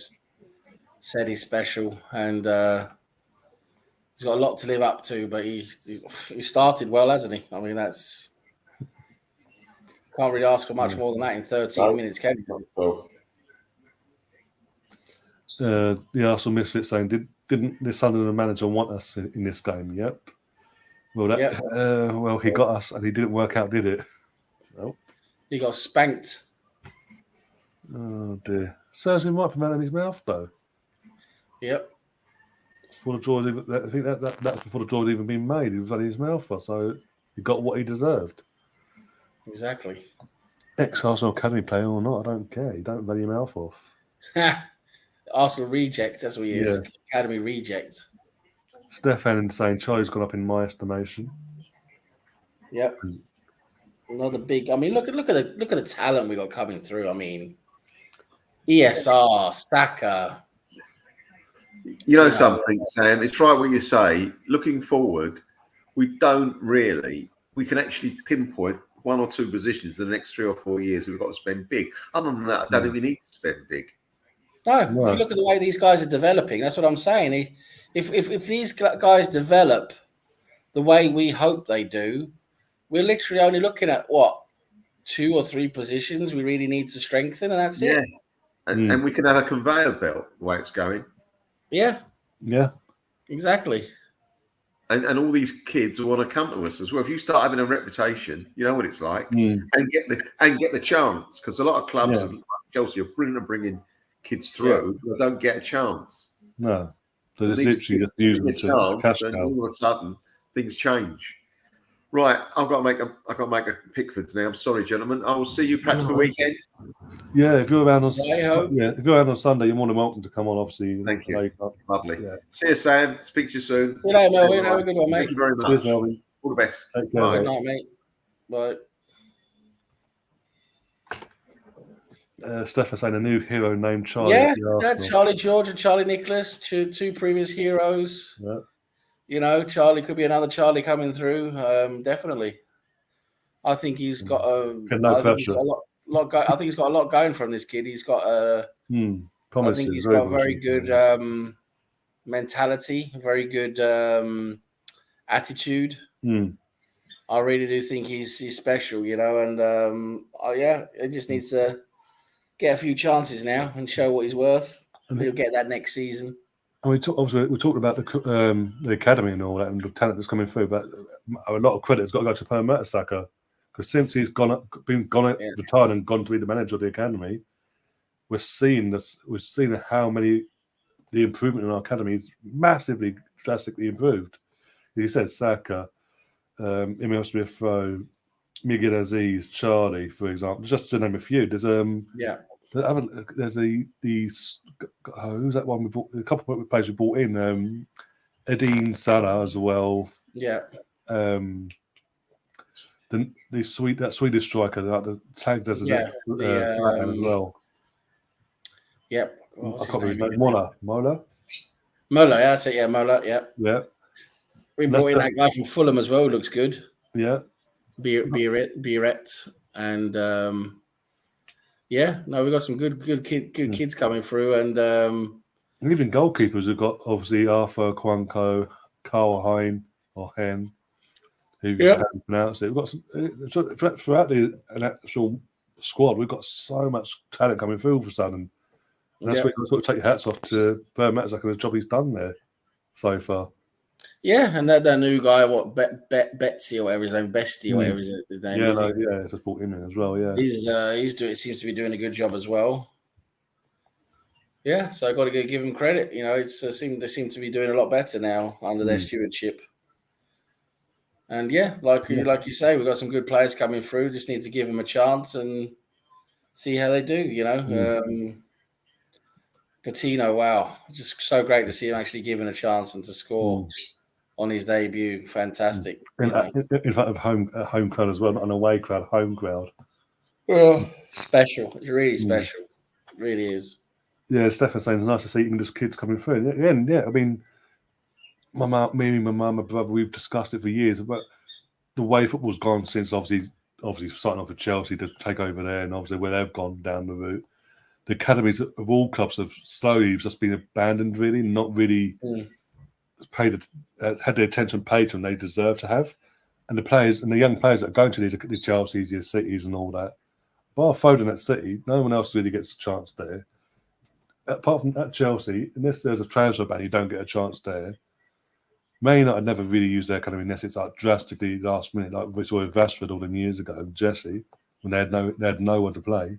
said he's special, and he's got a lot to live up to. But he started well, hasn't he? I mean, can't really ask for much more than that in 13 minutes, can you? The Arsenal Misfit saying, didn't the Sunderland manager want us in this game? Yep. Well, well, he got us, and he didn't work out, did it? Nope. He got spanked. Oh dear. Serves him right from out of his mouth, though. Yep. Before the draw, I think that's before the draw had even been made. He was running his mouth off, so he got what he deserved. Exactly. Ex-Arsenal Academy player or not, I don't care. You don't run your mouth off. Arsenal reject, that's what he is. Yeah. Academy reject. Stefan saying Charlie's gone up in my estimation. Yep. Another big. I mean, look at the talent we got coming through. I mean, ESR, Saka. You know something, Sam? It's right what you say. Looking forward, we can actually pinpoint one or two positions in the next 3 or 4 years we've got to spend big. Other than that, I don't think we need to spend big. No, if you look at the way these guys are developing, that's what I'm saying. If these guys develop the way we hope they do, we're literally only looking at 2 or 3 positions we really need to strengthen, and that's it. And we can have a conveyor belt the way it's going. Yeah. Yeah. Exactly. And all these kids will want to come to us as well. If you start having a reputation, you know what it's like, and get the chance, because a lot of clubs, like Chelsea, are bringing kids through, but don't get a chance. No, so it's literally just using it to cash out. All of a sudden, things change. Right, I've got to make a Pickfords now. I'm sorry, gentlemen. I will see you perhaps the weekend. Yeah, if you're around on Sunday, you're more than welcome to come on. Obviously, thank you. Lovely. Yeah. See you, Sam. Speak to you soon. Good night, Melvin. Have a good one, mate. Thank you very much. Cheers, Melvin. All the best. Take care. Good night, mate. Bye. Steph saying a new hero named Charlie. Yeah, Charlie George and Charlie Nicholas, two previous heroes. Yeah. You know, Charlie could be another Charlie coming through. Definitely. I think he's got pressure. I think he's got a lot going from this kid. He's got I think he's got a very good mentality, very good attitude. I really do think he's special, you know, and he just needs to get a few chances now and show what he's worth. He'll get that next season. And we talked about the academy and all that and the talent that's coming through, but a lot of credit has got to go to Per Mertesacker, because since he's retired and gone to be the manager of the academy, we're seeing how the improvement in our academy is massively, drastically improved. He said Saka, Emil Smith-Rowe, Miguel Aziz, Charlie, for example, just to name a few. There's There's who's that one we bought? A couple of players we bought in. Edin Salah as well. Yeah. The Swedish striker that tagged as as well. Yep. I can't remember. Mola. Yeah, that's it. Yeah, Mola. Yeah. Yeah. We brought in that guy from Fulham as well. Looks good. Yeah. Biret and. We've got some good kids coming through, and even goalkeepers. We've got obviously Arthur Kwanko, Carl Hine or Hen, who Yeah. how you pronounce it. We've got some throughout an actual squad. We've got so much talent coming through all of a sudden. And that's where you sort of take your hats off to Bern Matzak and the job he's done there so far. Yeah, and that new guy, Betsy or whatever his name, Bestie or whatever his name is. Just brought him in as well. Yeah, seems to be doing a good job as well. Yeah, so I've got to give him credit. You know, they seem to be doing a lot better now under their stewardship. And yeah, like you say, we've got some good players coming through. Just need to give them a chance and see how they do. You know, Coutinho, wow, just so great to see him actually given a chance and to score on his debut. Fantastic. In front of a home crowd as well, not an away crowd, home crowd. Well, special. It's really special. It really is. Yeah, Stefan's saying it's nice to see English kids coming through. And yeah, I mean, my mum, my brother, we've discussed it for years about the way football's gone since obviously starting off with Chelsea to take over there, and obviously where they've gone down the route. The academies of all clubs have slowly just been abandoned, really, not really had the attention paid to them they deserve to have. And the players and the young players that are going to the Chelseas, your Cities, and all that, bar Foden at City, no one else really gets a chance there. Apart from at Chelsea, unless there's a transfer ban, you don't get a chance there. Man United never really used their academy unless it's like drastically last minute, like we saw with Rashford all them years ago, and Jesse, when they had no one to play.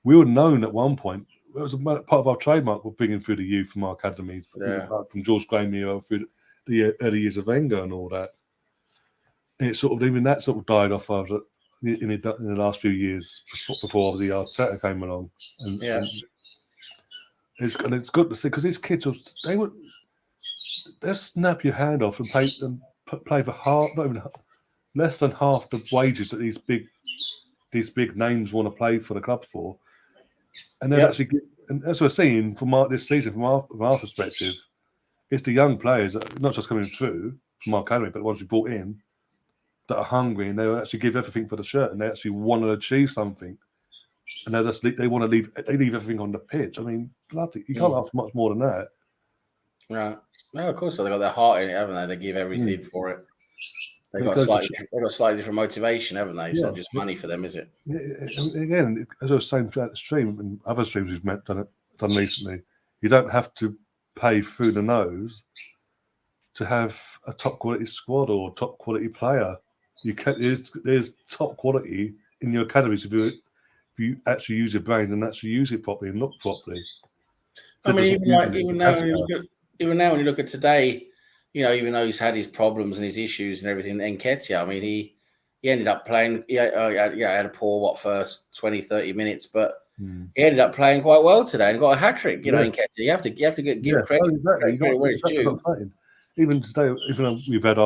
We were known at one point. It was a part of our trademark. We're bringing through the youth from our academies, from George Graham era through the early years of Wenger and all that. And it sort of even that sort of died off after in the last few years before the Arteta came along. And it's good to see because these kids they'll snap your hand off and play for less than half the wages that these big names want to play for the club for. And then actually, and as we're seeing from this season, from our perspective, it's the young players that are not just coming through from our academy, but the ones we brought in that are hungry and they will actually give everything for the shirt and they actually want to achieve something. And they want to leave everything on the pitch. I mean, bloody, you can't ask much more than that. Right. No, of course, they've got their heart in it, haven't they? They give everything for it. They've got slightly different motivation, haven't they? It's not just money for them, is it? Again, as I was saying throughout the stream and other streams we've done recently, you don't have to pay through the nose to have a top quality squad or top quality player. There's top quality in your academies if you actually use your brain and actually use it properly and look properly. I mean, even now when you look at today, you know, even though he's had his problems and his issues and everything, Nketiah, I mean, he ended up playing. He had a poor first 20, 30 minutes, but he ended up playing quite well today and got a hat trick. You know, Nketiah, you have to give credit. Exactly. Where it's due. Even today, even though we've had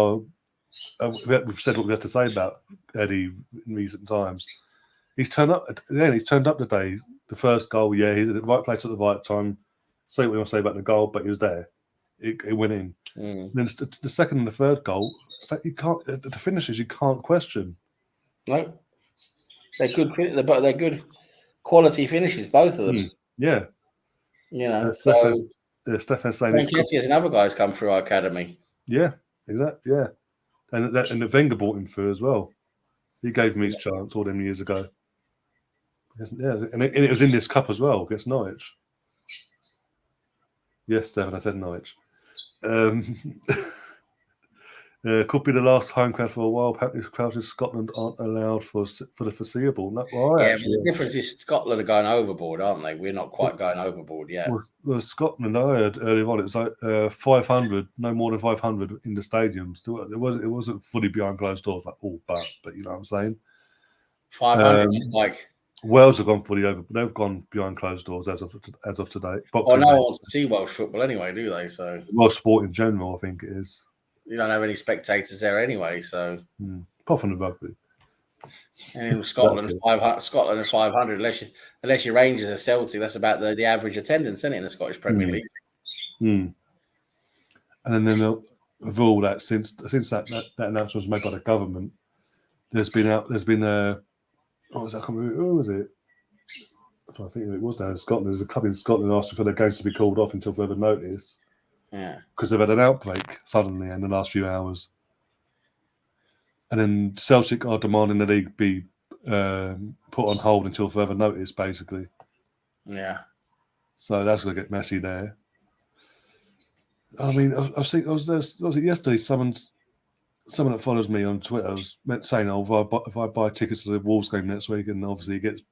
we've said what we had to say about Eddie in recent times. He's turned up today. The first goal, he's at the right place at the right time. Say what you want to say about the goal, but he was there. It went in. And then the second and the third goal, in fact, you can't. The finishes you can't question. No, they're good. They're good quality finishes, both of them. Yeah, you know. Stefan's saying Nketiah's another guy's come through our academy. Yeah, exactly. Yeah, and the Wenger brought him through as well. He gave him his chance all them years ago. Yeah, and it was in this cup as well against Norwich. Yes, Stefan, I said Norwich. Could be the last home crowd for a while. Apparently, crowds in Scotland aren't allowed for the foreseeable. But the difference is Scotland are going overboard, aren't they? We're not quite going overboard yet. Well, Scotland, I heard earlier on, it was like 500, no more than 500 in the stadiums. It wasn't fully behind closed doors, like but you know what I'm saying. 500 is like. Wales have gone fully over, but they've gone behind closed doors as of today. Well, no one wants to see Welsh football anyway, do they? So Welsh sport in general, I think it is. You don't have any spectators there anyway, so apart from the rugby. And in Scotland, 500, unless your Rangers are Celtic, that's about the average attendance, isn't it, in the Scottish Premier League? And then of all that, since that announcement was made by the government, there's been who was it? I think it was down in Scotland. There's a club in Scotland asking for their games to be called off until further notice. Yeah. because they've had an outbreak suddenly in the last few hours. And then Celtic are demanding the league be put on hold until further notice, basically. Yeah. So that's going to get messy there. I mean, I've seen. Was it yesterday? Someone that follows me on Twitter was saying, "Oh, if I buy tickets to the Wolves game next week, and obviously it gets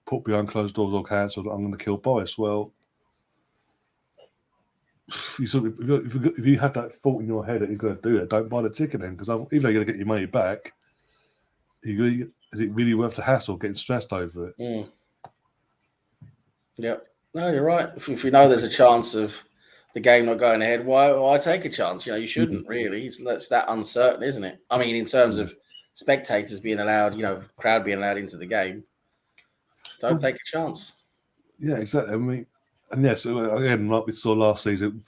put behind closed doors or cancelled, I'm going to kill Boris." Well, if you have that thought in your head that he's going to do it, don't buy the ticket then, because even though you're going to get your money back, is it really worth the hassle getting stressed over it? Mm. Yep. No, you're right. If you know there's a chance of the game not going ahead, why take a chance? You shouldn't really. It's that uncertain, isn't it? I mean, in terms of spectators being allowed, crowd being allowed into the game, don't take a chance. Yeah, exactly. I mean, and yes, again, like we saw last season,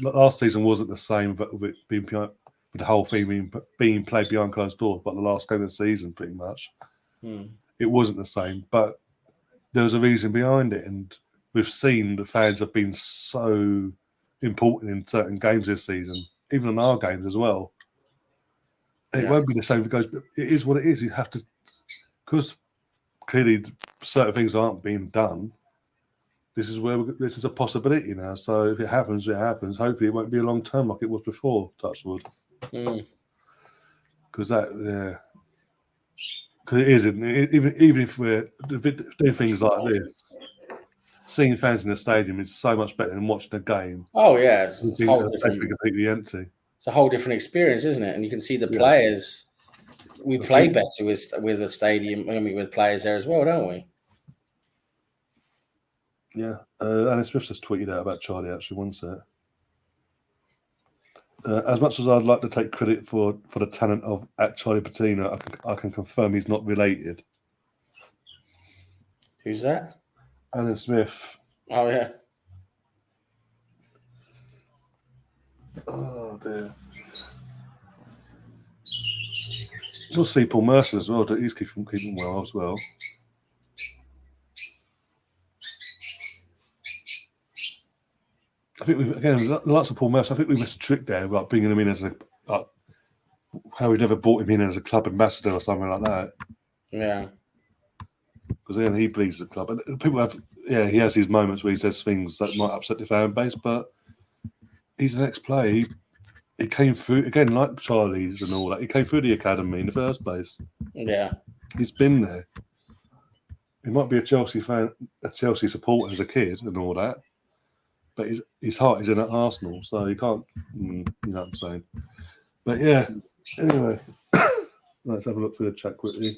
last season wasn't the same, but with it being with the whole thing being played behind closed doors. But the last game of the season, pretty much, it wasn't the same. But there was a reason behind it, and we've seen the fans have been so important in certain games this season, even in our games as well. And it won't be the same because it is what it is. You have to, because clearly certain things aren't being done. This is a possibility now. So if it happens, it happens. Hopefully, it won't be a long term like it was before. Touch wood. Because because it is. Even if we're doing things like this, seeing fans in the stadium is so much better than watching a game. Oh yeah, it's completely empty. It's a whole different experience, isn't it? And you can see the players. We play better with a stadium. I mean, with players there as well, don't we? Yeah, Alan Smith just tweeted out about Charlie. Actually, one sec. As much as I'd like to take credit for the talent of at Charlie Patino, I can confirm he's not related. Who's that? Alan Smith. Oh yeah. Oh dear. You'll see Paul Mercer as well. He's keeping well as well. I think lots of Paul Mercer. I think we missed a trick there, like bringing him in as how we never brought him in as a club ambassador or something like that. Yeah. Because again, he bleeds the club, and people have. Yeah, he has his moments where he says things that might upset the fan base, but he's an ex-player. He came through again, like Charlie's and all that. He came through the academy in the first place. Yeah, he's been there. He might be a Chelsea fan, a Chelsea supporter as a kid and all that, but his heart is in at Arsenal, so he can't. You know what I'm saying? But yeah. Anyway, let's have a look through the chat quickly.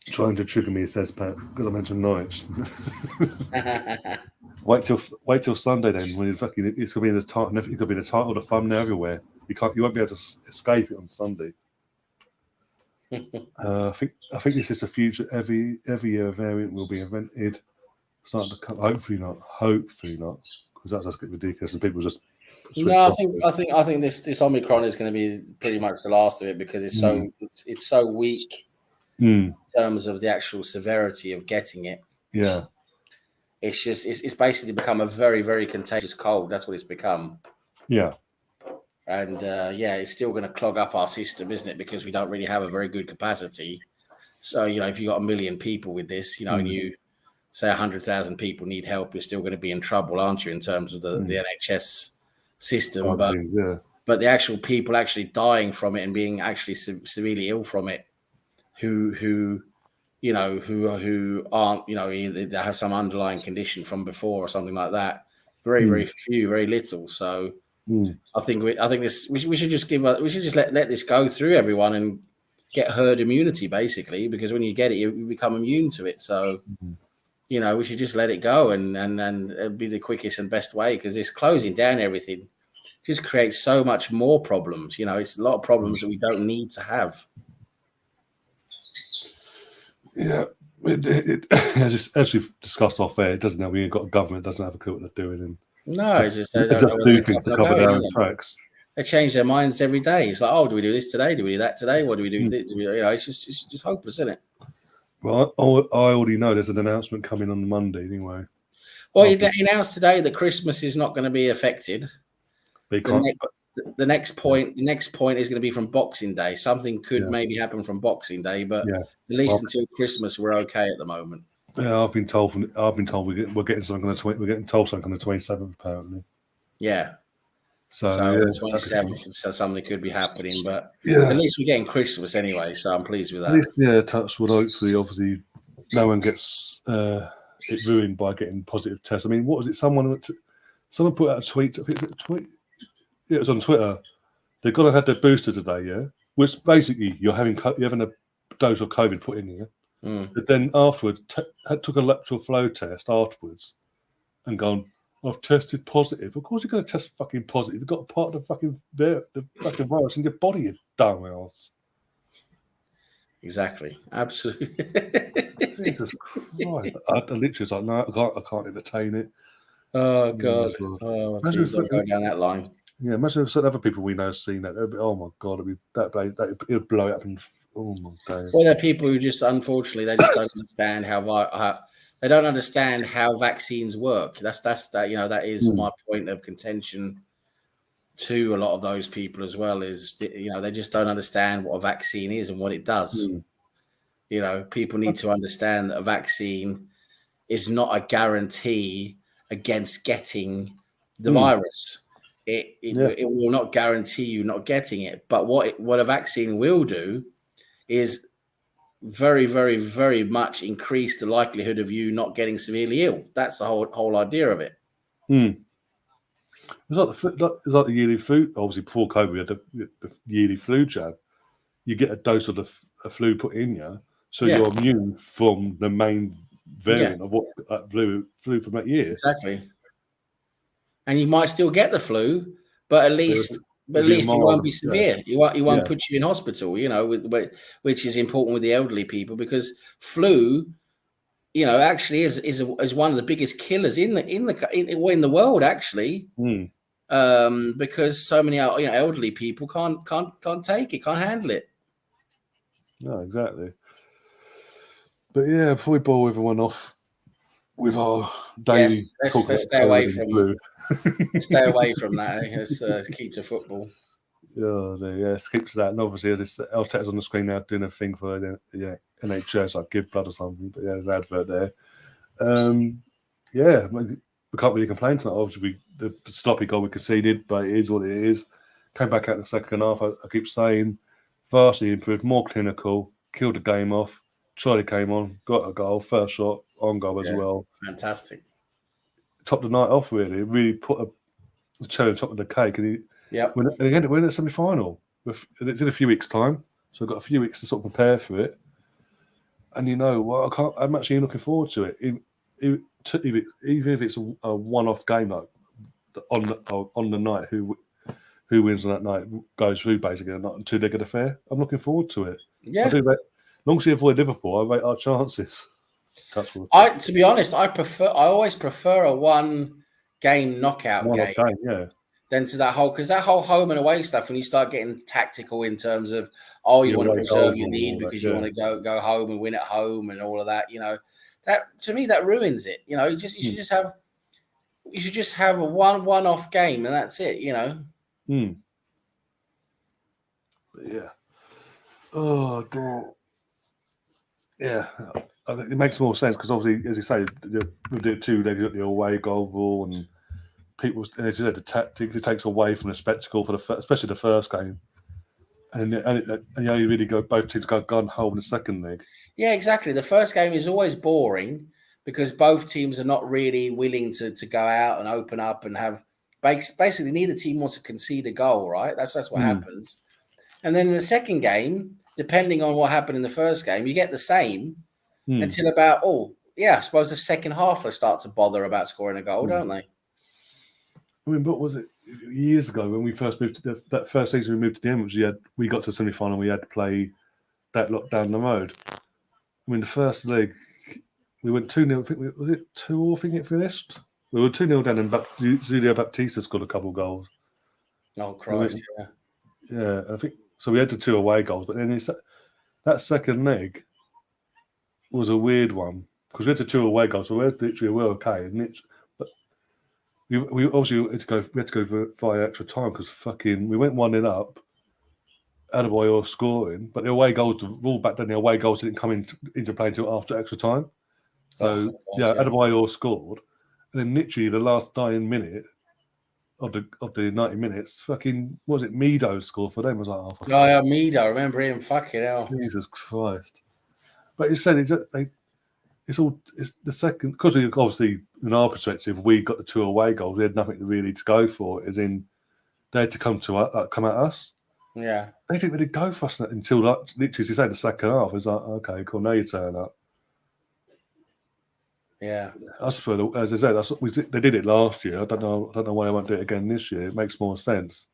Trying to trigger me, says Pat, because I mentioned Norwich. Wait till Sunday then, when it's going to be in the title. It's going to be in the title, the thumbnail everywhere. You won't be able to escape it on Sunday. I think this is the future. Every year a variant will be invented. Starting to come. Hopefully not, because that's just get ridiculous and people just. No, I think this Omicron is going to be pretty much the last of it because it's so weak. In terms of the actual severity of getting it. Yeah. It's basically become a very, very contagious cold. That's what it's become. Yeah. And it's still going to clog up our system, isn't it? Because we don't really have a very good capacity. So, if you've got 1 million people with this, and you say 100,000 people need help, you're still going to be in trouble, aren't you, in terms of the NHS system. But the actual people actually dying from it and being actually severely ill from it, who aren't, either they have some underlying condition from before or something like that. Very, very few, very little. So I think this we should just let this go through everyone and get herd immunity basically, because when you get it, you become immune to it. So we should just let it go and it'll be the quickest and best way, because this closing down everything just creates so much more problems. It's a lot of problems that we don't need to have. Yeah, as we've discussed off air, it doesn't have. We've got a government that doesn't have a clue what they're doing. And no, it's just they just do things to cover their own tracks. They change their minds every day. It's like, oh, do we do this today? Do we do that today? What do we do? It's just hopeless, isn't it? Well, I already know there's an announcement coming on Monday anyway. Well, he announced today that Christmas is not going to be affected. Because The next point is going to be from Boxing Day. Something could maybe happen from Boxing Day, but at least until Christmas, we're okay at the moment. Yeah, I've been told we're getting something on the we're getting told something on the 27th apparently. Yeah. So the 27th, so something could be happening, but at least we're getting Christmas anyway. So I'm pleased with that. At least, touch wood. Hopefully, obviously, no one gets it ruined by getting positive tests. I mean, what was it? Someone put out a tweet. I think it was a tweet. Yeah, it was on Twitter. They're gonna have their booster today, yeah. Which basically you're having a dose of COVID put in here. But then afterwards, took a lateral flow test afterwards, and gone, I've tested positive. Of course, you're going to test fucking positive. You've got a part of the fucking virus in your body, you dumbass. Exactly. Absolutely. Jesus Christ. I literally was like, no, I can't entertain it. Oh, God. Oh, geez, don't go down that line. Yeah, imagine if certain other people we know have seen that. Oh, my God. It would blow up in, oh, my days. Well, there are people who just, unfortunately, they just don't understand how they don't understand how vaccines work. That is my point of contention to a lot of those people as well. Is they just don't understand what a vaccine is and what it does. People need to understand that a vaccine is not a guarantee against getting the virus. It will not guarantee you not getting it. But what a vaccine will do is very, very, very much increase the likelihood of you not getting severely ill. That's the whole idea of it. It's like the yearly flu. Obviously, before COVID, we had the yearly flu jab. You get a dose of the flu put in you, so you're immune from the main variant of what flu from that year. Exactly. And you might still get the flu, but at least it won't be severe. It won't put you in hospital. Which is important with the elderly people, because flu, actually is one of the biggest killers in the world, actually. Because so many elderly people can't take it, can't handle it. No, exactly. But yeah, before we bore everyone off with our daily, let's stay away from stay away from that. Let's keep to football. Let's keep to that. And obviously, as Arteta's on the screen now doing a thing for the NHS, like Give Blood or something. But there's an advert there. We can't really complain tonight. Obviously, the sloppy goal we conceded, but it is what it is. Came back out in the second half. I keep saying, vastly improved, more clinical, killed the game off. Charlie came on, got a goal, first shot on goal as well. Fantastic. Topped the night off, really. Really put a cherry on top of the cake. And again, we're in the semi-final. It's in a few weeks' time, so I've got a few weeks to sort of prepare for it. And I'm actually looking forward to it. Even if it's a one-off game, like on the night, who wins on that night goes through basically a two-legged affair. I'm looking forward to it. Yeah. I do that. As long as we avoid Liverpool, I rate our chances. To be honest, I always prefer a one-game knockout game. Than to that whole home and away stuff, when you start getting tactical in terms of you want to preserve your lead because you want to go home and win at home and all of that. That to me that ruins it. You should just have a one-off game and that's it. Yeah. Oh God. Yeah, I think it makes more sense because obviously, as you say, we do two legs at the away goal rule, and people, as you said, the tactics it takes away from the spectacle for especially the first game, and you only really both teams go gun ho in the second leg. Yeah, exactly. The first game is always boring because both teams are not really willing to go out and open up and have basically neither team wants to concede a goal, right? That's what happens. And then in the second game, depending on what happened in the first game, you get the same until about, I suppose the second half they start to bother about scoring a goal, don't they? I mean, what was it years ago when we first moved to that first season we moved to the end, which we got to the semi-final, we had to play that lot down the road. I mean, the first leg, we went 2-0. I think was it 2-2? I think it finished. We were 2-0 down, and Julio Baptista scored a couple of goals. Oh Christ! Yeah. I think so. We had the 2 away goals, but then that second leg was a weird one because we had the 2 away goals, so we were okay. And we obviously had to go via extra time because fucking we went 1-0 up. Adebayor scoring, but the away goals, the rule back then, the away goals didn't come into play until after extra time. So Adebayor scored, and then literally the last dying minute of the 90 minutes, fucking what was it? Mido scored for them. I was like, oh, yeah, Mido. I remember him. Fucking hell. Jesus Christ! But it said it's the second because obviously in our perspective we got the 2 away goals. We had nothing really to go for. As in, they had to come at us. Yeah. They didn't really go for us until literally, as you say, the second half. It's like, okay, cool, now you turn up. Yeah. I suppose, as I said, they did it last year. I don't know why they won't do it again this year. It makes more sense,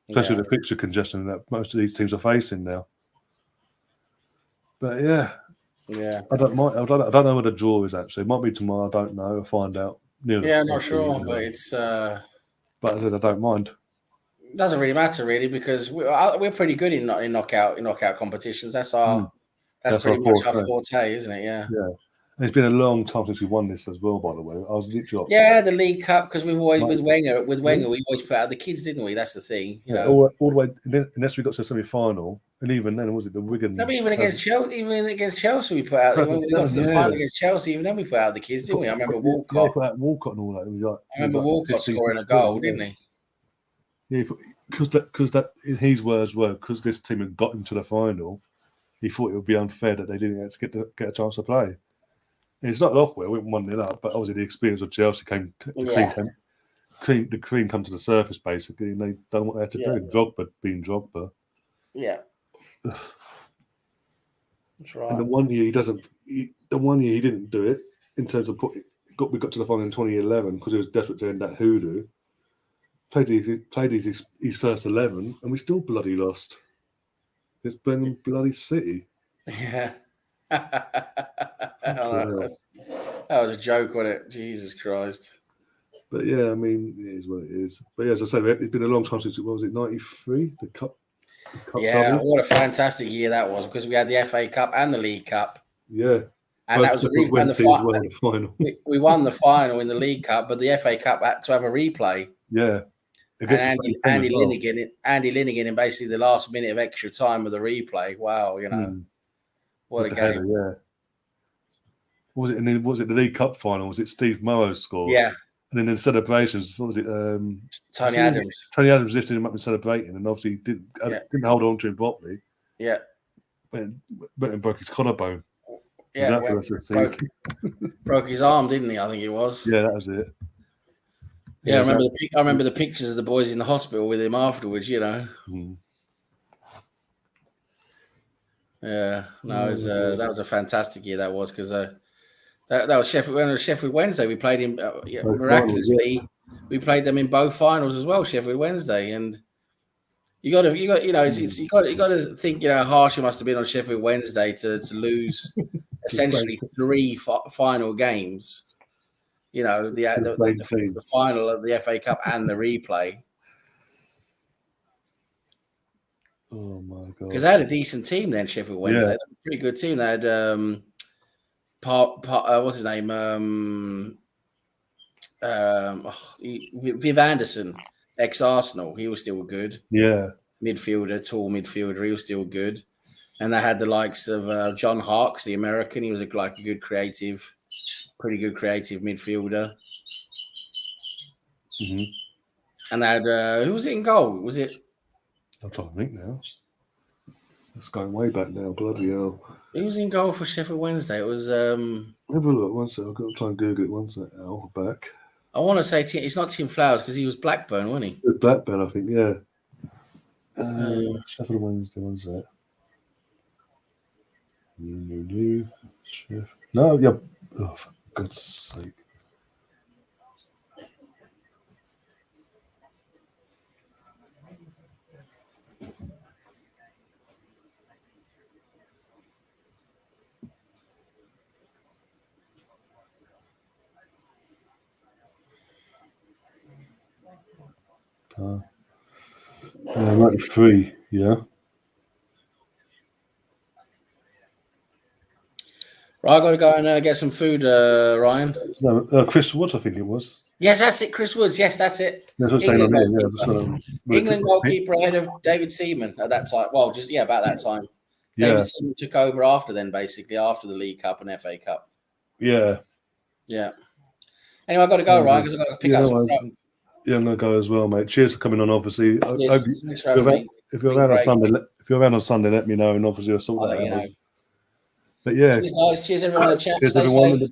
especially with the fixture congestion that most of these teams are facing now. But yeah, I don't know what the draw is actually. It might be tomorrow. I don't know. I'll find out. I'm not sure, but it's. But I said I don't mind. Doesn't really matter really because we're pretty good in knockout competitions. That's pretty much our forte, isn't it? Yeah. Yeah. And it's been a long time since we won this as well. By the way, I was literally the League Cup because we've always with Wenger we always put out the kids, didn't we? That's the thing. You know, all the way unless we got to the semi-final, and even then was it the Wigan? No, even against Chelsea, we put out. When we got to the final against Chelsea, even then we put out the kids, didn't we? I remember Walcott. Yeah, put out Walcott and all that. It was like, I remember Walcott scoring a goal, didn't he? Yeah, because that in his words were because this team had got into the final, he thought it would be unfair that they didn't get a chance to play. And it's not off where we won it up, but obviously the experience of Chelsea the cream come to the surface basically, and they done what they had to do. Drogba being Drogba. Yeah, that's right. And the one year he didn't do it in terms of we got to the final in 2011 because he was desperate to end that hoodoo. Played his first 11, and we still bloody lost. It's Birmingham bloody City. Yeah. That was a joke, wasn't it? Jesus Christ. But yeah, I mean, it is what it is. But yeah, as I say, it's been a long time since, what was it, 93? The cup yeah, double? What a fantastic year that was because we had the FA Cup and the League Cup. Yeah. And that was the final. We won the final in the League Cup, but the FA Cup had to have a replay. Yeah. And Andy Linnigan in basically the last minute of extra time of the replay. Wow, what a game! Header, yeah. Was it the League Cup final? Was it Steve Morrow scored? Yeah. And then in celebrations, what was it? Tony Adams. Tony Adams lifted him up and celebrating, and obviously didn't hold on to him properly. Yeah. Went and broke his collarbone. Yeah. Broke his arm, didn't he? I think it was. Yeah, that was it. Yeah, I remember the pictures of the boys in the hospital with him afterwards. Mm. Yeah, no, that was a fantastic year. That was because that was Sheffield Wednesday. We played him miraculously. We played them in both finals as well, Sheffield Wednesday, and you got to think how harsh it must have been on Sheffield Wednesday to lose essentially 3 final games. The final of the FA Cup and the replay. Oh my god! Because they had a decent team then, Sheffield Wednesday. They had a pretty good team. They had what's his name? Viv Anderson, ex-Arsenal. He was still good. Yeah, tall midfielder. He was still good. And they had the likes of John Harkes, the American. He was pretty good creative midfielder. Mm-hmm. And they had who was it in goal? Was it? I'm trying to think now. It's going way back now. Bloody hell! Who was in goal for Sheffield Wednesday? It was. Have a look. One second. I've got to try and Google it. One second. Al back. I want to say it's not Tim Flowers because he was Blackburn, wasn't he? Blackburn, I think. Yeah. Sheffield Wednesday. One sec. No, yeah. Oh, for God's sake. Yeah, 93, yeah. Right, I've got to go and get some food, Ryan. Chris Wood, I think it was. Yes, that's it. Chris Woods. Yes, that's it. That's what I'm saying on England here. Yeah, goalkeeper. England goalkeeper ahead of David Seaman at that time. Well, just about that time. Yeah, David Seaman took over after the League Cup and FA Cup. yeah. Anyway, I've got to go, Ryan, because I've got to pick up some stuff. Yeah, I'm gonna go as well, mate. Cheers for coming on. Obviously, Yes, thanks for having me. if you're around on Sunday, let me know, and obviously I'll sort I'll that let you out. know. But yeah, Cheers, guys. Cheers, everyone in the chat. cheers Stay everyone. safe.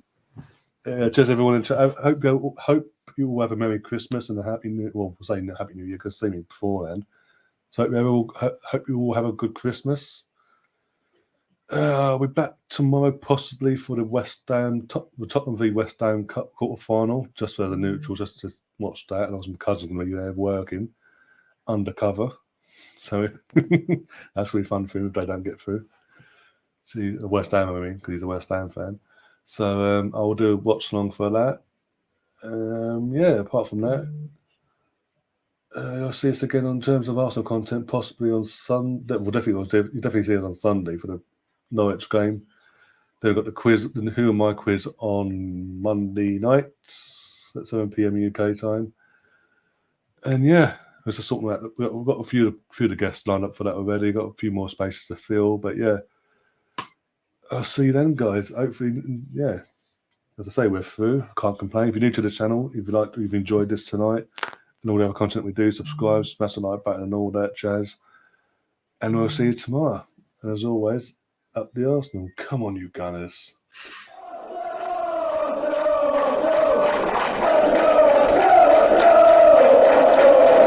Cheers everyone in the chat. I hope you all have a Merry Christmas and a Happy New. Well, we're saying Happy New Year because see me beforehand. So hope you all have a good Christmas. We're back tomorrow, possibly for the Tottenham v West Ham Cup quarter final, just for the neutral, just to watch that. And some cousins going to be there working undercover, so that's really fun for him if they don't get through. See West Ham, I mean, because he's a West Ham fan. So I will do a watch along for that. Apart from that, you'll see us again in terms of Arsenal content, possibly on Sunday. Well, you definitely see us on Sunday for the Norwich game. They've got the quiz, the Who Am I quiz on Monday nights at 7 p.m. UK time. And yeah, it's just something that we've got a few of the guests lined up for that already. Got a few more spaces to fill, but yeah, I'll see you then, guys. Hopefully, yeah. As I say, we're through. Can't complain. If you're new to the channel, if you've enjoyed this tonight and all the other content we do, subscribe, smash the like button, and all that jazz. And we'll see you tomorrow. And as always, up the Arsenal. Come on, you Gunners.